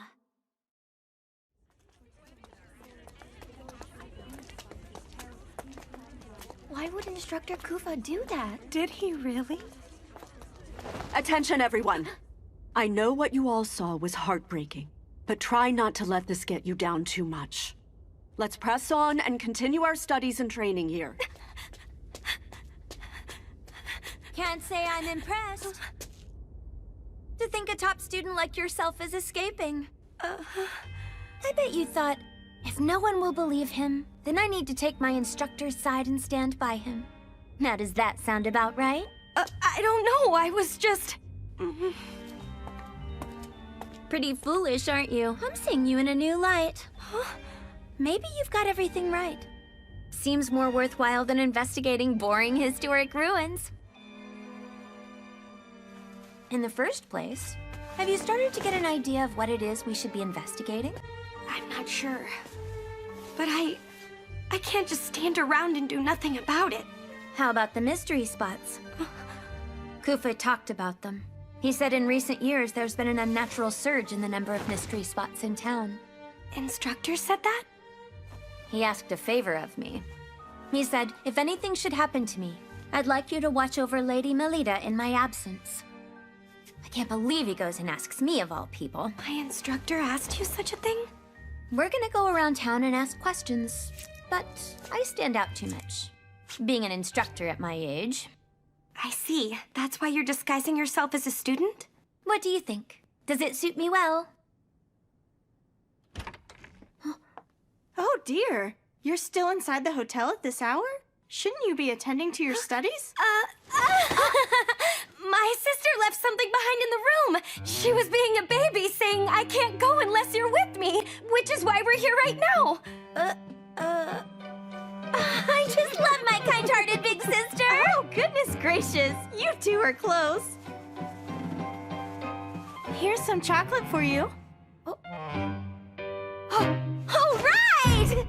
Why would Instructor Kufa do that? Did he really? Attention, everyone. I know what you all saw was heartbreaking, but try not to let this get you down too much. Let's press on and continue our studies and training here. Can't say I'm impressed. To think a top student like yourself is escaping. I bet you thought, if no one will believe him, then I need to take my instructor's side and stand by him. Now does that sound about right? I don't know, I was just... Pretty foolish, aren't you? I'm seeing you in a new light. Maybe you've got everything right. Seems more worthwhile than investigating boring historic ruins. In the first place, have you started to get an idea of what it is we should be investigating? I'm not sure. But I can't just stand around and do nothing about it. How about the mystery spots? Kufa talked about them. He said in recent years there's been an unnatural surge in the number of mystery spots in town. Instructor said that? He asked a favor of me. He said, if anything should happen to me, I'd like you to watch over Lady Melita in my absence. I can't believe he goes and asks me of all people. My instructor asked you such a thing? We're gonna go around town and ask questions, but I stand out too much. Being an instructor at my age. I see. That's why you're disguising yourself as a student? What do you think? Does it suit me well? Oh dear. You're still inside the hotel at this hour? Shouldn't you be attending to your studies? My sister left something behind in the room. She was being a baby, saying, I can't go unless you're with me, which is why we're here right now. I just love my kind-hearted big sister. Oh, goodness gracious. You two are close. Here's some chocolate for you. Oh. All right!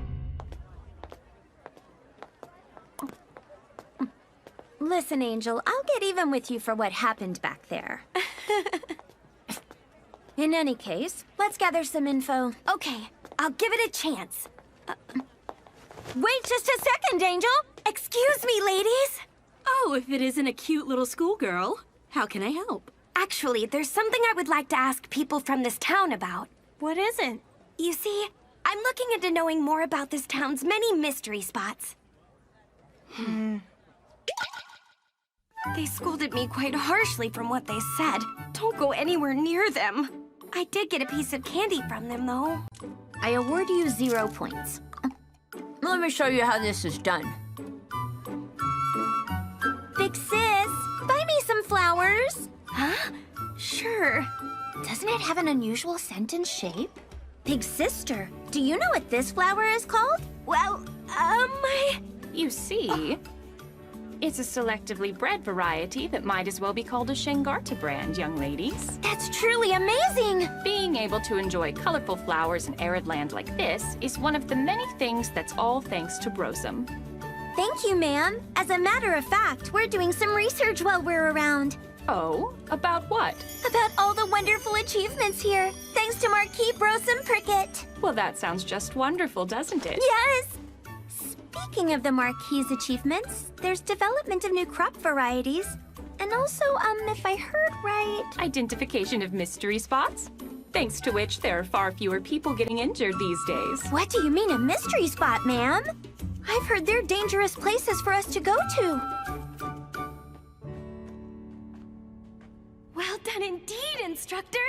Listen, Angel, I'll get even with you for what happened back there. In any case, let's gather some info. Okay, I'll give it a chance. Wait just a second, Angel! Excuse me, ladies! Oh, if it isn't a cute little schoolgirl, how can I help? Actually, there's something I would like to ask people from this town about. What is it? You see, I'm looking into knowing more about this town's many mystery spots. They scolded me quite harshly from what they said. Don't go anywhere near them. I did get a piece of candy from them, though. I award you 0 points. Let me show you how this is done. Big sis, buy me some flowers. Huh? Sure. Doesn't it have an unusual scent and shape? Big sister, do you know what this flower is called? Well, You see, it's a selectively bred variety that might as well be called a Shengarta brand, young ladies. That's truly amazing! Being able to enjoy colorful flowers in arid land like this is one of the many things that's all thanks to Brosum. Thank you, ma'am. As a matter of fact, we're doing some research while we're around. Oh, about what? About all the wonderful achievements here, thanks to Marquis Brosum Prickett. Well, that sounds just wonderful, doesn't it? Yes! Speaking of the Marquis achievements, there's development of new crop varieties. And also, if I heard right... Identification of mystery spots? Thanks to which there are far fewer people getting injured these days. What do you mean a mystery spot, ma'am? I've heard they're dangerous places for us to go to. Well done indeed, instructor.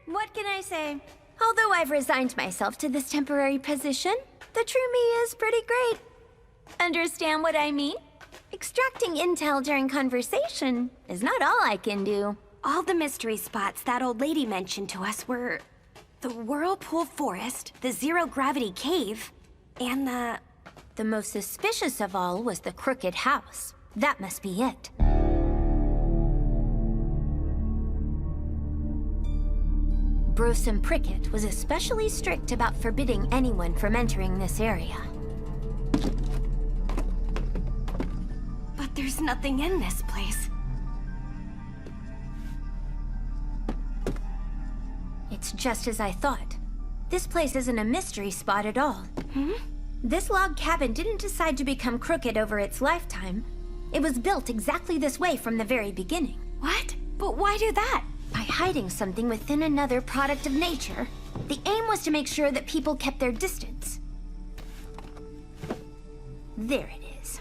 What can I say? Although I've resigned myself to this temporary position, the true me is pretty great. Understand what I mean? Extracting intel during conversation is not all I can do. All the mystery spots that old lady mentioned to us were the Whirlpool Forest, the Zero-Gravity Cave, and the... The most suspicious of all was the Crooked House. That must be it. Brosum Prickett was especially strict about forbidding anyone from entering this area. But there's nothing in this place. It's just as I thought. This place isn't a mystery spot at all. This log cabin didn't decide to become crooked over its lifetime. It was built exactly this way from the very beginning. What? But why do that? By hiding something within another product of nature. The aim was to make sure that people kept their distance. There it is.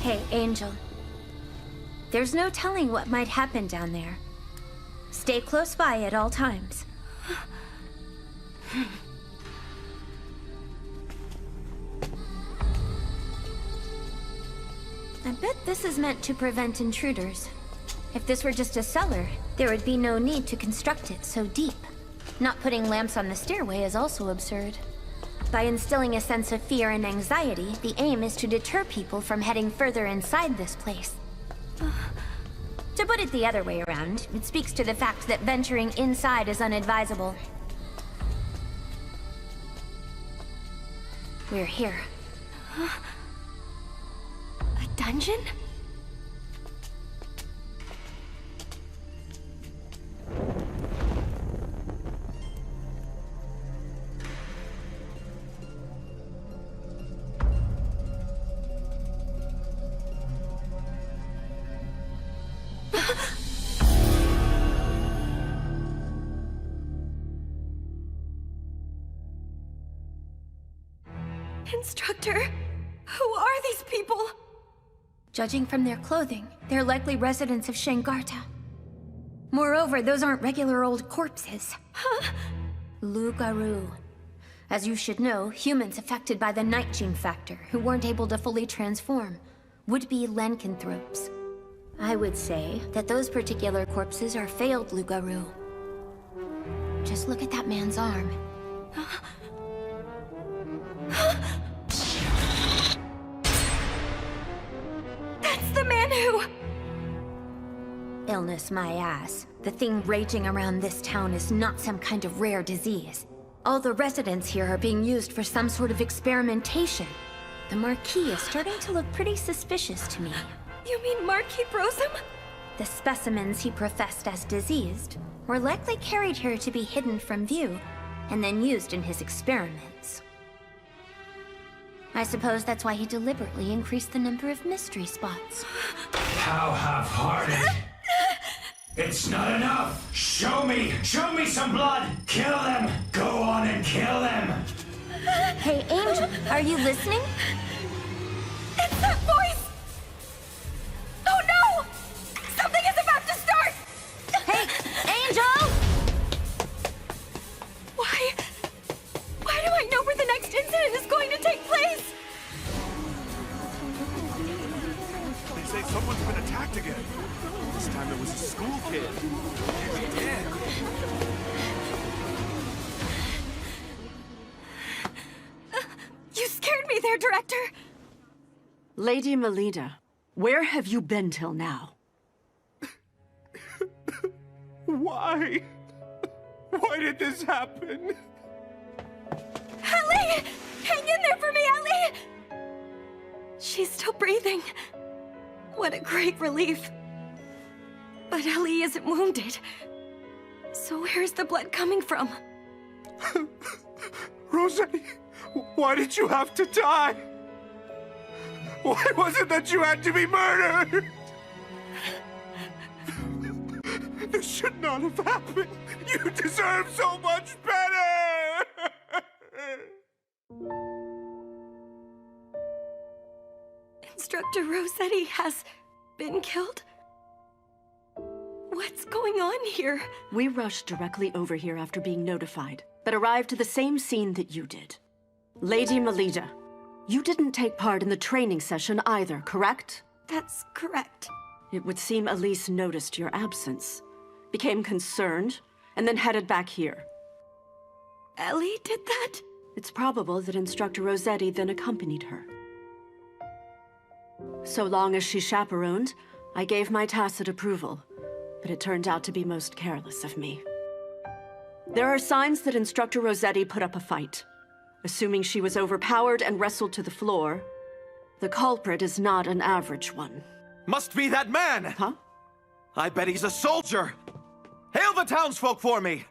Hey, Angel. There's no telling what might happen down there. Stay close by at all times. I bet this is meant to prevent intruders. If this were just a cellar, there would be no need to construct it so deep. Not putting lamps on the stairway is also absurd. By instilling a sense of fear and anxiety, the aim is to deter people from heading further inside this place. To put it the other way around, it speaks to the fact that venturing inside is unadvisable. We're here. A dungeon? Instructor, who are these people? Judging from their clothing, they're likely residents of Shengarta. Moreover, those aren't regular old corpses. Huh? Lugaru. As you should know, humans affected by the night gene factor, who weren't able to fully transform, would be lycanthropes. I would say that those particular corpses are failed Lugaru. Just look at that man's arm. That's the man who... Illness, my ass. The thing raging around this town is not some kind of rare disease. All the residents here are being used for some sort of experimentation. The Marquis is starting to look pretty suspicious to me. You mean Marquis Brosum? The specimens he professed as diseased were likely carried here to be hidden from view, and then used in his experiments. I suppose that's why he deliberately increased the number of mystery spots. How half-hearted. It's not enough! Show me some blood! Kill them! Go on and kill them! Hey, Angel, are you listening? It's that voice! Oh no! Something is about to start! Hey, Angel! Why do I know where the next incident is going to take place? They say someone's been attacked again. This time it was a school kid. He's dead. You scared me there, Director. Lady Melida, where have you been till now? Why? Why did this happen? Ellie! Hang in there for me, Ellie! She's still breathing. What a great relief. But Ellie isn't wounded. So where's the blood coming from? Rossetti, why did you have to die? Why was it that you had to be murdered? This should not have happened. You deserve so much better! Instructor Rossetti has been killed? What's going on here? We rushed directly over here after being notified, but arrived to the same scene that you did. Lady Melida, you didn't take part in the training session either, correct? That's correct. It would seem Elise noticed your absence, became concerned, and then headed back here. Ellie did that? It's probable that Instructor Rossetti then accompanied her. So long as she chaperoned, I gave my tacit approval, but it turned out to be most careless of me. There are signs that Instructor Rossetti put up a fight. Assuming she was overpowered and wrestled to the floor, the culprit is not an average one. Must be that man! Huh? I bet he's a soldier! Hail the townsfolk for me!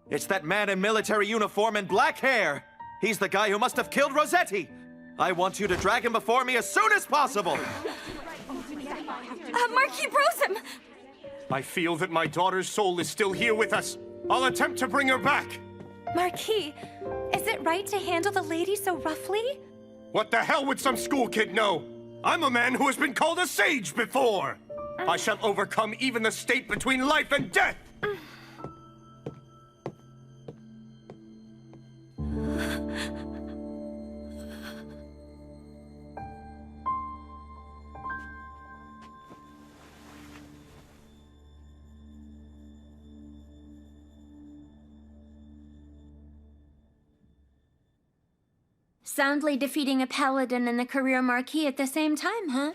It's that man in military uniform and black hair! He's the guy who must have killed Rossetti! I want you to drag him before me as soon as possible! Marquis Brosum! I feel that my daughter's soul is still here with us. I'll attempt to bring her back. Marquis, is it right to handle the lady so roughly? What the hell would some school kid know? I'm a man who has been called a sage before. I shall overcome even the state between life and death. Soundly defeating a paladin and the career marquis at the same time, huh?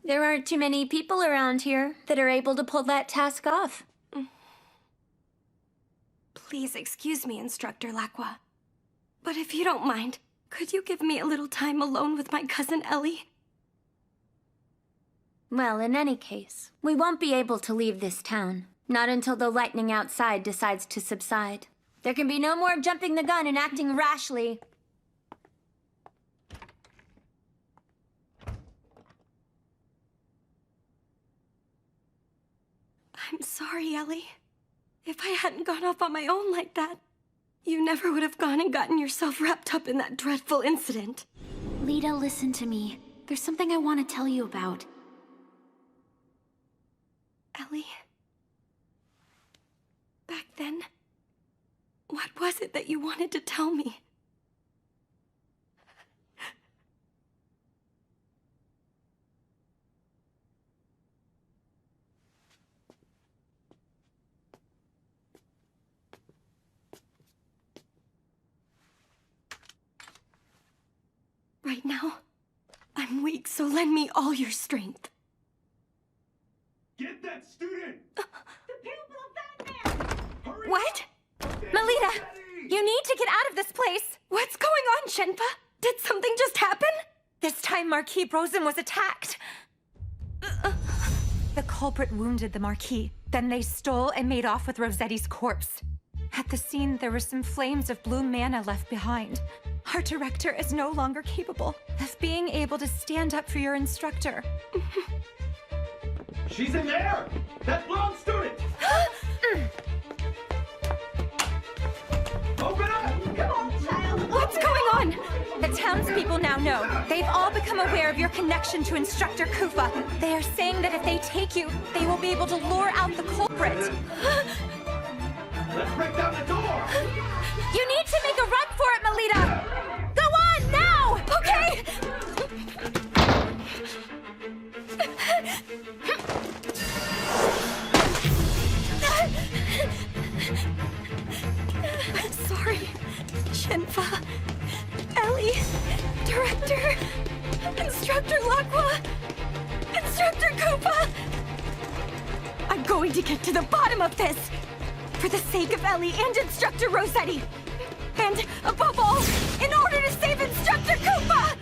There aren't too many people around here that are able to pull that task off. Please excuse me, Instructor Lacqua. But if you don't mind, could you give me a little time alone with my cousin Ellie? Well, in any case, we won't be able to leave this town. Not until the lightning outside decides to subside. There can be no more jumping the gun and acting rashly. I'm sorry, Ellie. If I hadn't gone off on my own like that, You never would have gone and gotten yourself wrapped up in that dreadful incident. Lita, listen to me. There's something I want to tell you about. Ellie? Back then, what was it that you wanted to tell me? Right now, I'm weak, so lend me all your strength. Get that student! What? Melita, you need to get out of this place. What's going on, Shenpa? Did something just happen? This time Marquis Brosum was attacked. The culprit wounded the Marquis. Then they stole and made off with Rosetti's corpse. At the scene, there were some flames of blue mana left behind. Our director is no longer capable of being able to stand up for your instructor. She's in there! That blonde student! Open up! Come on, child! What's going on? The townspeople now know. They've all become aware of your connection to Instructor Kufa. They are saying that if they take you, they will be able to lure out the culprit. Let's break down the door! You need to make a run for it, Melita! Go on, now! Okay? I'm sorry, Shenpa, Ellie, Director, Instructor Laqua, Instructor Koopa. I'm going to get to the bottom of this, for the sake of Ellie and Instructor Rosetti, and above all, in order to save Instructor Koopa!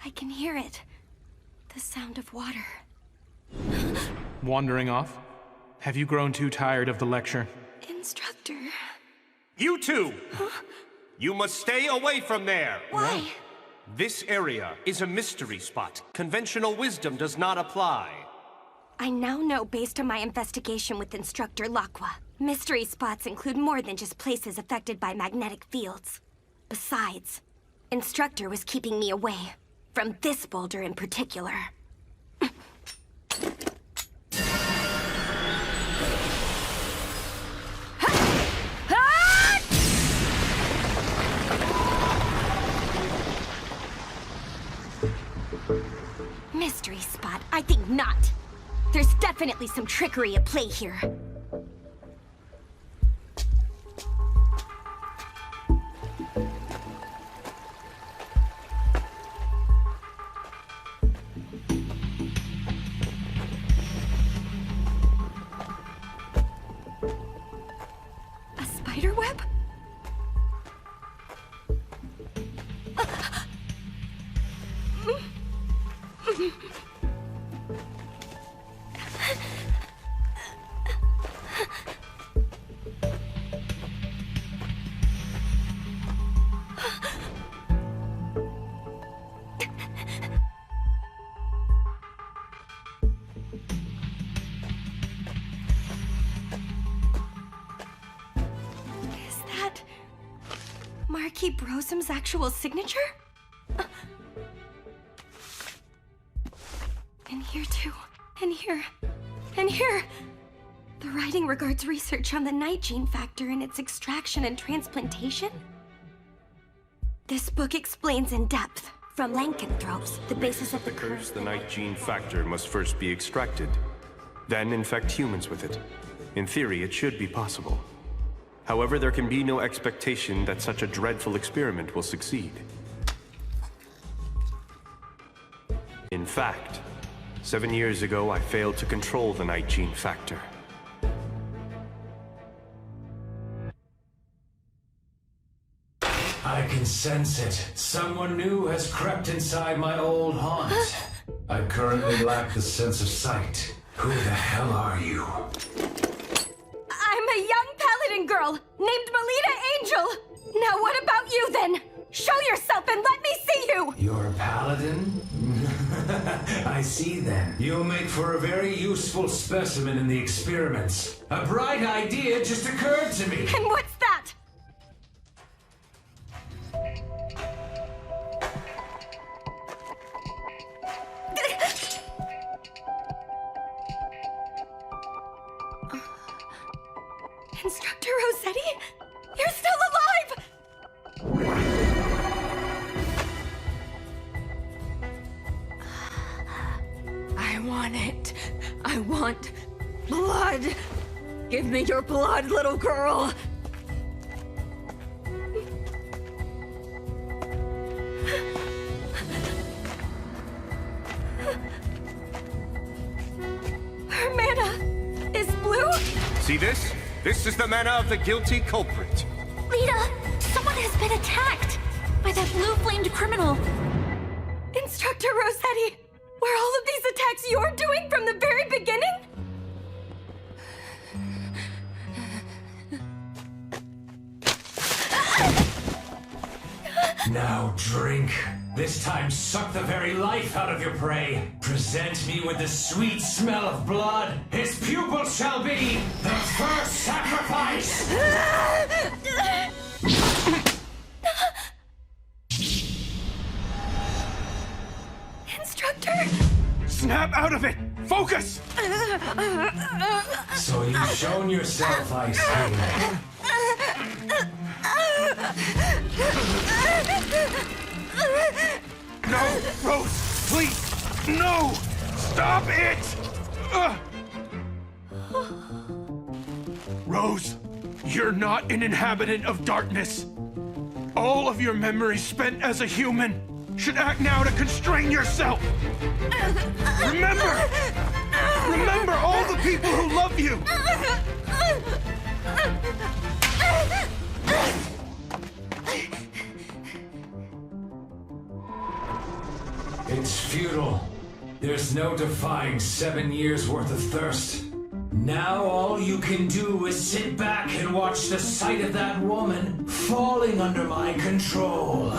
I can hear it. The sound of water. Wandering off? Have you grown too tired of the lecture? Instructor. You two! You must stay away from there! Why? This area is a mystery spot. Conventional wisdom does not apply. I now know based on my investigation with Instructor Laqua. Mystery spots include more than just places affected by magnetic fields. Besides, Instructor was keeping me away from this boulder in particular. Mystery spot? I think not. There's definitely some trickery at play here. A spider web? Is that Marquis Brosum's actual signature? And here too. And here. And here! The writing regards research on the night gene factor and its extraction and transplantation? This book explains in depth, from lycanthropes, the basis of the curse. The night gene factor must first be extracted, then infect humans with it. In theory, it should be possible. However, there can be no expectation that such a dreadful experiment will succeed. In fact, 7 years ago, I failed to control the night gene factor. I can sense it. Someone new has crept inside my old haunt. I currently lack the sense of sight. Who the hell are you? I'm a young paladin girl named Melita Angel. Now what about you then? Show yourself and let me see you! You're a paladin? I see then. You'll make for a very useful specimen in the experiments. A bright idea just occurred to me. And what's that? Instructor Rossetti? You're still alive! I want it. I want blood. Give me your blood, little girl. Her mana is blue? See this? This is the mana of the guilty culprit. Lita, someone has been attacked by that blue-flamed criminal. Instructor Rossetti, were all of these attacks you're doing from the very beginning? Now drink. This time suck the very life out of your prey. Present me with the sweet smell of blood. His pupil shall be the first sacrifice! Instructor! Snap out of it! Focus! So you've shown yourself, I see. No, Rose, please, no! Stop it! Rose, you're not an inhabitant of darkness. All of your memories spent as a human should act now to constrain yourself. Remember! Remember all the people who love you! It's futile. There's no defying 7 years worth of thirst. Now all you can do is sit back and watch the sight of that woman falling under my control.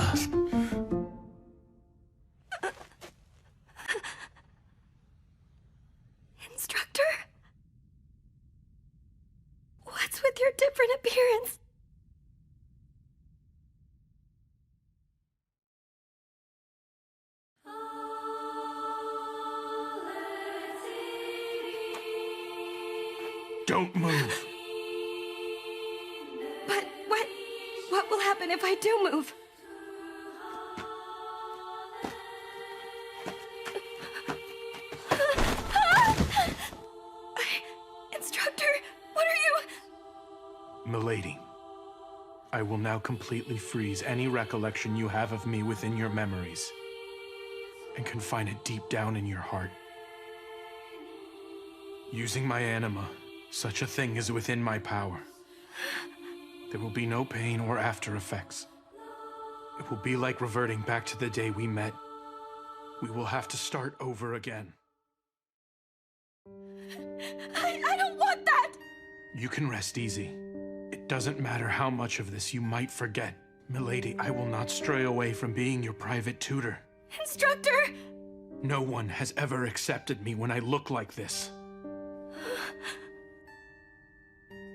Instructor? What's with your different appearance? Don't move. But what will happen if I do move? Instructor, what are you? Milady, I will now completely freeze any recollection you have of me within your memories and confine it deep down in your heart. Using my anima, such a thing is within my power. There will be no pain or after effects. It will be like reverting back to the day we met. We will have to start over again. I don't want that! You can rest easy. It doesn't matter how much of this you might forget. Milady, I will not stray away from being your private tutor. Instructor! No one has ever accepted me when I look like this.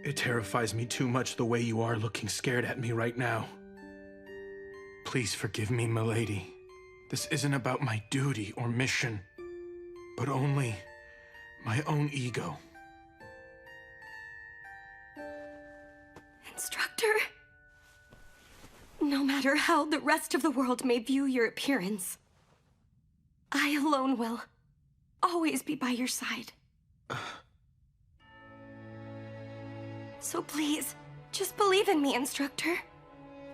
It terrifies me too much the way you are looking scared at me right now. Please forgive me, milady. This isn't about my duty or mission, but only my own ego. Instructor, no matter how the rest of the world may view your appearance, I alone will always be by your side. So please, just believe in me, Instructor.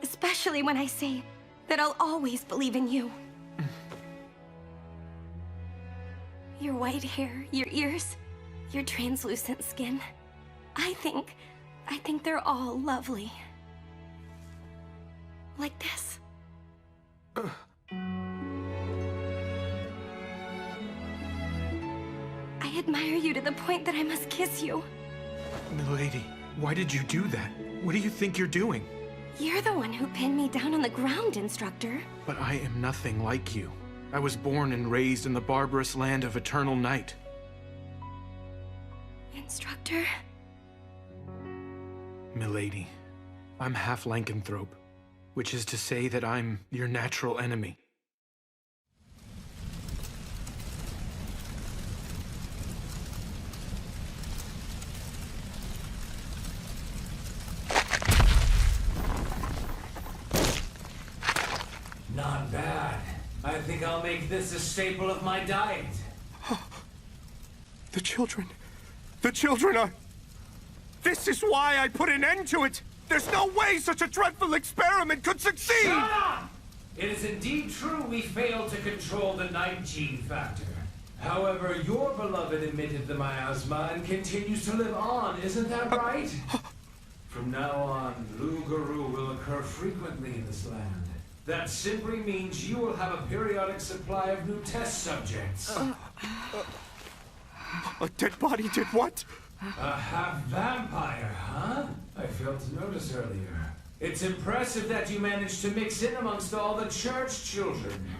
Especially when I say that I'll always believe in you. Your white hair, your ears, your translucent skin. I think they're all lovely. Like this. I admire you to the point that I must kiss you. Milady, why did you do that? What do you think you're doing? You're the one who pinned me down on the ground, Instructor. But I am nothing like you. I was born and raised in the barbarous land of Eternal Night. Instructor? Milady, I'm half lycanthrope, which is to say that I'm your natural enemy. Not bad. I think I'll make this a staple of my diet. The children. The children are... This is why I put an end to it! There's no way such a dreadful experiment could succeed! Shut up! It is indeed true we failed to control the night gene factor. However, your beloved emitted the miasma and continues to live on, isn't that right? From now on, Lugaru will occur frequently in this land. That simply means you will have a periodic supply of new test subjects. A dead body did what? A half-vampire, huh? I failed to notice earlier. It's impressive that you managed to mix in amongst all the church children.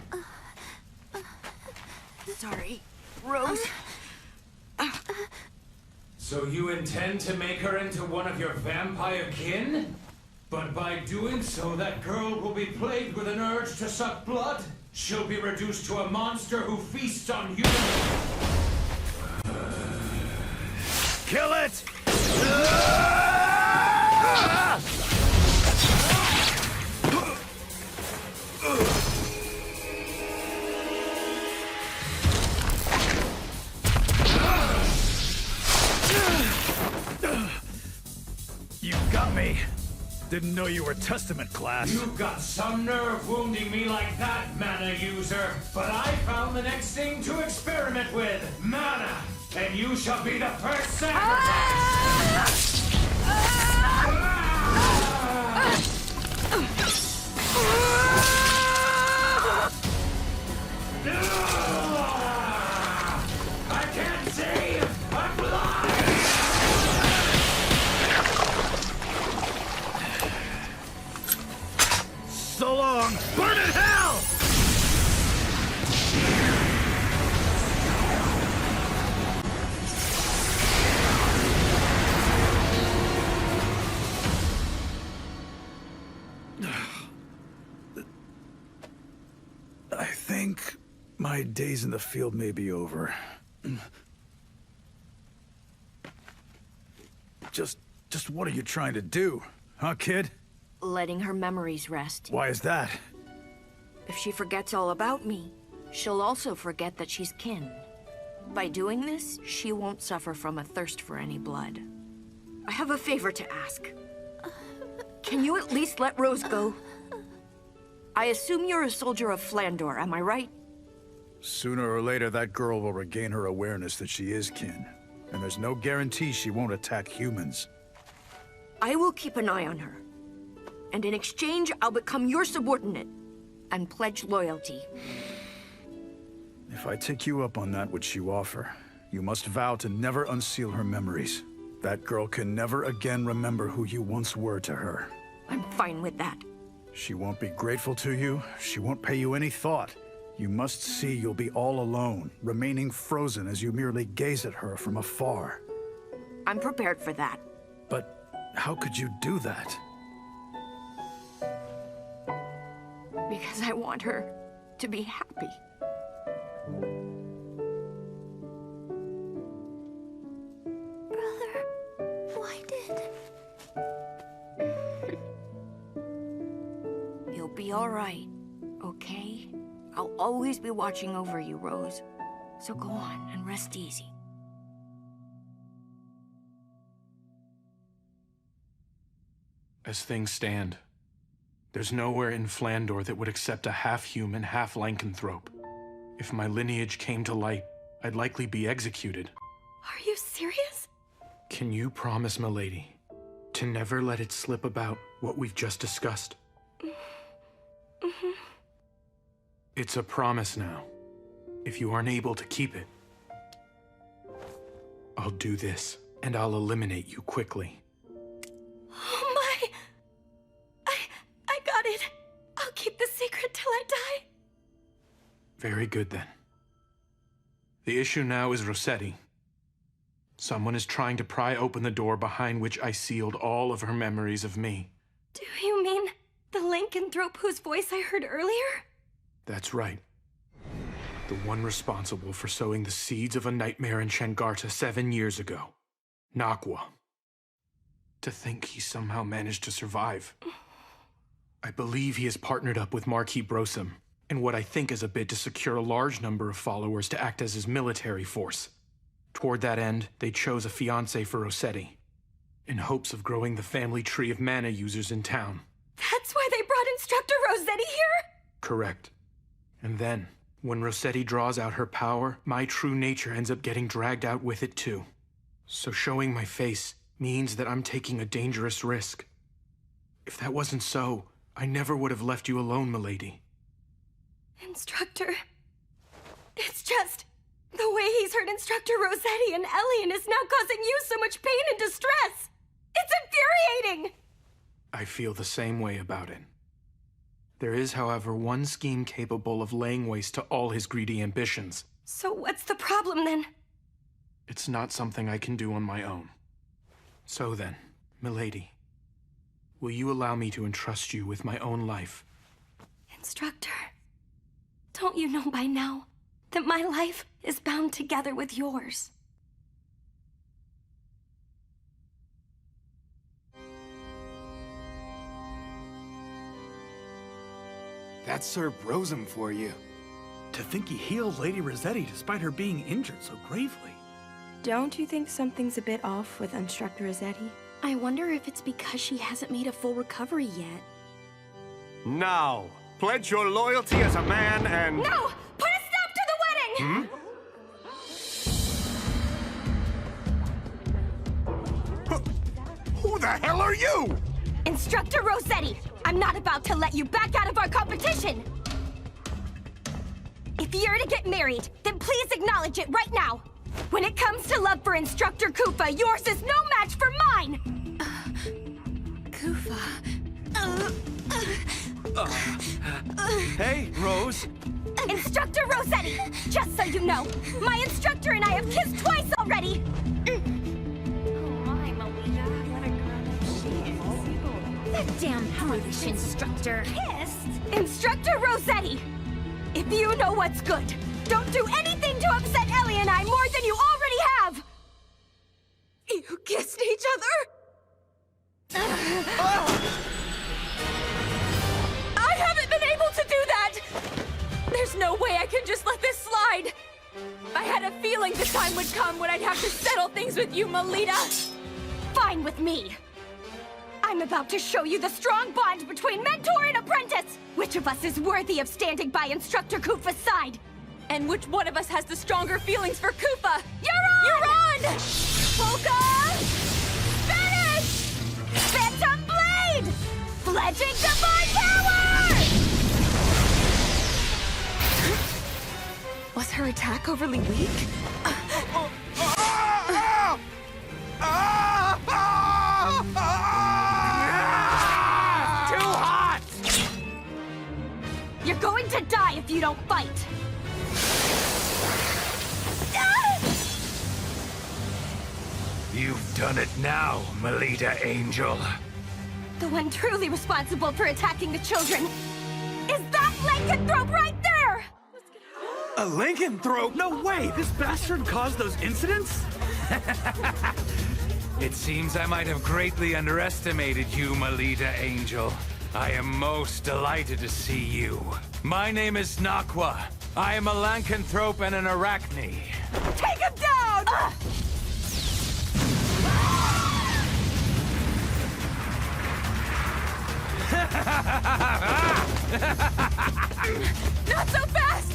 Sorry, Rose. So you intend to make her into one of your vampire kin? But by doing so, that girl will be plagued with an urge to suck blood. She'll be reduced to a monster who feasts on humans. Kill it! You got me. Didn't know you were Testament class. You've got some nerve wounding me like that, mana user. But I found the next thing to experiment with. Mana! And you shall be the first sacrifice! I can't see! I'm blind! So long! Burn in hell! I think my days in the field may be over. Just what are you trying to do, huh, kid? Letting her memories rest. Why is that? If she forgets all about me, she'll also forget that she's kin. By doing this, she won't suffer from a thirst for any blood. I have a favor to ask. Can you at least let Rose go? I assume you're a soldier of Flandor, am I right? Sooner or later, that girl will regain her awareness that she is kin. And there's no guarantee she won't attack humans. I will keep an eye on her. And in exchange, I'll become your subordinate and pledge loyalty. If I take you up on that which you offer, you must vow to never unseal her memories. That girl can never again remember who you once were to her. I'm fine with that. She won't be grateful to you. She won't pay you any thought. You must see you'll be all alone, remaining frozen as you merely gaze at her from afar. I'm prepared for that. But how could you do that? Because I want her to be happy. Brother, why did... You'll be all right, okay? I'll always be watching over you, Rose. So go on and rest easy. As things stand, there's nowhere in Flandor that would accept a half-human, half-lycanthrope. If my lineage came to light, I'd likely be executed. Are you serious? Can you promise, milady, to never let it slip about what we've just discussed? Mm-hmm. It's a promise now. If you aren't able to keep it, I'll do this, and I'll eliminate you quickly. Oh my! I got it. I'll keep the secret till I die. Very good, then. The issue now is Rossetti. Someone is trying to pry open the door behind which I sealed all of her memories of me. Do you mean the lycanthrope whose voice I heard earlier? That's right. The one responsible for sowing the seeds of a nightmare in Shengarta 7 years ago. Nakwa. To think he somehow managed to survive. I believe he has partnered up with Marquis Brosum in what I think is a bid to secure a large number of followers to act as his military force. Toward that end, they chose a fiancé for Rossetti, in hopes of growing the family tree of mana users in town. That's why they brought Instructor Rossetti here? Correct. And then, when Rossetti draws out her power, my true nature ends up getting dragged out with it too. So showing my face means that I'm taking a dangerous risk. If that wasn't so, I never would have left you alone, milady. Instructor... It's just... the way he's hurt Instructor Rossetti and Elian is now causing you so much pain and distress! It's infuriating! I feel the same way about it. There is, however, one scheme capable of laying waste to all his greedy ambitions. So what's the problem, then? It's not something I can do on my own. So then, milady, will you allow me to entrust you with my own life? Instructor, don't you know by now that my life is bound together with yours? That's Sir Brosum for you. To think he healed Lady Rossetti despite her being injured so gravely. Don't you think something's a bit off with Instructor Rossetti? I wonder if it's because she hasn't made a full recovery yet. Now, pledge your loyalty as a man and... No! Put a stop to the wedding! Who the hell are you? Instructor Rossetti! I'm not about to let you back out of our competition! If you're to get married, then please acknowledge it right now! When it comes to love for Instructor Koopa, yours is no match for mine! Koopa... Hey, Rose. Instructor Rossetti! Just so you know, my instructor and I have kissed twice already! That damn foolish instructor. Kissed? Instructor Rossetti! If you know what's good, don't do anything to upset Ellie and I more than you already have! You kissed each other? I haven't been able to do that! There's no way I can just let this slide! I had a feeling the time would come when I'd have to settle things with you, Melita! Fine with me! I'm about to show you the strong bond between mentor and apprentice! Which of us is worthy of standing by Instructor Koopa's side? And which one of us has the stronger feelings for Koopa? You're on! Polka! Spanish! Phantom Blade! Pledging Divine Power! Was her attack overly weak? Too hot! You're going to die if you don't fight! You've done it now, Melita Angel. The one truly responsible for attacking the children is that lycanthrope right there! A lycanthrope? No way! This bastard caused those incidents? It seems I might have greatly underestimated you, Melita Angel. I am most delighted to see you. My name is Nakwa. I am a lycanthrope and an arachne. Take him down! Not so fast!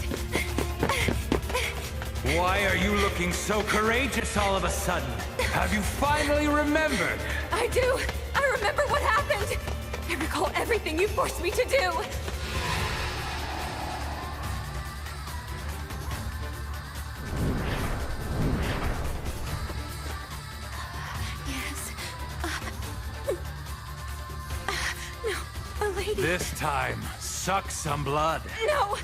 Why are you looking so courageous all of a sudden? Have you finally remembered? I do! I remember what happened! I recall everything you forced me to do! Yes. No, a lady. This time, suck some blood. No!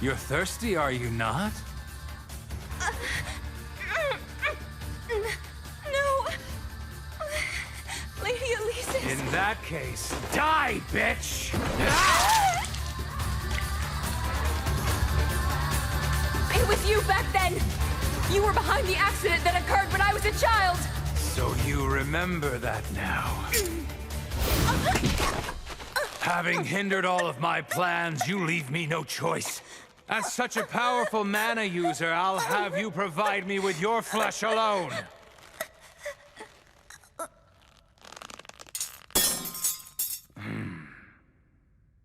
You're thirsty, are you not? No! Lady Elise is... In that case, die, bitch! It was you back then! You were behind the accident that occurred when I was a child! So you remember that now. Having hindered all of my plans, you leave me no choice. As such a powerful mana user, I'll have you provide me with your flesh alone.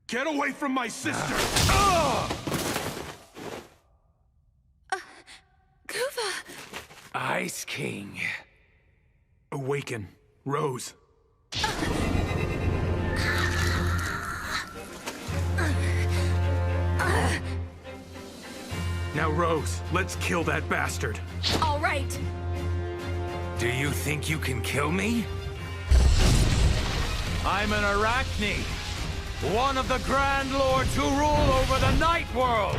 Get away from my sister! Kuva! Ice King. Awaken, Rose. Now, Rose, let's kill that bastard. All right. Do you think you can kill me? I'm an Arachne, one of the Grand Lords who rule over the Night World.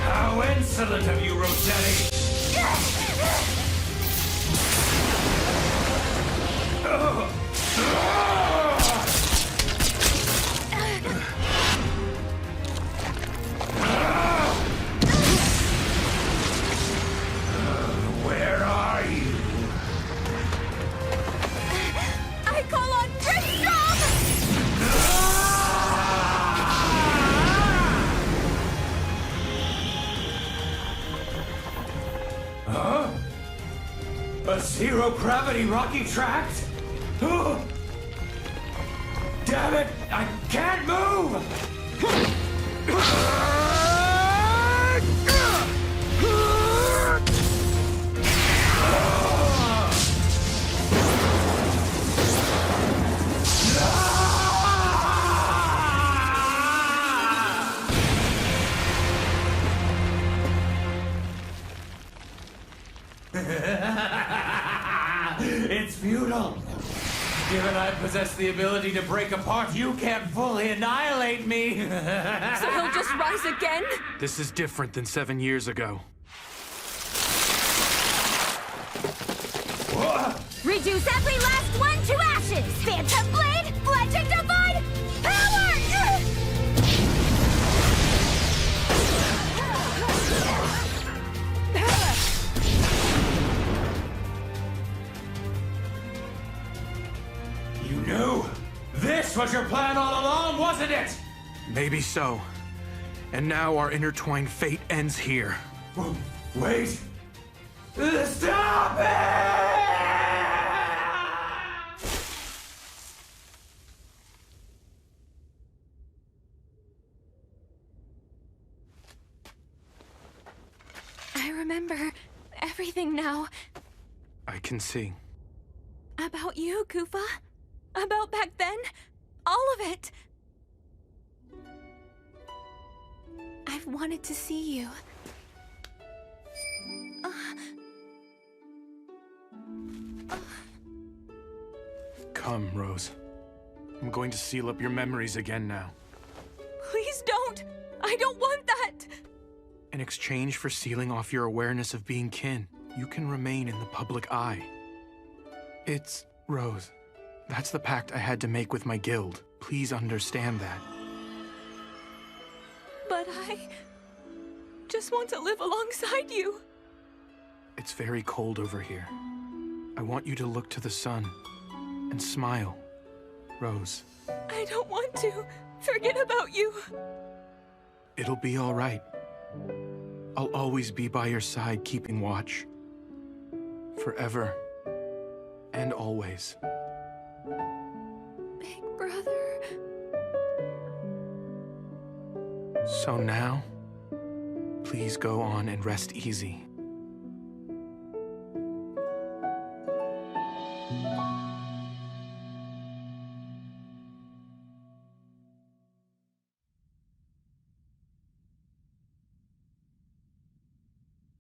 How insolent of you, Rossetti! Where are you? I call on Tristram! Huh? A zero-gravity rocky tract? Damn it! I can't move! It's futile. Given I possess the ability to break apart, you can't fully annihilate me. So he'll just rise again? This is different than 7 years ago. Reduce every last one to ashes! Phantom Blade, Legend Divine, Power! You knew? This was your plan all along, wasn't it? Maybe so. And now our intertwined fate ends here. Wait! Stop it! I remember everything now. I can see. About you, Kufa. About back then. All of it. I've wanted to see you. Come, Rose. I'm going to seal up your memories again now. Please don't. I don't want that. In exchange for sealing off your awareness of being kin, you can remain in the public eye. It's... Rose, that's the pact I had to make with my guild. Please understand that. But I just want to live alongside you. It's very cold over here. I want you to look to the sun and smile, Rose. I don't want to forget about you. It'll be all right. I'll always be by your side, keeping watch. Forever and always. Big brother. So now, please go on and rest easy.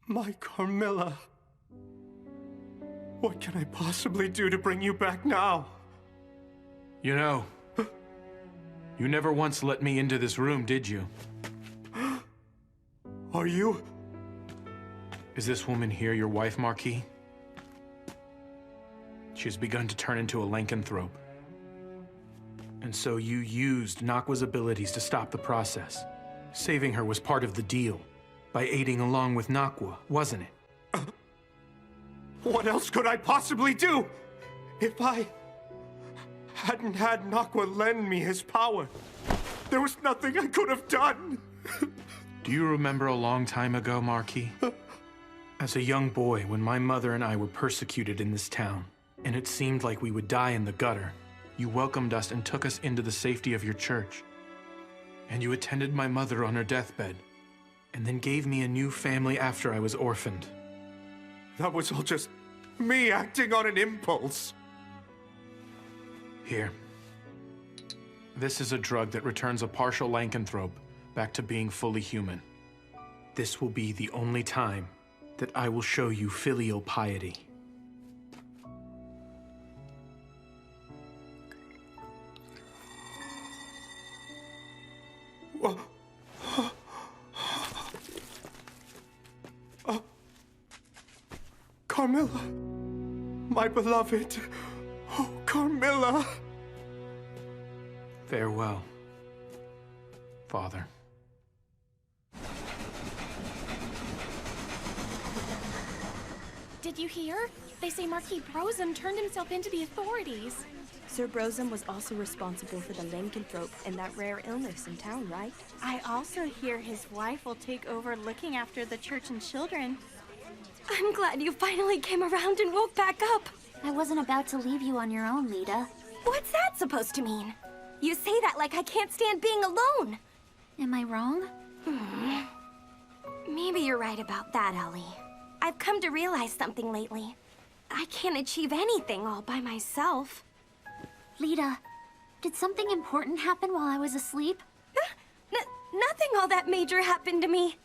My Carmilla. What can I possibly do to bring you back now? You know, you never once let me into this room, did you? Are you? Is this woman here your wife, Marquis? She has begun to turn into a lycanthrope. And so you used Nakwa's abilities to stop the process. Saving her was part of the deal. By aiding along with Nakwa, wasn't it? What else could I possibly do? If I hadn't had Nakwa lend me his power, there was nothing I could have done. Do you remember a long time ago, Marquis? As a young boy, when my mother and I were persecuted in this town, and it seemed like we would die in the gutter, you welcomed us and took us into the safety of your church. And you attended my mother on her deathbed, and then gave me a new family after I was orphaned. That was all just me acting on an impulse. Here. This is a drug that returns a partial lycanthrope back to being fully human. This will be the only time that I will show you filial piety. Carmilla, my beloved. Oh, Carmilla. Farewell, Father. Did you hear? They say Marquis Brosum turned himself into the authorities. Sir Brosum was also responsible for the lycanthrope and that rare illness in town, right? I also hear his wife will take over looking after the church and children. I'm glad you finally came around and woke back up. I wasn't about to leave you on your own, Lita. What's that supposed to mean? You say that like I can't stand being alone. Am I wrong? Maybe you're right about that, Ellie. I've come to realize something lately. I can't achieve anything all by myself. Lita, did something important happen while I was asleep? Nothing all that major happened to me.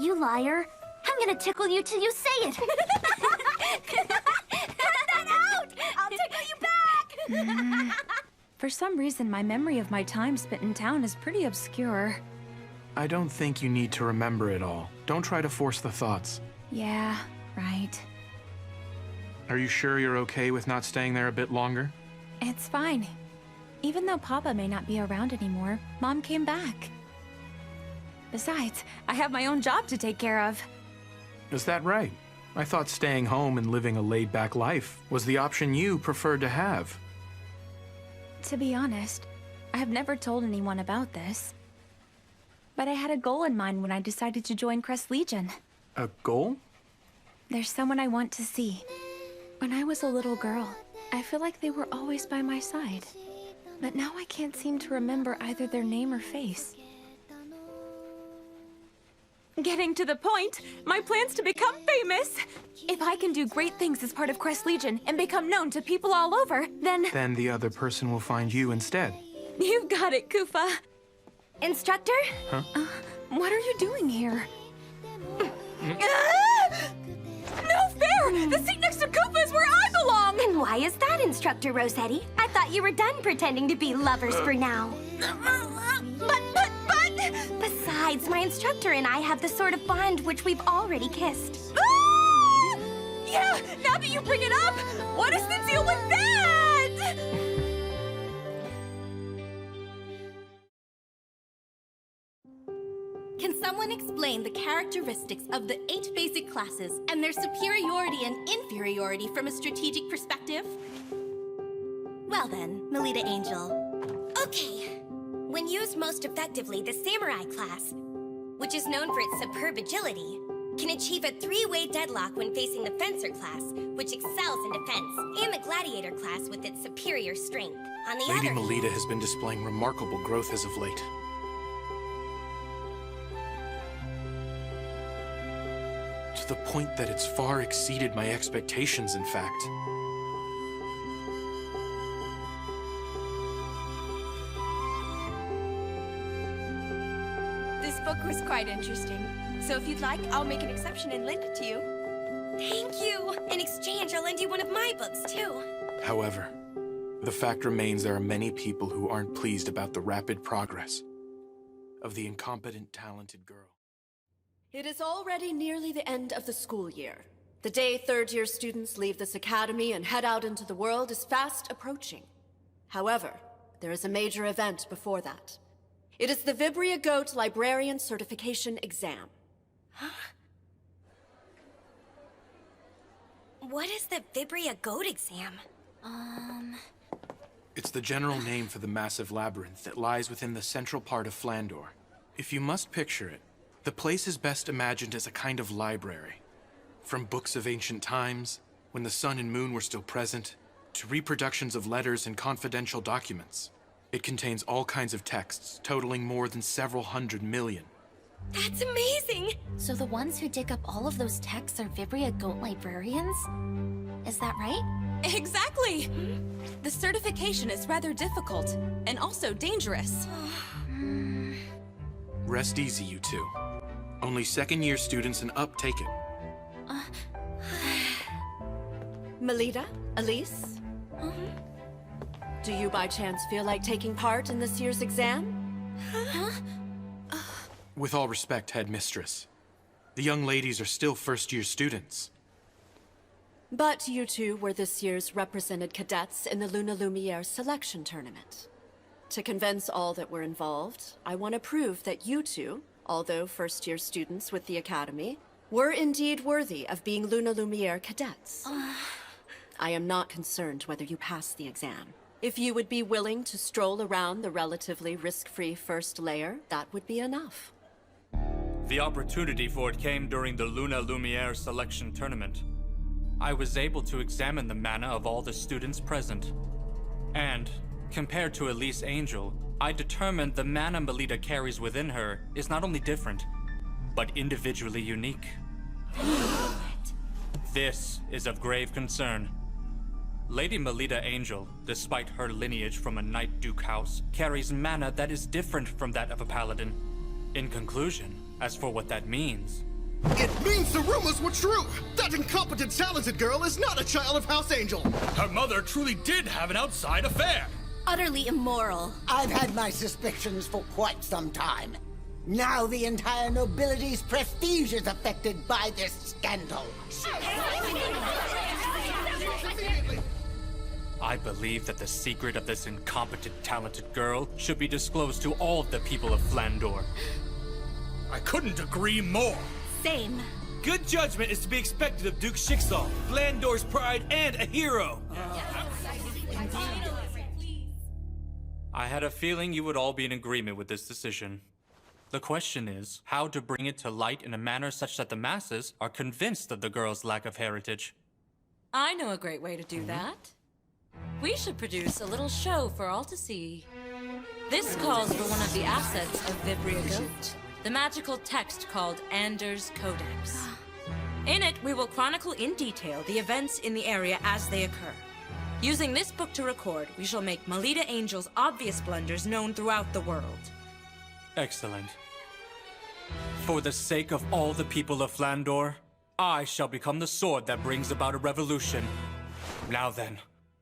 You liar. I'm gonna tickle you till you say it. Cut that out! I'll tickle you back! For some reason, my memory of my time spent in town is pretty obscure. I don't think you need to remember it all. Don't try to force the thoughts. Yeah, right. Are you sure you're okay with not staying there a bit longer? It's fine. Even though Papa may not be around anymore, Mom came back. Besides, I have my own job to take care of. Is that right? I thought staying home and living a laid-back life was the option you preferred to have. To be honest, I have never told anyone about this. But I had a goal in mind when I decided to join Crest Legion. A goal? There's someone I want to see. When I was a little girl, I feel like they were always by my side. But now I can't seem to remember either their name or face. Getting to the point, my plan's to become famous. If I can do great things as part of Crest Legion and become known to people all over, then... Then the other person will find you instead. You got it, Kufa. Instructor? Huh? What are you doing here? No fair! The seat next to Kufa is where I belong! And why is that, Instructor Rossetti? I thought you were done pretending to be lovers for now. But... Besides, my instructor and I have the sort of bond which we've already kissed. Yeah, now that you bring it up, what is the deal with that? Can someone explain the characteristics of the 8 basic classes and their superiority and inferiority from a strategic perspective? Well then, Melita Angel. Okay. When used most effectively, the Samurai class, which is known for its superb agility, can achieve a 3-way deadlock when facing the Fencer class, which excels in defense, and the Gladiator class with its superior strength. On the Lady other Melita has been displaying remarkable growth as of late. To the point that it's far exceeded my expectations, in fact. The This book was quite interesting. So if you'd like, I'll make an exception and lend it to you. Thank you! In exchange, I'll lend you one of my books, too. However, the fact remains there are many people who aren't pleased about the rapid progress of the incompetent, talented girl. It is already nearly the end of the school year. The day third-year students leave this academy and head out into the world is fast approaching. However, there is a major event before that. It is the Vibria Goat Librarian Certification Exam. Huh? What is the Vibria Goat exam? It's the general name for the massive labyrinth that lies within the central part of Flandor. If you must picture it, the place is best imagined as a kind of library. From books of ancient times, when the sun and moon were still present, to reproductions of letters and confidential documents. It contains all kinds of texts, totaling more than several hundred million. That's amazing! So the ones who dig up all of those texts are Vibria Goat librarians? Is that right? Exactly! The certification is rather difficult, and also dangerous. Rest easy, you two. Only second-year students and up take it. Melita? Elise? Do you by chance feel like taking part in this year's exam? With all respect, Headmistress, the young ladies are still first-year students. But you two were this year's represented cadets in the Luna Lumiere selection tournament. To convince all that were involved, I want to prove that you two, although first-year students with the Academy, were indeed worthy of being Luna Lumiere cadets. I am not concerned whether you pass the exam. If you would be willing to stroll around the relatively risk-free first layer, that would be enough. The opportunity for it came during the Luna Lumiere selection tournament. I was able to examine the mana of all the students present. And, compared to Elise Angel, I determined the mana Melita carries within her is not only different, but individually unique. This is of grave concern. Lady Melita Angel, despite her lineage from a Knight Duke house, carries mana that is different from that of a paladin. In conclusion, as for what that means... It means the rumors were true! That incompetent, talented girl is not a child of House Angel! Her mother truly did have an outside affair! Utterly immoral. I've had my suspicions for quite some time. Now the entire nobility's prestige is affected by this scandal. I believe that the secret of this incompetent, talented girl should be disclosed to all of the people of Flandor. I couldn't agree more. Same. Good judgment is to be expected of Duke Schicksal, Flandor's pride and a hero. I had a feeling you would all be in agreement with this decision. The question is, how to bring it to light in a manner such that the masses are convinced of the girl's lack of heritage. I know a great way to do that. We should produce a little show for all to see. This calls for one of the assets of Vibria Goat, the magical text called Anders Codex. In it, we will chronicle in detail the events in the area as they occur. Using this book to record, we shall make Melita Angel's obvious blunders known throughout the world. Excellent. For the sake of all the people of Flandor, I shall become the sword that brings about a revolution. Now then,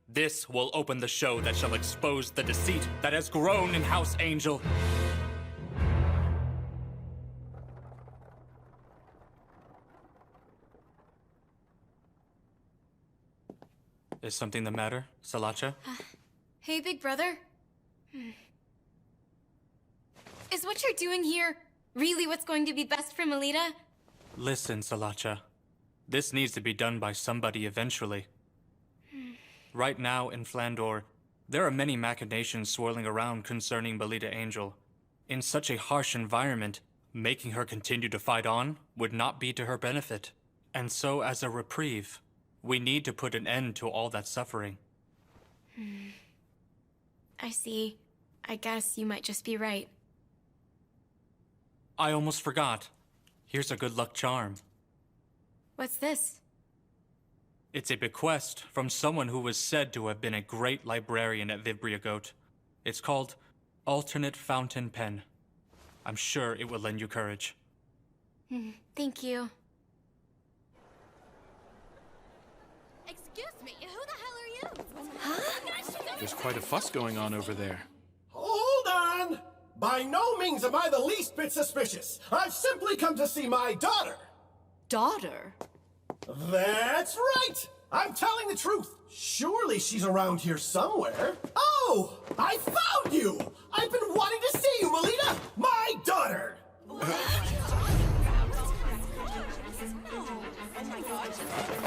this will open the show that shall expose the deceit that has grown in House Angel. Is something the matter, Salacha? Hey, big brother. Is what you're doing here really what's going to be best for Melita? Listen, Salacha. This needs to be done by somebody eventually. Right now in Flandor, there are many machinations swirling around concerning Melita Angel. In such a harsh environment, making her continue to fight on would not be to her benefit. And so, as a reprieve, we need to put an end to all that suffering. I see. I guess you might just be right. I almost forgot. Here's a good luck charm. What's this? It's a bequest from someone who was said to have been a great librarian at Vibria Goat. It's called Alternate Fountain Pen. I'm sure it will lend you courage. Thank you. Excuse me, who the hell are you? There's quite a fuss going on over there. Hold on! By no means am I the least bit suspicious. I've simply come to see my daughter. Daughter? That's right! I'm telling the truth. Surely she's around here somewhere. Oh! I found you! I've been wanting to see you, Melita! My daughter!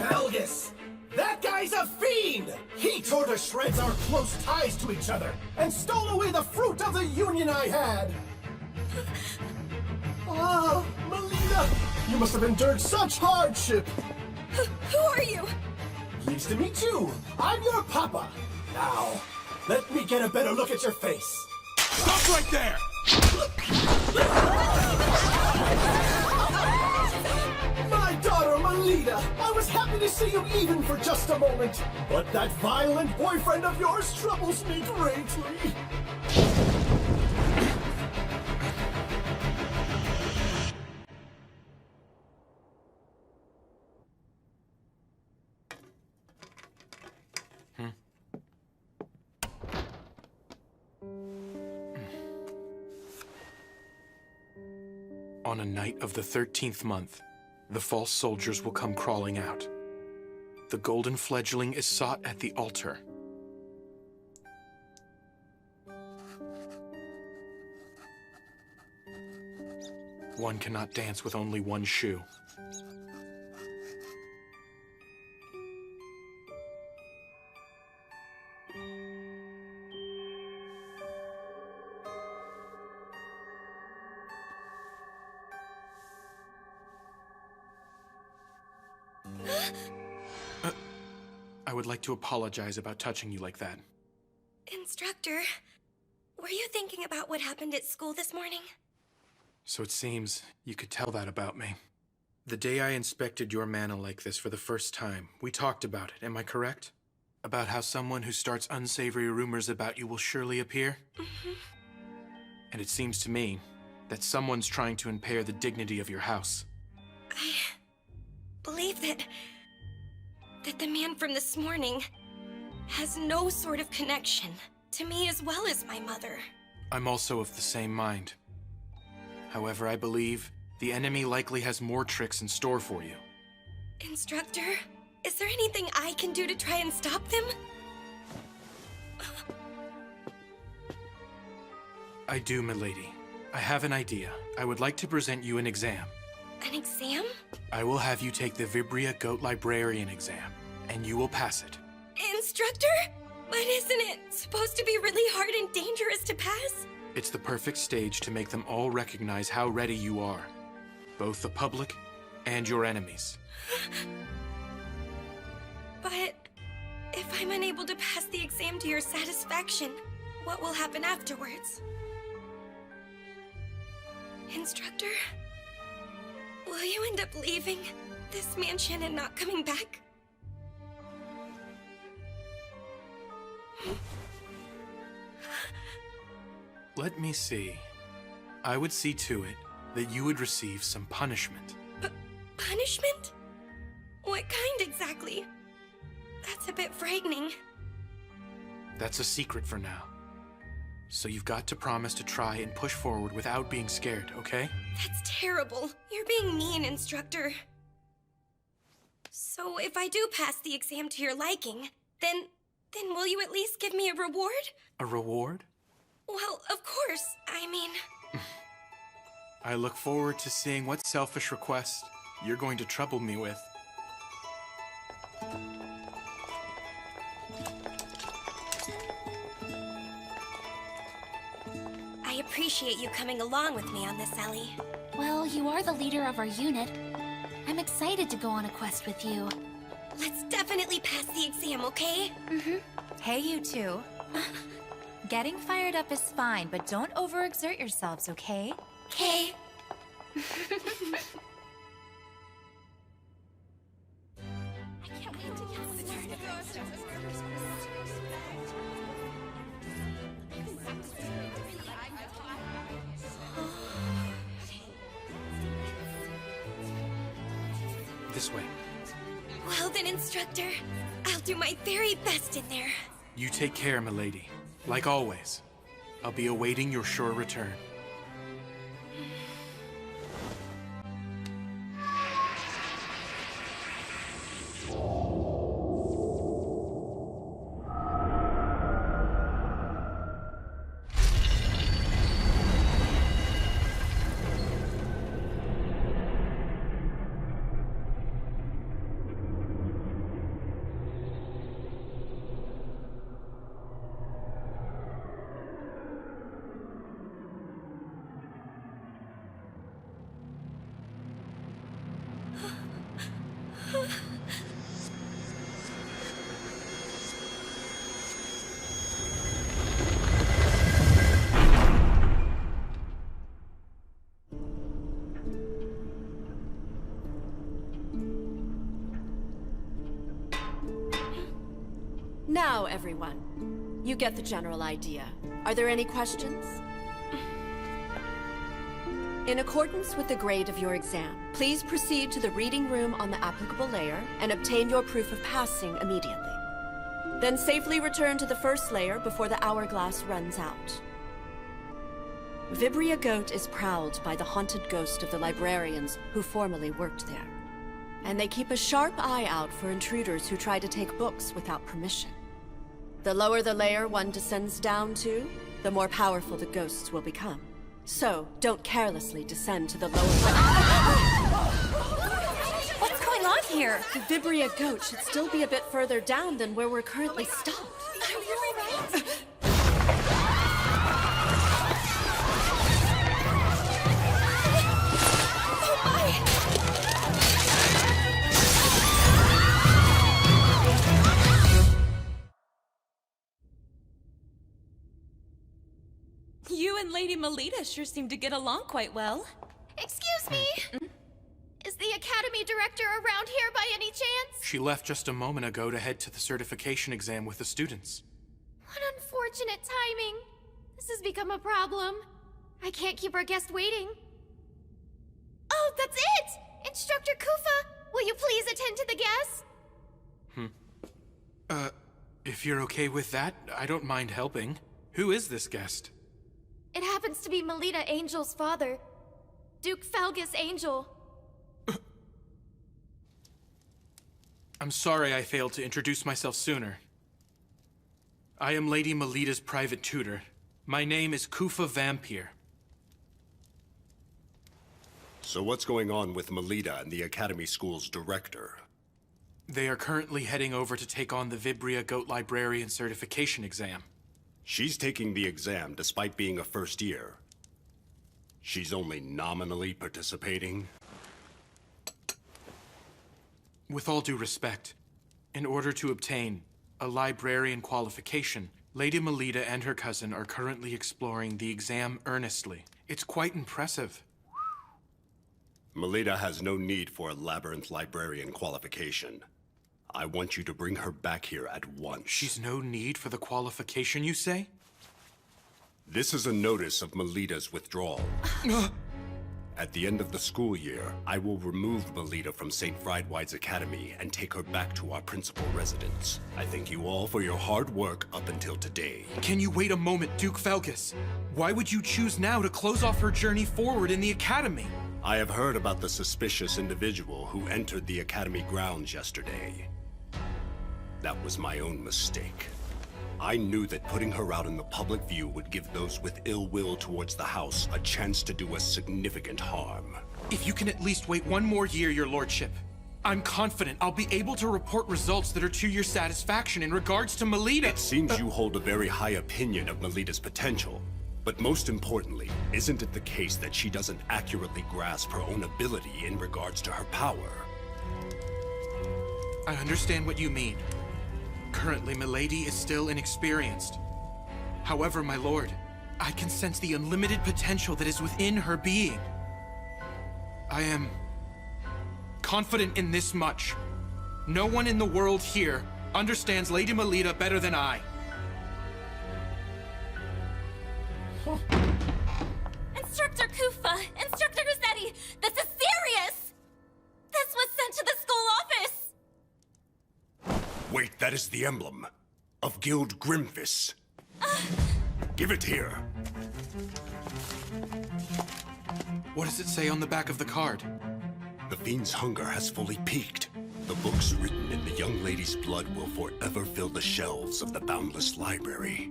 Helgus! That guy's a fiend! He tore to shreds our close ties to each other and stole away the fruit of the union I had! Ah, Melita! You must have endured such hardship! Who are you? Pleased to meet you! I'm your papa! Now, let me get a better look at your face! Stop right there! My daughter, Melita! I was happy to see you even for just a moment, but that violent boyfriend of yours troubles me greatly. On a night of the 13th month, the false soldiers will come crawling out. The golden fledgling is sought at the altar. One cannot dance with only one shoe. I would like to apologize about touching you like that. Instructor, were you thinking about what happened at school this morning? So it seems you could tell that about me. The day I inspected your mana like this for the first time, we talked about it, am I correct? About how someone who starts unsavory rumors about you will surely appear? Mm-hmm. And it seems to me that someone's trying to impair the dignity of your house. I believe that the man from this morning has no sort of connection to me as well as my mother. I'm also of the same mind. However, I believe the enemy likely has more tricks in store for you. Instructor, is there anything I can do to try and stop them? I do, milady. I have an idea. I would like to present you an exam. An exam? I will have you take the Vibria Goat Librarian exam, and you will pass it. Instructor? But isn't it supposed to be really hard and dangerous to pass? It's the perfect stage to make them all recognize how ready you are. Both the public and your enemies. But if I'm unable to pass the exam to your satisfaction, what will happen afterwards? Instructor? Will you end up leaving this mansion and not coming back? Let me see. I would see to it that you would receive some punishment. Punishment? What kind exactly? That's a bit frightening. That's a secret for now. So you've got to promise to try and push forward without being scared, okay? That's terrible. You're being mean, Instructor. So if I do pass the exam to your liking, then will you at least give me a reward? A reward? Well, of course. I mean... I look forward to seeing what selfish request you're going to trouble me with. I appreciate you coming along with me on this, Ellie. Well, you are the leader of our unit. I'm excited to go on a quest with you. Let's definitely pass the exam, okay? Mm-hmm. Hey, you two. Getting fired up is fine, but don't overexert yourselves, okay? Okay. This way. Well then, Instructor, I'll do my very best in there. You take care, milady. Like always. I'll be awaiting your sure return. Now, everyone, you get the general idea. Are there any questions? In accordance with the grade of your exam, please proceed to the reading room on the applicable layer and obtain your proof of passing immediately. Then safely return to the first layer before the hourglass runs out. Vibria Goat is prowled by the haunted ghost of the librarians who formerly worked there. And they keep a sharp eye out for intruders who try to take books without permission. The lower the layer one descends down to, the more powerful the ghosts will become. So, don't carelessly descend to the lower What's going on here? The Vibria Goat should still be a bit further down than where we're currently stopped. Are you alright? You and Lady Melita sure seem to get along quite well. Excuse me? Is the Academy Director around here by any chance? She left just a moment ago to head to the certification exam with the students. What unfortunate timing. This has become a problem. I can't keep our guest waiting. Oh, that's it! Instructor Kufa, will you please attend to the guest? If you're okay with that, I don't mind helping. Who is this guest? It happens to be Melita Angel's father, Duke Falgus Angel. I'm sorry I failed to introduce myself sooner. I am Lady Melita's private tutor. My name is Kufa Vampire. So what's going on with Melita and the Academy School's director? They are currently heading over to take on the Vibria Goat Librarian certification exam. She's taking the exam despite being a first year. She's only nominally participating. With all due respect, in order to obtain a librarian qualification, Lady Melita and her cousin are currently exploring the exam earnestly. It's quite impressive. Melita has no need for a labyrinth librarian qualification. I want you to bring her back here at once. She's no need for the qualification, you say? This is a notice of Melita's withdrawal. At the end of the school year, I will remove Melita from St. Friedwide's Academy and take her back to our principal residence. I thank you all for your hard work up until today. Can you wait a moment, Duke Falgus? Why would you choose now to close off her journey forward in the Academy? I have heard about the suspicious individual who entered the Academy grounds yesterday. That was my own mistake. I knew that putting her out in the public view would give those with ill will towards the house a chance to do us significant harm. If you can at least wait one more year, your lordship, I'm confident I'll be able to report results that are to your satisfaction in regards to Melita. It seems you hold a very high opinion of Melita's potential. But most importantly, isn't it the case that she doesn't accurately grasp her own ability in regards to her power? I understand what you mean. Currently, Milady is still inexperienced. However, my lord, I can sense the unlimited potential that is within her being. I am confident in this much. No one in the world here understands Lady Melita better than I. Instructor Kufa! Instructor Rossetti! This is serious! This was sent to the school That is the emblem of Guild Grimfist. Give it here. What does it say on the back of the card? The fiend's hunger has fully peaked. The books written in the young lady's blood will forever fill the shelves of the boundless library.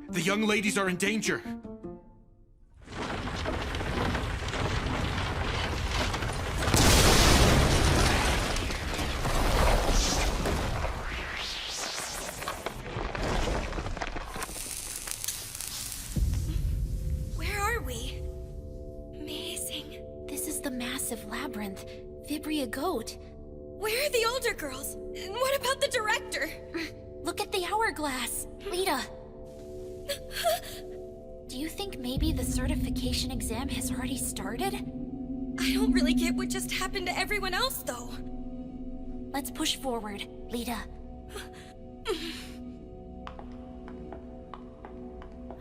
The young ladies are in danger. Where are we? Amazing. This is the massive labyrinth, Vibria Goat. Where are the older girls? And what about the director? Look at the hourglass. Lita. Do you think maybe the certification exam has already started? I don't really get what just happened to everyone else, though. Let's push forward, Lita.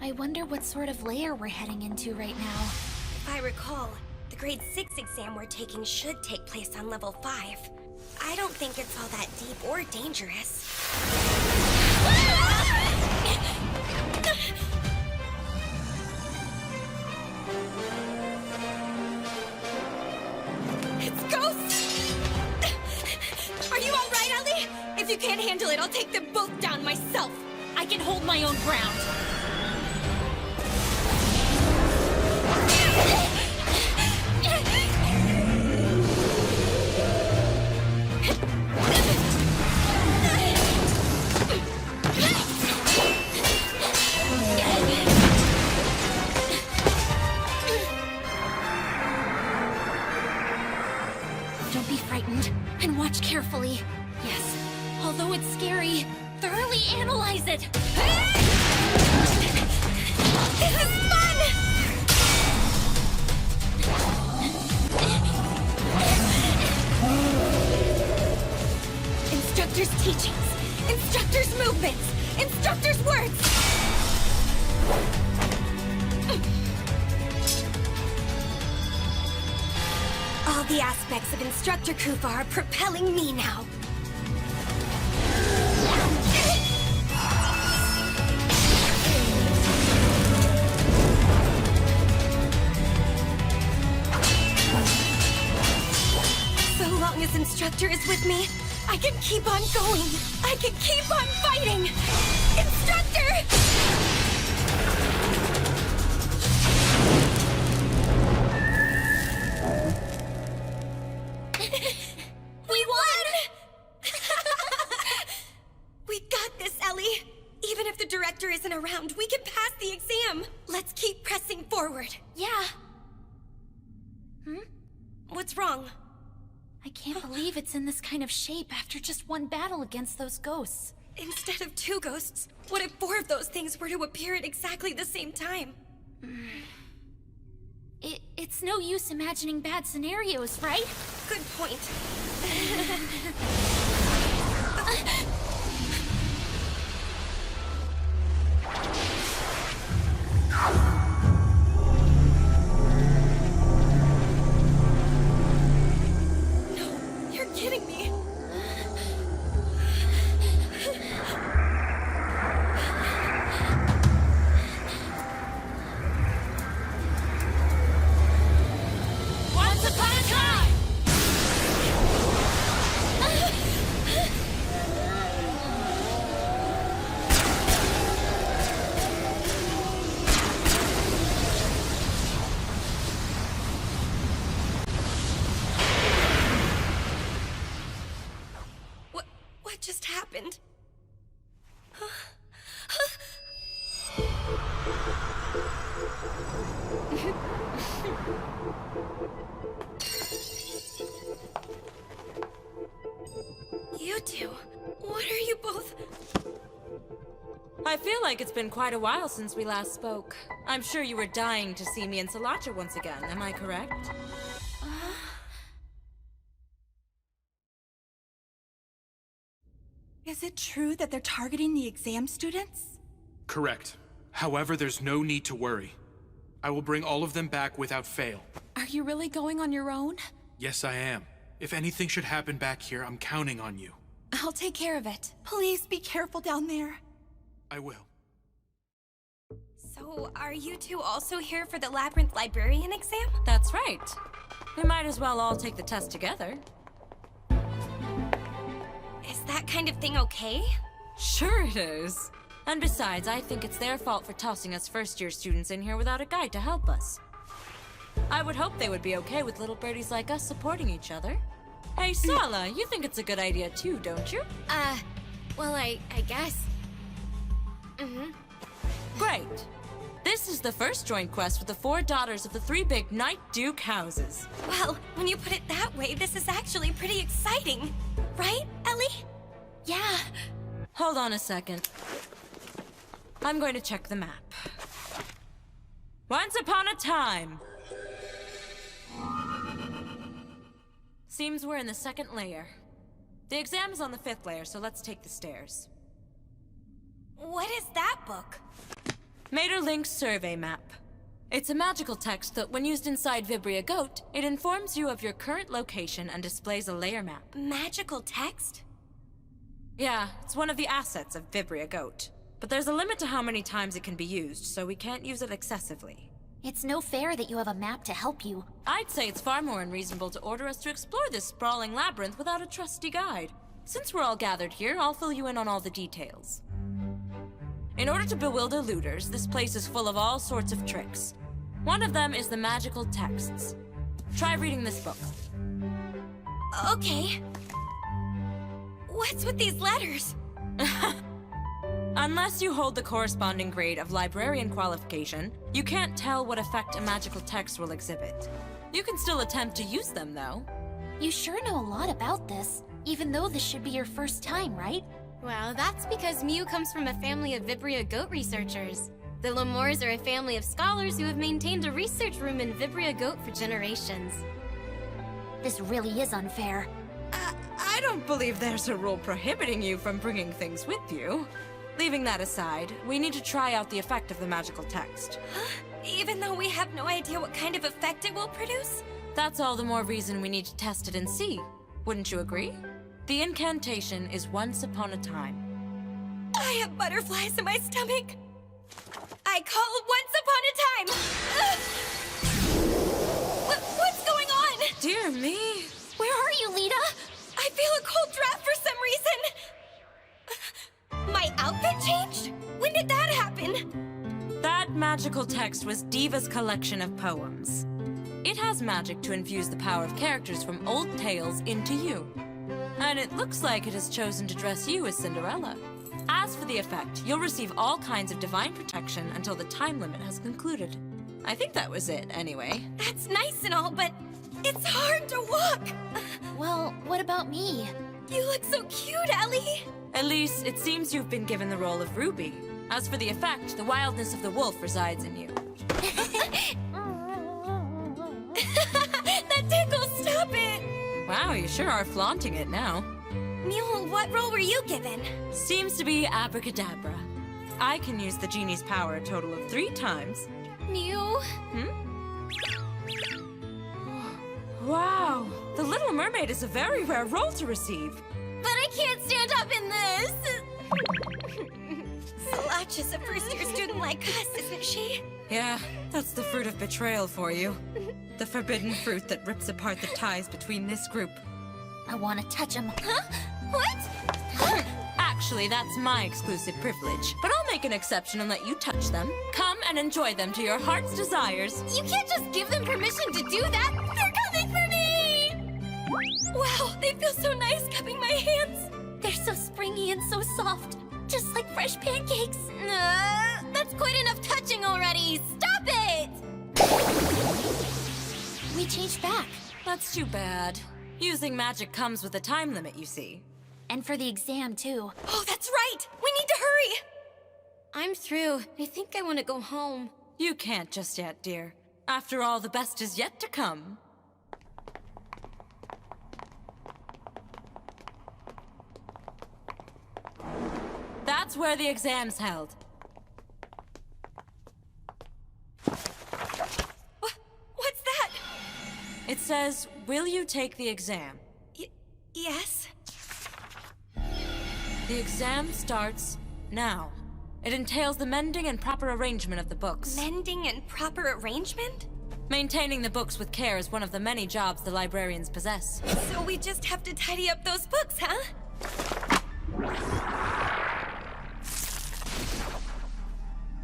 I wonder what sort of layer we're heading into right now. If I recall, the grade 6 exam we're taking should take place on level 5. I don't think it's all that deep or dangerous. It's ghosts! Are you all right, Ellie? If you can't handle it, I'll take them both down myself. I can hold my own ground. Don't be frightened, and watch carefully. Yes, although it's scary, thoroughly analyze it. This is fun! Instructor's teachings, instructor's movements, instructor's words. All the aspects of Instructor Kufa are propelling me now. So long as Instructor is with me, I can keep on going. I can keep on fighting. Instructor! We won! We got this, Ellie. Even if the director isn't around, we can pass the exam. Let's keep pressing forward. Yeah. What's wrong? I can't believe it's in this kind of shape after just one battle against those ghosts. Instead of 2 ghosts, what if 4 of those things were to appear at exactly the same time? It's no use imagining bad scenarios, right? Good point. No, you're kidding me. Once upon a time! What just happened? You two, what are you both? I feel like it's been quite a while since we last spoke. I'm sure you were dying to see me and Salacha once again, am I correct? Is it true that they're targeting the exam students? Correct. However, there's no need to worry. I will bring all of them back without fail. Are you really going on your own? Yes, I am. If anything should happen back here, I'm counting on you. I'll take care of it. Please be careful down there. I will. So, are you two also here for the Labyrinth Librarian exam? That's right. We might as well all take the test together. Is that kind of thing okay? Sure it is. And besides, I think it's their fault for tossing us first-year students in here without a guide to help us. I would hope they would be okay with little birdies like us supporting each other. Hey, Sala, you think it's a good idea too, don't you? Well, I guess. Great. This is the first joint quest with the 4 daughters of the 3 big Knight Duke houses. Well, when you put it that way, this is actually pretty exciting. Right, Ellie? Yeah. Hold on a second. I'm going to check the map. Once upon a time. Seems we're in the 2nd layer. The exam is on the 5th layer, so let's take the stairs. What is that book? Maeterlinck's Survey Map. It's a magical text that, when used inside Vibria Goat, it informs you of your current location and displays a layer map. Magical text? Yeah, it's one of the assets of Vibria Goat. But there's a limit to how many times it can be used, so we can't use it excessively. It's no fair that you have a map to help you. I'd say it's far more unreasonable to order us to explore this sprawling labyrinth without a trusty guide. Since we're all gathered here, I'll fill you in on all the details. In order to bewilder looters, this place is full of all sorts of tricks. One of them is the magical texts. Try reading this book. Okay. What's with these letters? Unless you hold the corresponding grade of librarian qualification, you can't tell what effect a magical text will exhibit. You can still attempt to use them, though. You sure know a lot about this, even though this should be your first time, right? Well, that's because Mew comes from a family of Vibria Goat researchers. The Lemures are a family of scholars who have maintained a research room in Vibria Goat for generations. This really is unfair. I don't believe there's a rule prohibiting you from bringing things with you. Leaving that aside, we need to try out the effect of the magical text. Even though we have no idea what kind of effect it will produce? That's all the more reason we need to test it and see. Wouldn't you agree? The incantation is once upon a time. I have butterflies in my stomach. I call once upon a time. What's going on? Dear me. Where are you, Lita? I feel a cold draft for some reason. My outfit changed? When did that happen? That magical text was Diva's collection of poems. It has magic to infuse the power of characters from old tales into you. And it looks like it has chosen to dress you as Cinderella. As for the effect, you'll receive all kinds of divine protection until the time limit has concluded. I think that was it, anyway. That's nice and all, but it's hard to walk. Well, what about me? You look so cute, Ellie. Elise, it seems you've been given the role of Ruby. As for the effect, the wildness of the wolf resides in you. That tickles, stop it! Wow, you sure are flaunting it now. Mew, what role were you given? Seems to be abracadabra. I can use the genie's power a total of 3 times. Mew? Wow, the Little Mermaid is a very rare role to receive. But I can't stand up in this! Solacha's a first-year student like us, isn't she? Yeah, that's the fruit of betrayal for you. The forbidden fruit that rips apart the ties between this group. I want to touch him. Huh? What? Actually, that's my exclusive privilege. But I'll make an exception and let you touch them. Come and enjoy them to your heart's desires. You can't just give them permission to do that! They're coming for me! Wow, they feel so nice cupping my hands. They're so springy and so soft. Just like fresh pancakes. That's quite enough touching already. Stop it! We changed back. That's too bad. Using magic comes with a time limit, you see. And for the exam, too. Oh, that's right! We need to hurry! I'm through. I think I want to go home. You can't just yet, dear. After all, the best is yet to come. That's where the exam's held. What's that? It says, will you take the exam? Yes? The exam starts now. It entails the mending and proper arrangement of the books. Mending and proper arrangement? Maintaining the books with care is one of the many jobs the librarians possess. So we just have to tidy up those books, huh?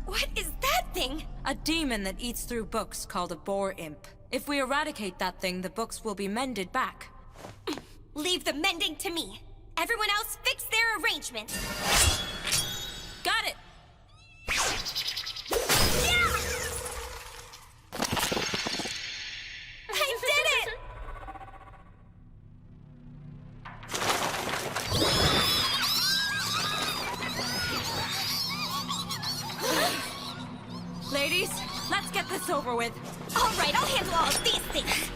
What is that thing? A demon that eats through books called a boar imp. If we eradicate that thing, the books will be mended back. Leave the mending to me. Everyone else fix their arrangement. Got it! Yeah! I did it! Ladies, let's get this over with. All right, I'll handle all of these things.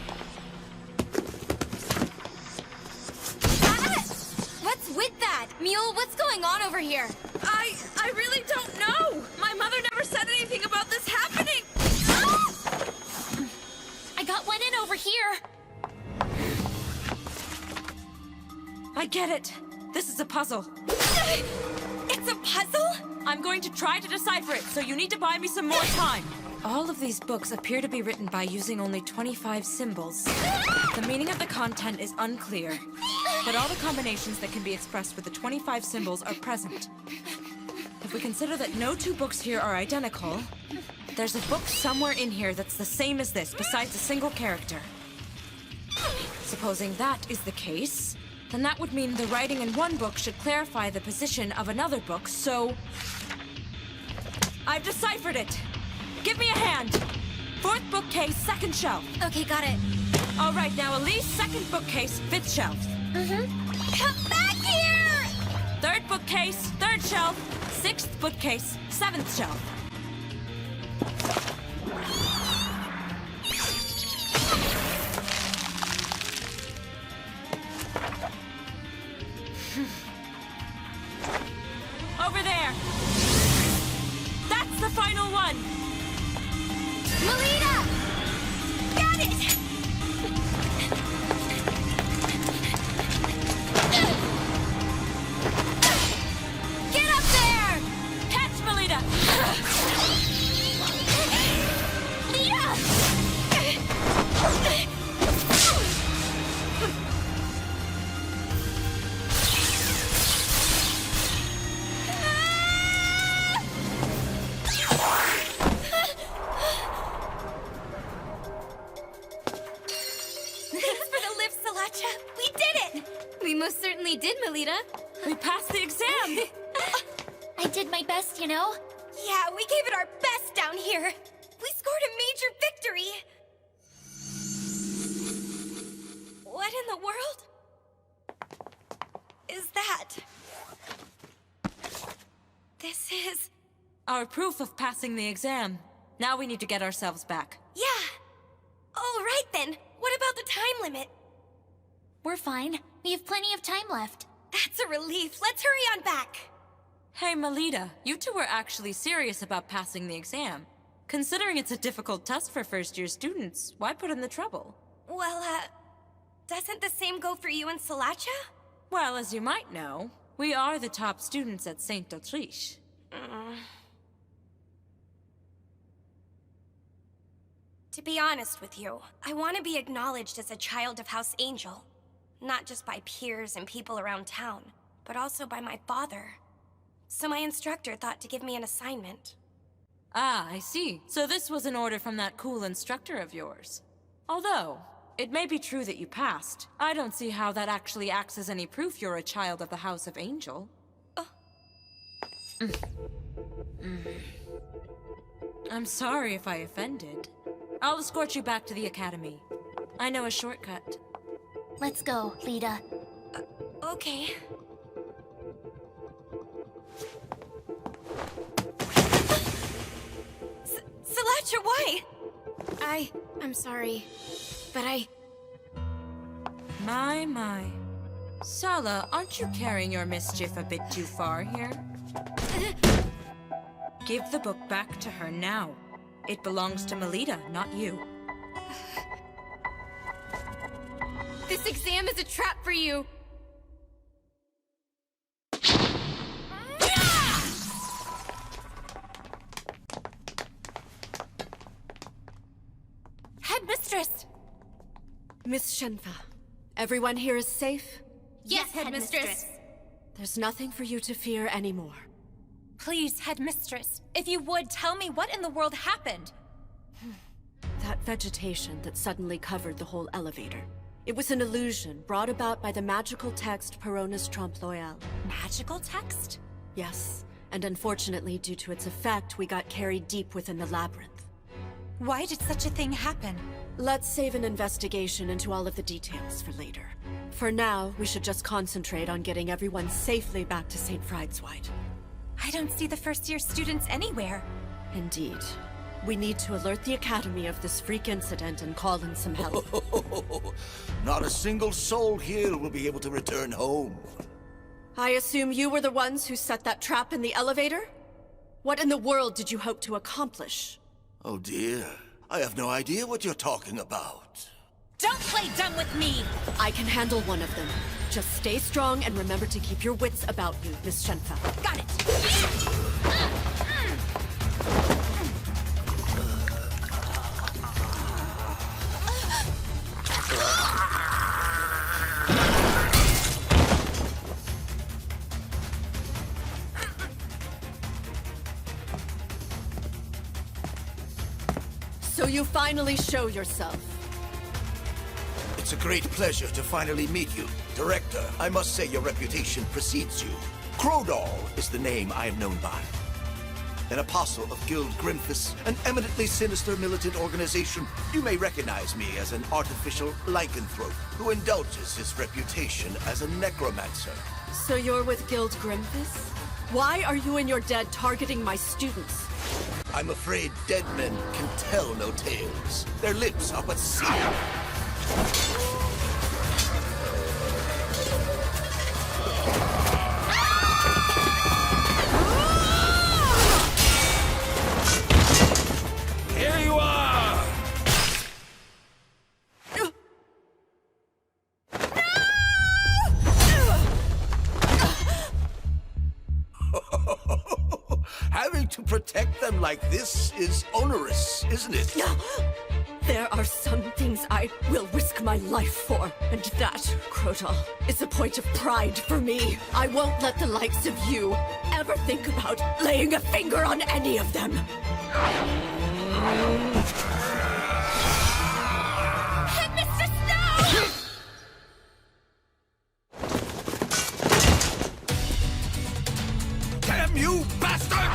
What's with that? Mule, what's going on over here? I really don't know. My mother never said anything about this happening. I got one in over here. I get it. This is a puzzle. It's a puzzle? I'm going to try to decipher it, so you need to buy me some more time. All of these books appear to be written by using only 25 symbols. The meaning of the content is unclear, but all the combinations that can be expressed with the 25 symbols are present. If we consider that no two books here are identical, there's a book somewhere in here that's the same as this, besides a single character. Supposing that is the case, then that would mean the writing in one book should clarify the position of another book, so... I've deciphered it! Give me a hand! 4th bookcase, 2nd shelf. Okay, got it. All right, now Elise, 2nd bookcase, 5th shelf. Come back here! 3rd bookcase, 3rd shelf. 6th bookcase, 7th shelf. Over there! That's the final one! Melita! Got it! Get up there! Catch, Melita! Thanks for the lift, Salacha. We did it! We most certainly did, Melita. We passed the exam! I did my best, you know? Yeah, we gave it our best down here. We scored a major victory. What in the world is that? This is... Our proof of passing the exam. Now we need to get ourselves back. Yeah. All right then. What about the time limit? We're fine. We have plenty of time left. That's a relief. Let's hurry on back. Hey, Melita, you two were actually serious about passing the exam. Considering it's a difficult test for first-year students, why put in the trouble? Well, doesn't the same go for you and Salacha? Well, as you might know, we are the top students at Saint Autriche. To be honest with you, I want to be acknowledged as a child of House Angel. Not just by peers and people around town, but also by my father. So my instructor thought to give me an assignment. Ah, I see. So this was an order from that cool instructor of yours. Although, it may be true that you passed. I don't see how that actually acts as any proof you're a child of the House of Angel. I'm sorry if I offended. I'll escort you back to the academy. I know a shortcut. Let's go, Lita. Okay. Salacha, why? I'm sorry, but My. Sala, aren't you carrying your mischief a bit too far here? Give the book back to her now. It belongs to Melita, not you. This exam is a trap for you. Headmistress! Miss Shenfa, everyone here is safe? Yes, Headmistress. There's nothing for you to fear anymore. Please, Headmistress, if you would, tell me what in the world happened. That vegetation that suddenly covered the whole elevator. It was an illusion brought about by the magical text Perona's Trompe L'Oeil. Magical text? Yes, and unfortunately, due to its effect, we got carried deep within the labyrinth. Why did such a thing happen? Let's save an investigation into all of the details for later. For now, we should just concentrate on getting everyone safely back to St. Fride's-White. I don't see the first-year students anywhere. Indeed. We need to alert the Academy of this freak incident and call in some help. Not a single soul here will be able to return home. I assume you were the ones who set that trap in the elevator? What in the world did you hope to accomplish? Oh dear. I have no idea what you're talking about. Don't play dumb with me! I can handle one of them. Just stay strong and remember to keep your wits about you, Miss Shenfa. Got it! So you finally show yourself. It's a great pleasure to finally meet you. Director, I must say your reputation precedes you. Crowdall is the name I am known by. An apostle of Guild Grimphus, an eminently sinister militant organization, you may recognize me as an artificial lycanthrope who indulges his reputation as a necromancer. So you're with Guild Grimphus? Why are you and your dead targeting my students? I'm afraid dead men can tell no tales. Their lips are but sealed. Here you are! Having to protect them like this is onerous, isn't it? There are some things I will risk my life for, and that, Crowdall, is a point of pride for me. I won't let the likes of you ever think about laying a finger on any of them. Headmistress, no! Damn you, bastard!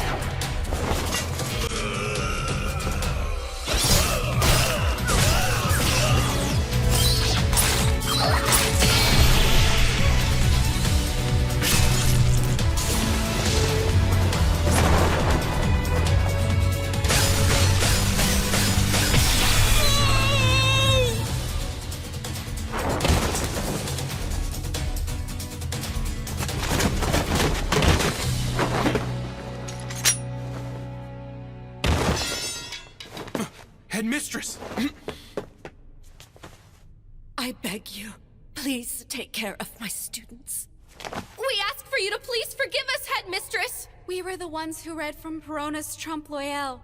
Headmistress! I beg you, please take care of my students. We ask for you to please forgive us, Headmistress! We were the ones who read from Perona's Trompe L'Oeil.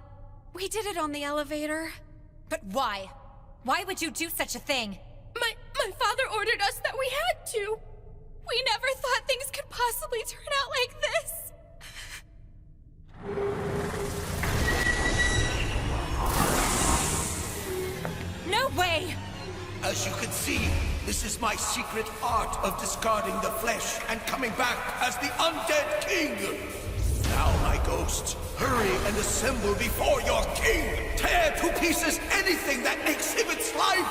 We did it on the elevator. But why? Why would you do such a thing? My father ordered us that we had to. We never thought things could possibly turn out like this. No way! As you can see, this is my secret art of discarding the flesh and coming back as the undead king. Now, my ghost, hurry and assemble before your king. Tear to pieces anything that exhibits life.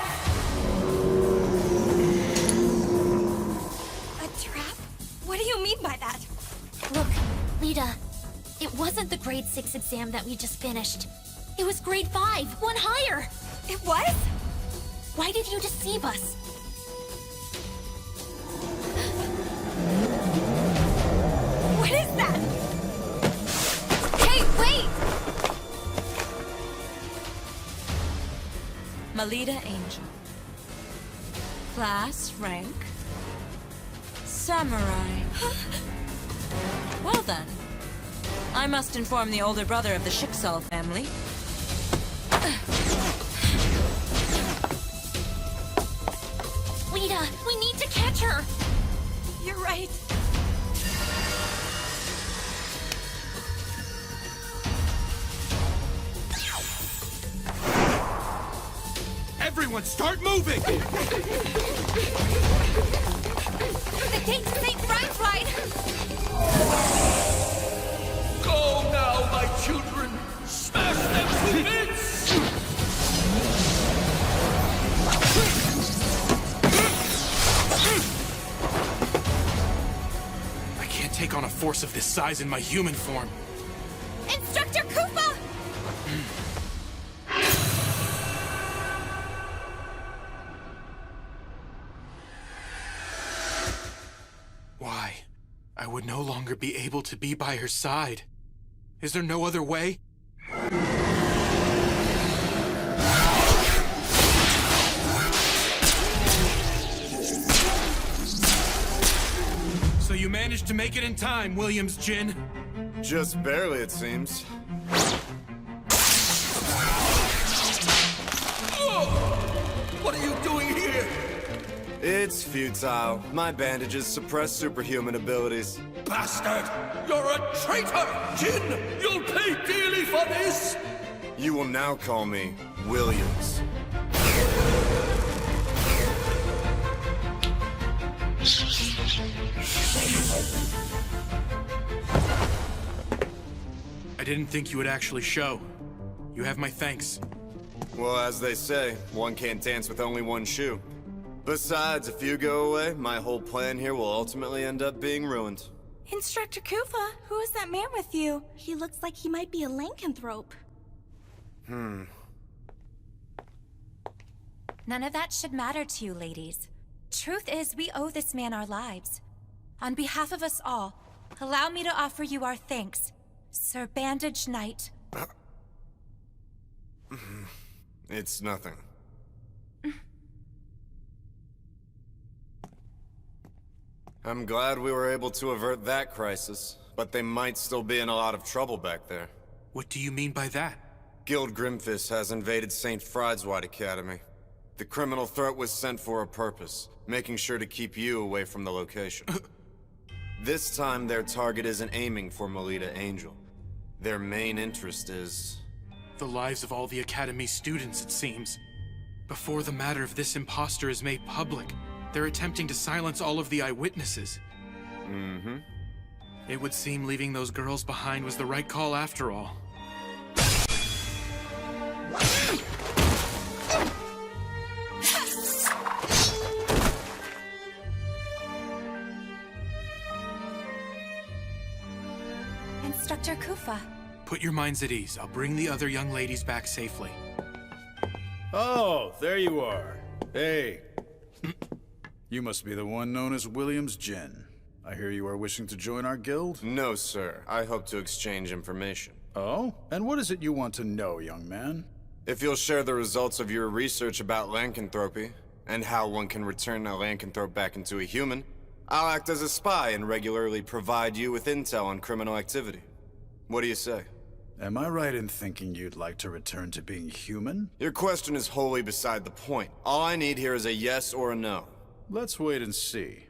A trap? What do you mean by that? Look, Lita, it wasn't the grade 6 exam that we just finished. It was grade 5, one higher. It was? Why did you deceive us? What is that? Hey, wait! Melita Angel. Class rank Samurai. Well then, I must inform the older brother of the Schicksal family. Lita, we need to catch her! You're right. Everyone, start moving! The gate to St. Franz. Go now, my children! Smash them to bits! I can't take on a force of this size in my human form. Instructor Koopa! Why? I would no longer be able to be by her side. Is there no other way? So you managed to make it in time, Williams Jin. Just barely, it seems. What are you doing here? It's futile. My bandages suppress superhuman abilities. Bastard! You're a traitor! Jin, you'll pay dearly for this! You will now call me Williams. I didn't think you would actually show. You have my thanks. Well, as they say, one can't dance with only one shoe. Besides, if you go away, my whole plan here will ultimately end up being ruined. Instructor Koopa, who is that man with you? He looks like he might be a lycanthrope. None of that should matter to you, ladies. Truth is, we owe this man our lives. On behalf of us all, allow me to offer you our thanks, Sir Bandage Knight. It's nothing. I'm glad we were able to avert that crisis, but they might still be in a lot of trouble back there. What do you mean by that? Guild Grimfist has invaded St. Friedwald Academy. The criminal threat was sent for a purpose, making sure to keep you away from the location. This time, their target isn't aiming for Melita Angel. Their main interest is... the lives of all the Academy students, it seems. Before the matter of this imposter is made public, they're attempting to silence all of the eyewitnesses. Mm-hmm. It would seem leaving those girls behind was the right call after all. Instructor Kufa. Put your minds at ease. I'll bring the other young ladies back safely. Oh, there you are. Hey. You must be the one known as Williams Jin. I hear you are wishing to join our guild? No, sir. I hope to exchange information. Oh? And what is it you want to know, young man? If you'll share the results of your research about lycanthropy, and how one can return a lycanthrope back into a human, I'll act as a spy and regularly provide you with intel on criminal activity. What do you say? Am I right in thinking you'd like to return to being human? Your question is wholly beside the point. All I need here is a yes or a no. Let's wait and see.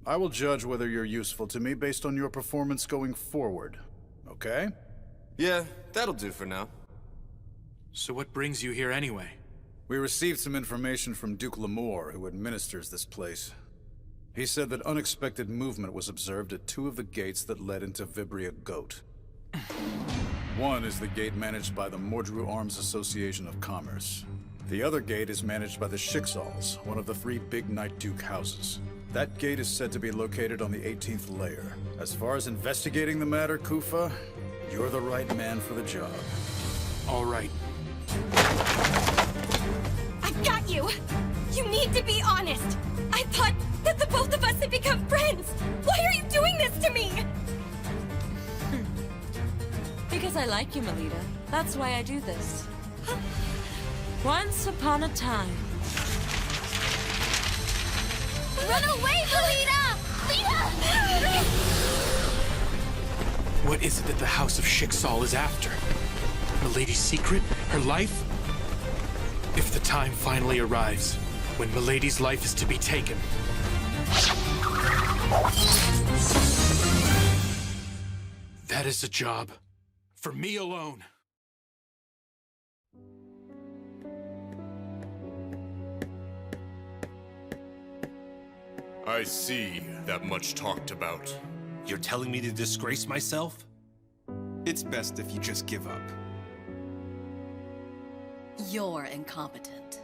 I will judge whether you're useful to me based on your performance going forward. Okay? Yeah, that'll do for now. So what brings you here anyway? We received some information from Duke Lamore, who administers this place. He said that unexpected movement was observed at 2 of the gates that led into Vibria Goat. One is the gate managed by the Mordru Arms Association of Commerce. The other gate is managed by the Schicksals, one of the 3 big Night Duke houses. That gate is said to be located on the 18th layer. As far as investigating the matter, Kufa, you're the right man for the job. All right. I've got you! You need to be honest! I thought that the both of us had become friends! Why are you doing this to me? Because I like you, Melita. That's why I do this. Once upon a time. Run away, Melita! Lita! What is it that the House of Schicksal is after? The lady's secret? Her life? If the time finally arrives, when Milady's life is to be taken. That is a job for me alone. I see that much talked about. You're telling me to disgrace myself? It's best if you just give up. You're incompetent.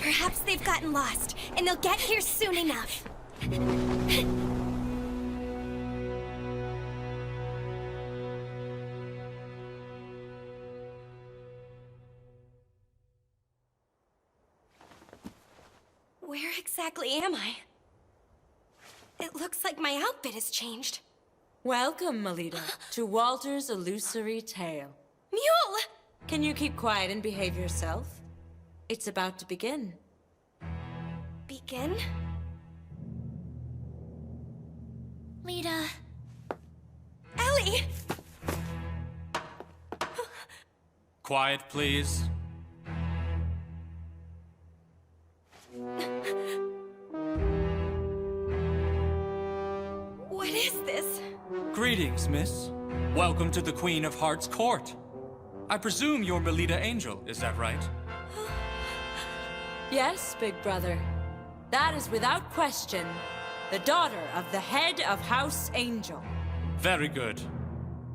Perhaps they've gotten lost, and they'll get here soon enough. Where exactly am I? It looks like my outfit has changed. Welcome, Melita, to Walter's Illusory Tale. Mule! Can you keep quiet and behave yourself? It's about to begin. Begin? Lita. Ellie! Quiet, please. What is this? Greetings, miss. Welcome to the Queen of Hearts court. I presume you're Melita Angel, is that right? Yes, big brother. That is without question the daughter of the head of House Angel. Very good.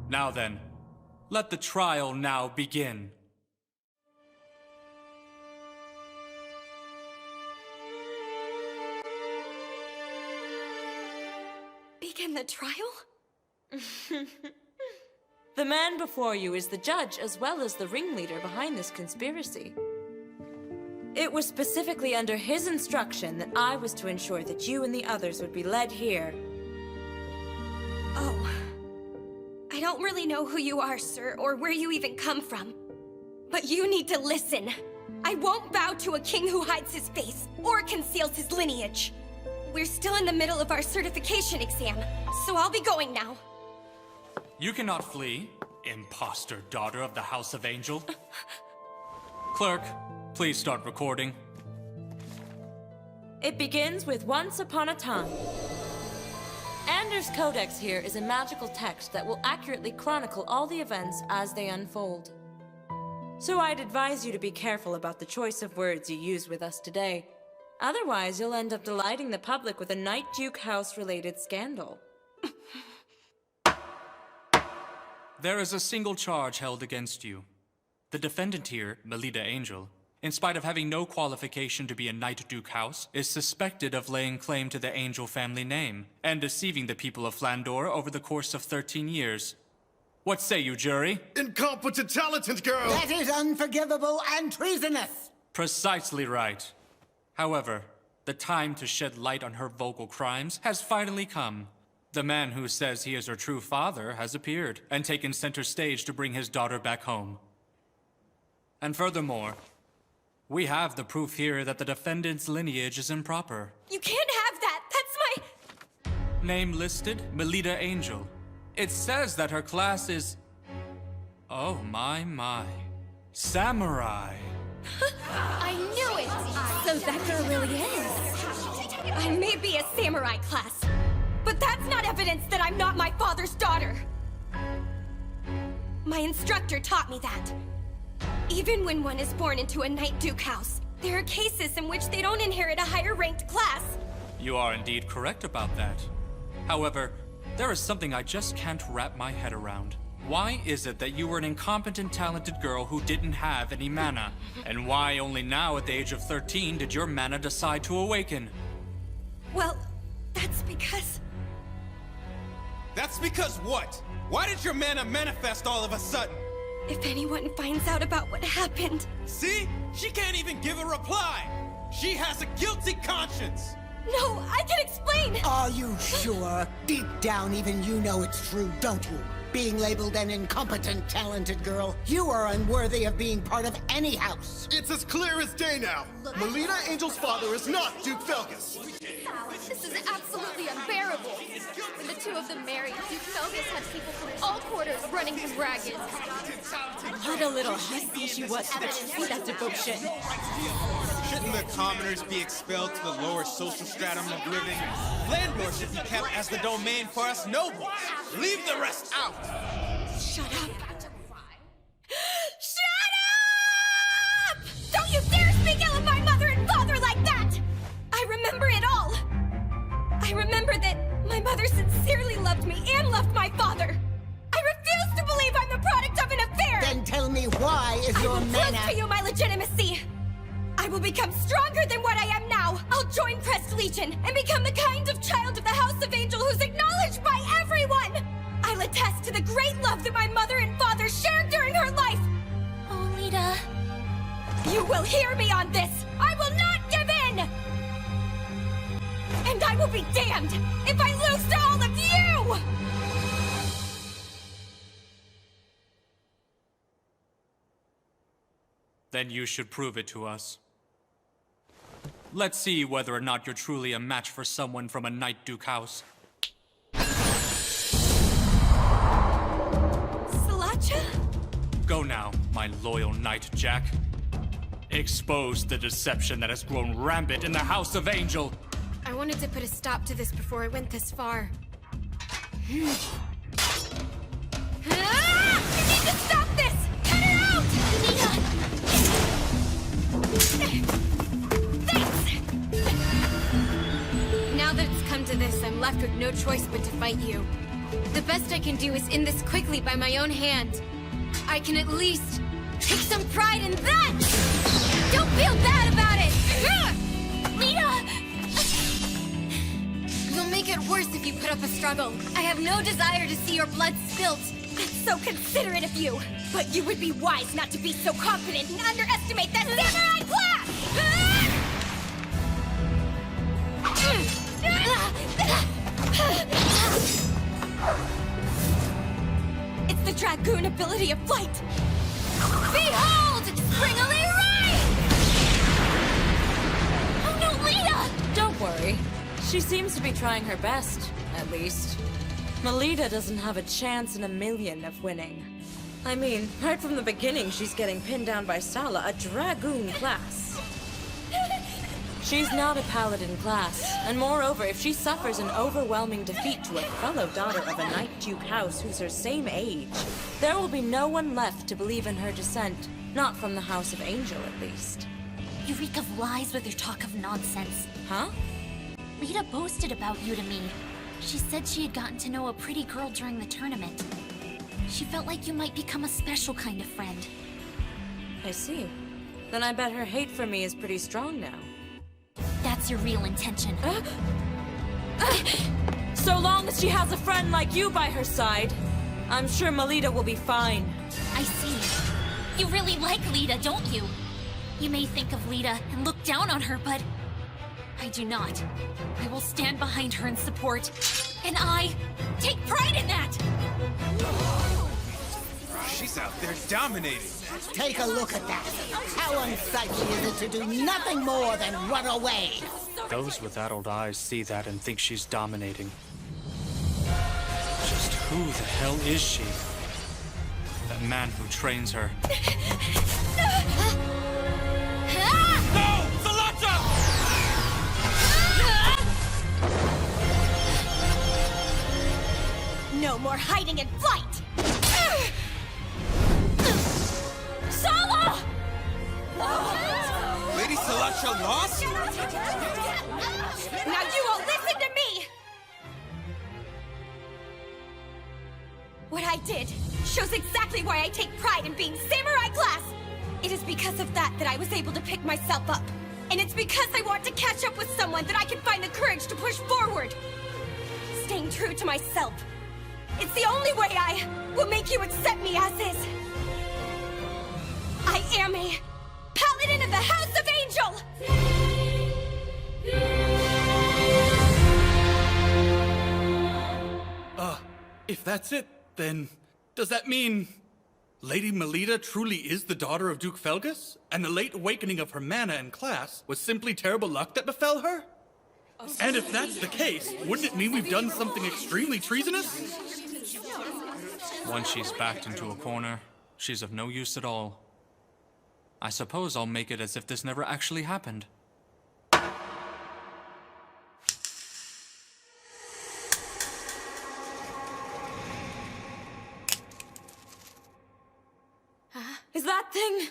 Now then, let the trial now begin. Begin the trial? The man before you is the judge as well as the ringleader behind this conspiracy. It was specifically under his instruction that I was to ensure that you and the others would be led here. Oh. I don't really know who you are, sir, or where you even come from. But you need to listen. I won't bow to a king who hides his face or conceals his lineage. We're still in the middle of our certification exam, so I'll be going now. You cannot flee, imposter daughter of the House of Angel. Clerk, please start recording. It begins with once upon a time. Anders' Codex here is a magical text that will accurately chronicle all the events as they unfold. So I'd advise you to be careful about the choice of words you use with us today. Otherwise, you'll end up delighting the public with a Night Duke House-related scandal. There is a single charge held against you. The defendant here, Melita Angel, in spite of having no qualification to be a Night Duke House, is suspected of laying claim to the Angel family name and deceiving the people of Flandor over the course of 13 years. What say you, jury? Incompetent, talented girl! That is unforgivable and treasonous! Precisely right. However, the time to shed light on her vocal crimes has finally come. The man who says he is her true father has appeared and taken center stage to bring his daughter back home. And furthermore, we have the proof here that the defendant's lineage is improper. You can't have that! That's my... Name listed, Melita Angel. It says that her class is... Oh my. Samurai. I knew it! So that girl really is. I may be a samurai class, but that's not evidence that I'm not my father's daughter. My instructor taught me that. Even when one is born into a Night Duke house, there are cases in which they don't inherit a higher ranked class. You are indeed correct about that. However, there is something I just can't wrap my head around. Why is it that you were an incompetent, talented girl who didn't have any mana? And why only now, at the age of 13, did your mana decide to awaken? Well, that's because... That's because what? Why did your mana manifest all of a sudden? If anyone finds out about what happened... See? She can't even give a reply! She has a guilty conscience! No, I can explain! Are you sure? Deep down, even you know it's true, don't you? Being labeled an incompetent, talented girl, you are unworthy of being part of any house. It's as clear as day now. Melina Angel's father is not Duke Felgus. This is absolutely unbearable. When the two of them married, Duke Felgus had people from all quarters running him ragged. What a little hussy she was to see that devotion. Shouldn't the commoners be expelled to the lower social stratum of living? Flandor should be kept as the domain for us nobles. Leave the rest out! Shut up! Shut up! Don't you dare speak ill of my mother and father like that! I remember it all! I remember that my mother sincerely loved me and loved my father! I refuse to believe I'm the product of an affair! Then tell me why is your I will mana... prove to you my legitimacy! I will become stronger than what I am now! I'll join Crest Legion and become the kind of child of the House of Angel who's acknowledged by everyone! I'll attest to the great love that my mother and father shared during her life! Oh, Lita. You will hear me on this! I will not give in! And I will be damned if I lose to all of you! Then you should prove it to us. Let's see whether or not you're truly a match for someone from a Night Duke house. Salacha? Go now, my loyal knight, Jack. Expose the deception that has grown rampant in the House of Angel. I wanted to put a stop to this before I went this far. You need to stop this! Cut her out! Now that it's come to this, I'm left with no choice but to fight you. The best I can do is end this quickly by my own hand. I can at least take some pride in that! Don't feel bad about it! Lita! You'll make it worse if you put up a struggle. I have no desire to see your blood spilt. That's so considerate of you! But you would be wise not to be so confident and underestimate that samurai class! It's the Dragoon ability of flight! Behold! Springily Rise! Oh no, Lita! Don't worry. She seems to be trying her best, at least. Melita doesn't have a chance in a million of winning. I mean, right from the beginning, she's getting pinned down by Sala, a Dragoon class. She's not a Paladin class, and moreover, if she suffers an overwhelming defeat to a fellow daughter of a Night Duke house who's her same age, there will be no one left to believe in her descent, not from the House of Angel, at least. You reek of lies with your talk of nonsense. Huh? Lita boasted about you to me. She said she had gotten to know a pretty girl during the tournament. She felt like you might become a special kind of friend. I see. Then I bet her hate for me is pretty strong now. That's your real intention. So long as she has a friend like you by her side, I'm sure Melita will be fine. I see. You really like Lita, don't you? You may think of Lita and look down on her, but I do not. I will stand behind her in support, and I take pride in that! She's out there dominating. Take a look at that. How unsightly is it to do nothing more than run away? Those with addled eyes see that and think she's dominating. Just who the hell is she? That man who trains her. No! Salacha! No more hiding in flight! Sala! Lady Salacha lost? Now you all listen to me! What I did shows exactly why I take pride in being samurai class! It is because of that I was able to pick myself up. And it's because I want to catch up with someone that I can find the courage to push forward. Staying true to myself. It's the only way I will make you accept me as is. I am a Paladin of the House of Angel! If that's it, then does that mean Lady Melita truly is the daughter of Duke Felgus, and the late awakening of her mana and class was simply terrible luck that befell her? And if that's the case, wouldn't it mean we've done something extremely treasonous? Once she's backed into a corner, she's of no use at all. I suppose I'll make it as if this never actually happened. Is that thing?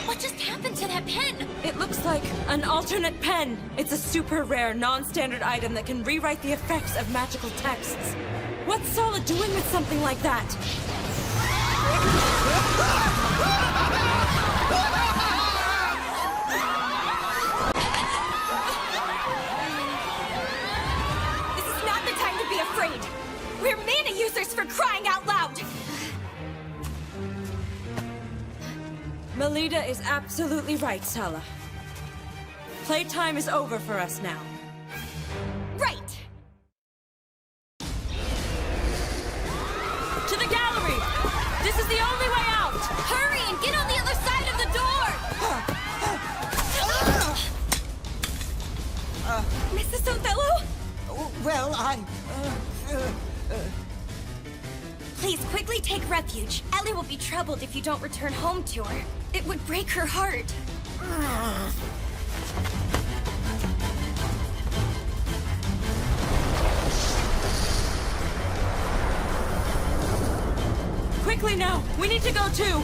What just happened to that pen? It looks like an alternate pen. It's a super rare, non-standard item that can rewrite the effects of magical texts. What's Sala doing with something like that? This is not the time to be afraid. We're mana users, for crying out loud. Melita is absolutely right, Sala. Playtime is over for us now. Right. To the gallery! This is the only way out! Hurry and get on the other side of the door! Mrs. Othello? Well, Please, quickly take refuge. Ellie will be troubled if you don't return home to her. It would break her heart. Quickly now! We need to go too!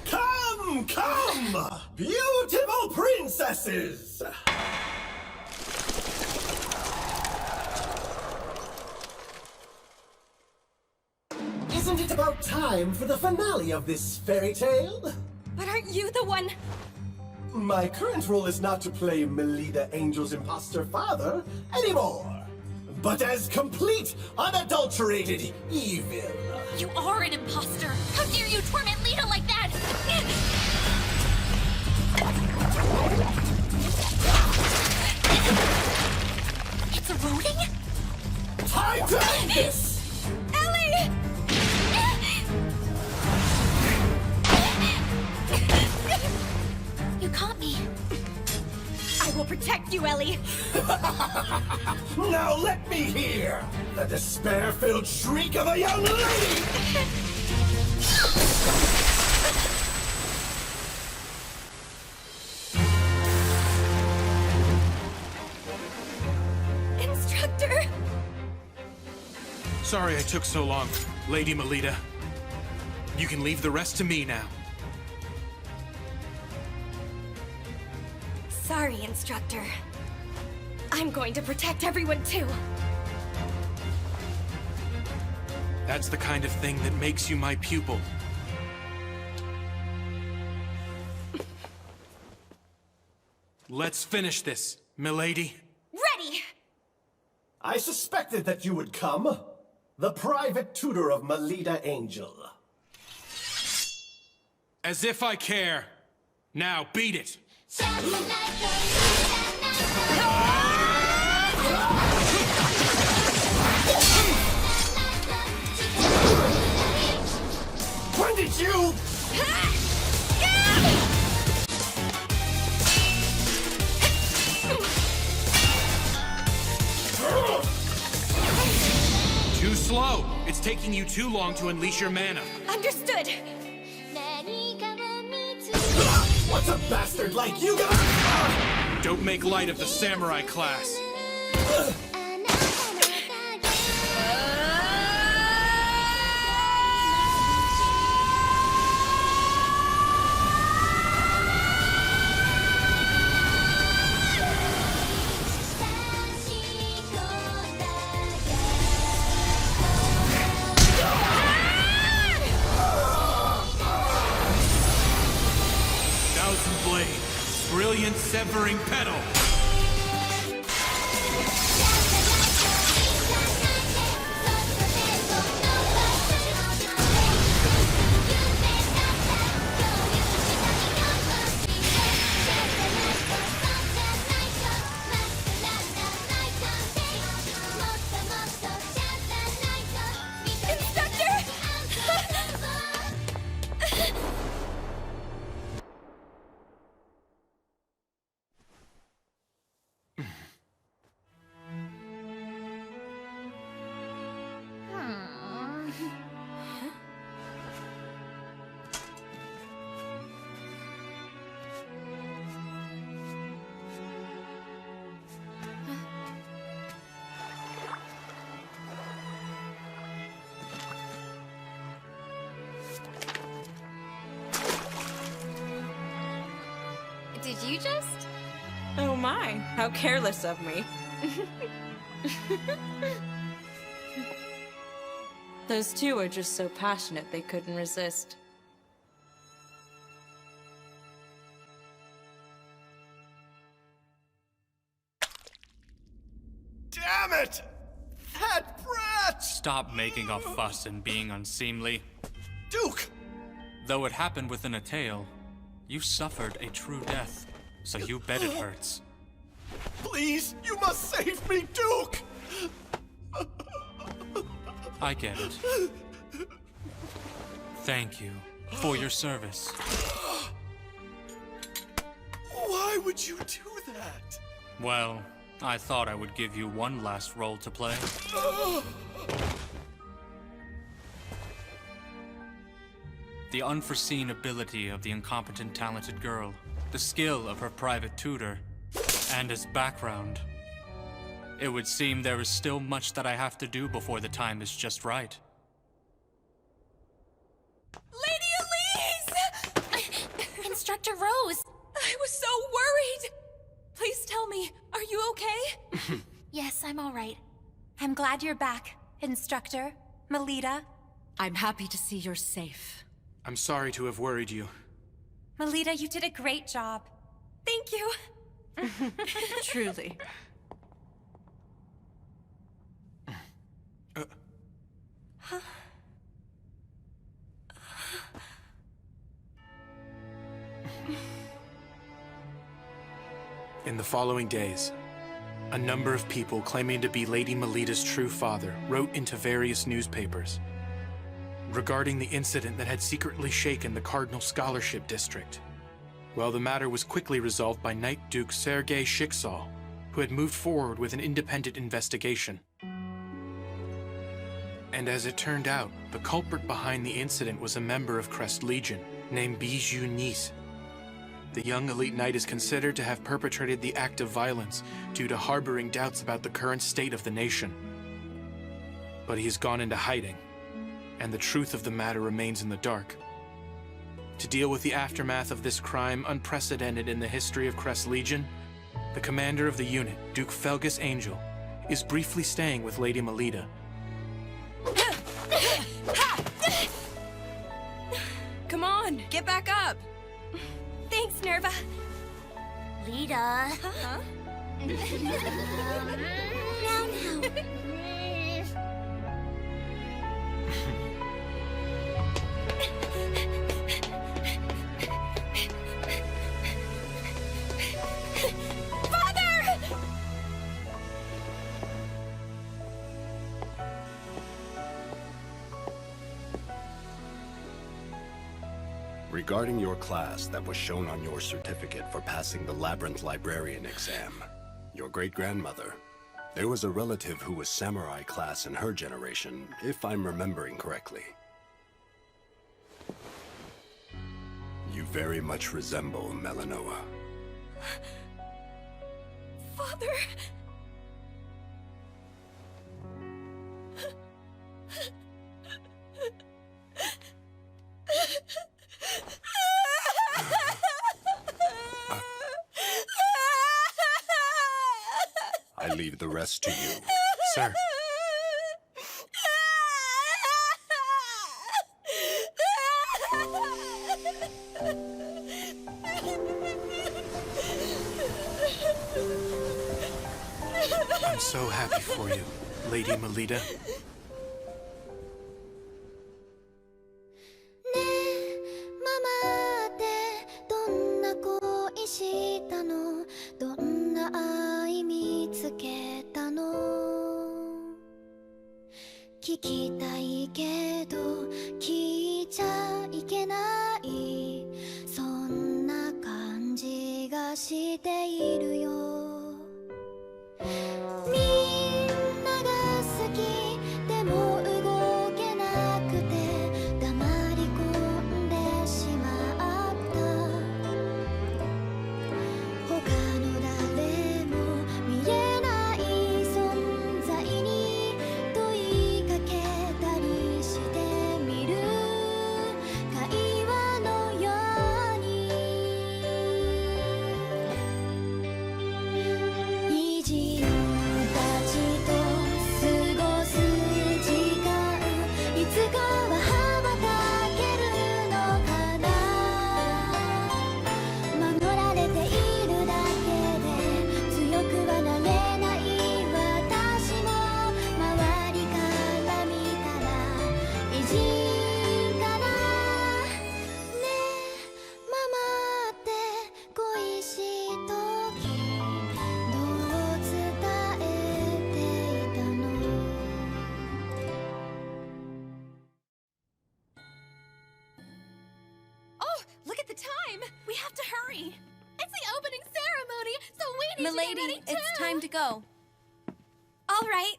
Come, come! Beautiful princesses! Isn't it about time for the finale of this fairy tale? But aren't you the one? My current role is not to play Melita Angel's imposter father anymore, but as complete, unadulterated evil. You are an imposter. How dare you torment Lita like that? It's eroding? Time to end this! Ellie! You caught me. I will protect you, Ellie. Now let me hear the despair-filled shriek of a young lady! Instructor! Sorry I took so long, Lady Melita. You can leave the rest to me now. Sorry, Instructor. I'm going to protect everyone too. That's the kind of thing that makes you my pupil. Let's finish this, milady. Ready! I suspected that you would come. The private tutor of Melita Angel. As if I care. Now, beat it. When did you... Too slow. It's taking you too long to unleash your mana. Understood. What's a bastard like you gonna... Don't make light of the samurai class. Thousand Blade, brilliant severing petal. Did you just? Oh my, how careless of me. Those two are just so passionate they couldn't resist. Damn it! That brat! Stop making a fuss and being unseemly. Duke! Though it happened within a tale, you suffered a true death, so you bet it hurts. Please, you must save me, Duke! I get it. Thank you for your service. Why would you do that? Well, I thought I would give you one last role to play. The unforeseen ability of the incompetent talented girl, the skill of her private tutor, and his background. It would seem there is still much that I have to do before the time is just right. Lady Elise! Instructor Rose! I was so worried! Please tell me, are you okay? Yes, I'm all right. I'm glad you're back, Instructor Melita. I'm happy to see you're safe. I'm sorry to have worried you. Melita, you did a great job. Thank you. Truly. In the following days, a number of people claiming to be Lady Melita's true father wrote into various newspapers regarding the incident that had secretly shaken the Cardinal Scholarship District. Well, the matter was quickly resolved by Knight Duke Sergei Shiksal, who had moved forward with an independent investigation. And as it turned out, the culprit behind the incident was a member of Crest Legion named Bijou Nice. The young elite knight is considered to have perpetrated the act of violence due to harboring doubts about the current state of the nation. But he has gone into hiding, and the truth of the matter remains in the dark. To deal with the aftermath of this crime unprecedented in the history of Crest Legion, the commander of the unit, Duke Felgus Angel, is briefly staying with Lady Melita. Come on, get back up! Thanks, Nerva. Lita. Huh? Regarding your class that was shown on your certificate for passing the Labyrinth Librarian exam, your great-grandmother, there was a relative who was samurai class in her generation, if I'm remembering correctly. You very much resemble Melinoa. Father! I leave the rest to you. Sir. I'm so happy for you, Lady Melita. so we need to get ready Milady, too! it's time to go. All right.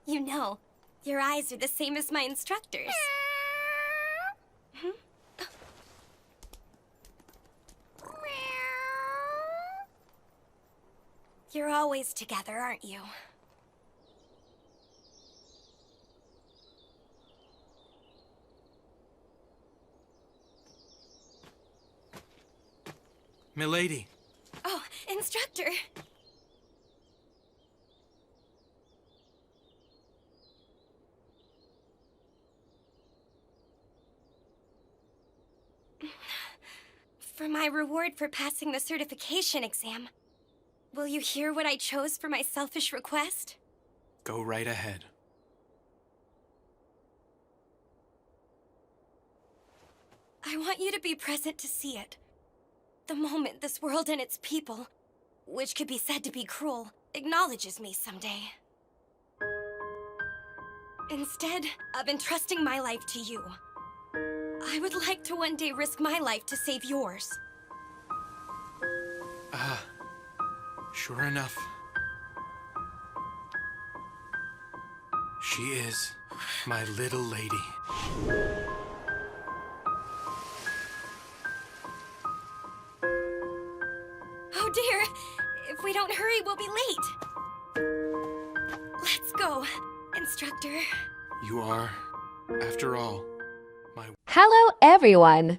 You know, your eyes are the same as my instructors. You're always together, aren't you? Milady, Oh, instructor. For my reward for passing the certification exam, will you hear what I chose for my selfish request? go right ahead. I want you to be present to see it. The moment this world and its people, which could be said to be cruel, acknowledges me someday. Instead of entrusting my life to you, I would like to one day risk my life to save yours. Ah, sure enough. She is my little lady. Oh dear, if we don't hurry, we'll be late. Let's go, instructor. You are, after all, Hello, everyone!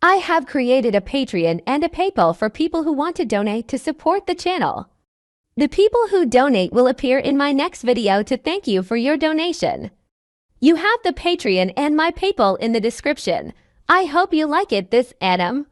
I have created a Patreon and a PayPal for people who want to donate to support the channel. The people who donate will appear in my next video to thank you for your donation. You have the Patreon and my PayPal in the description. I hope you like it, this Adam.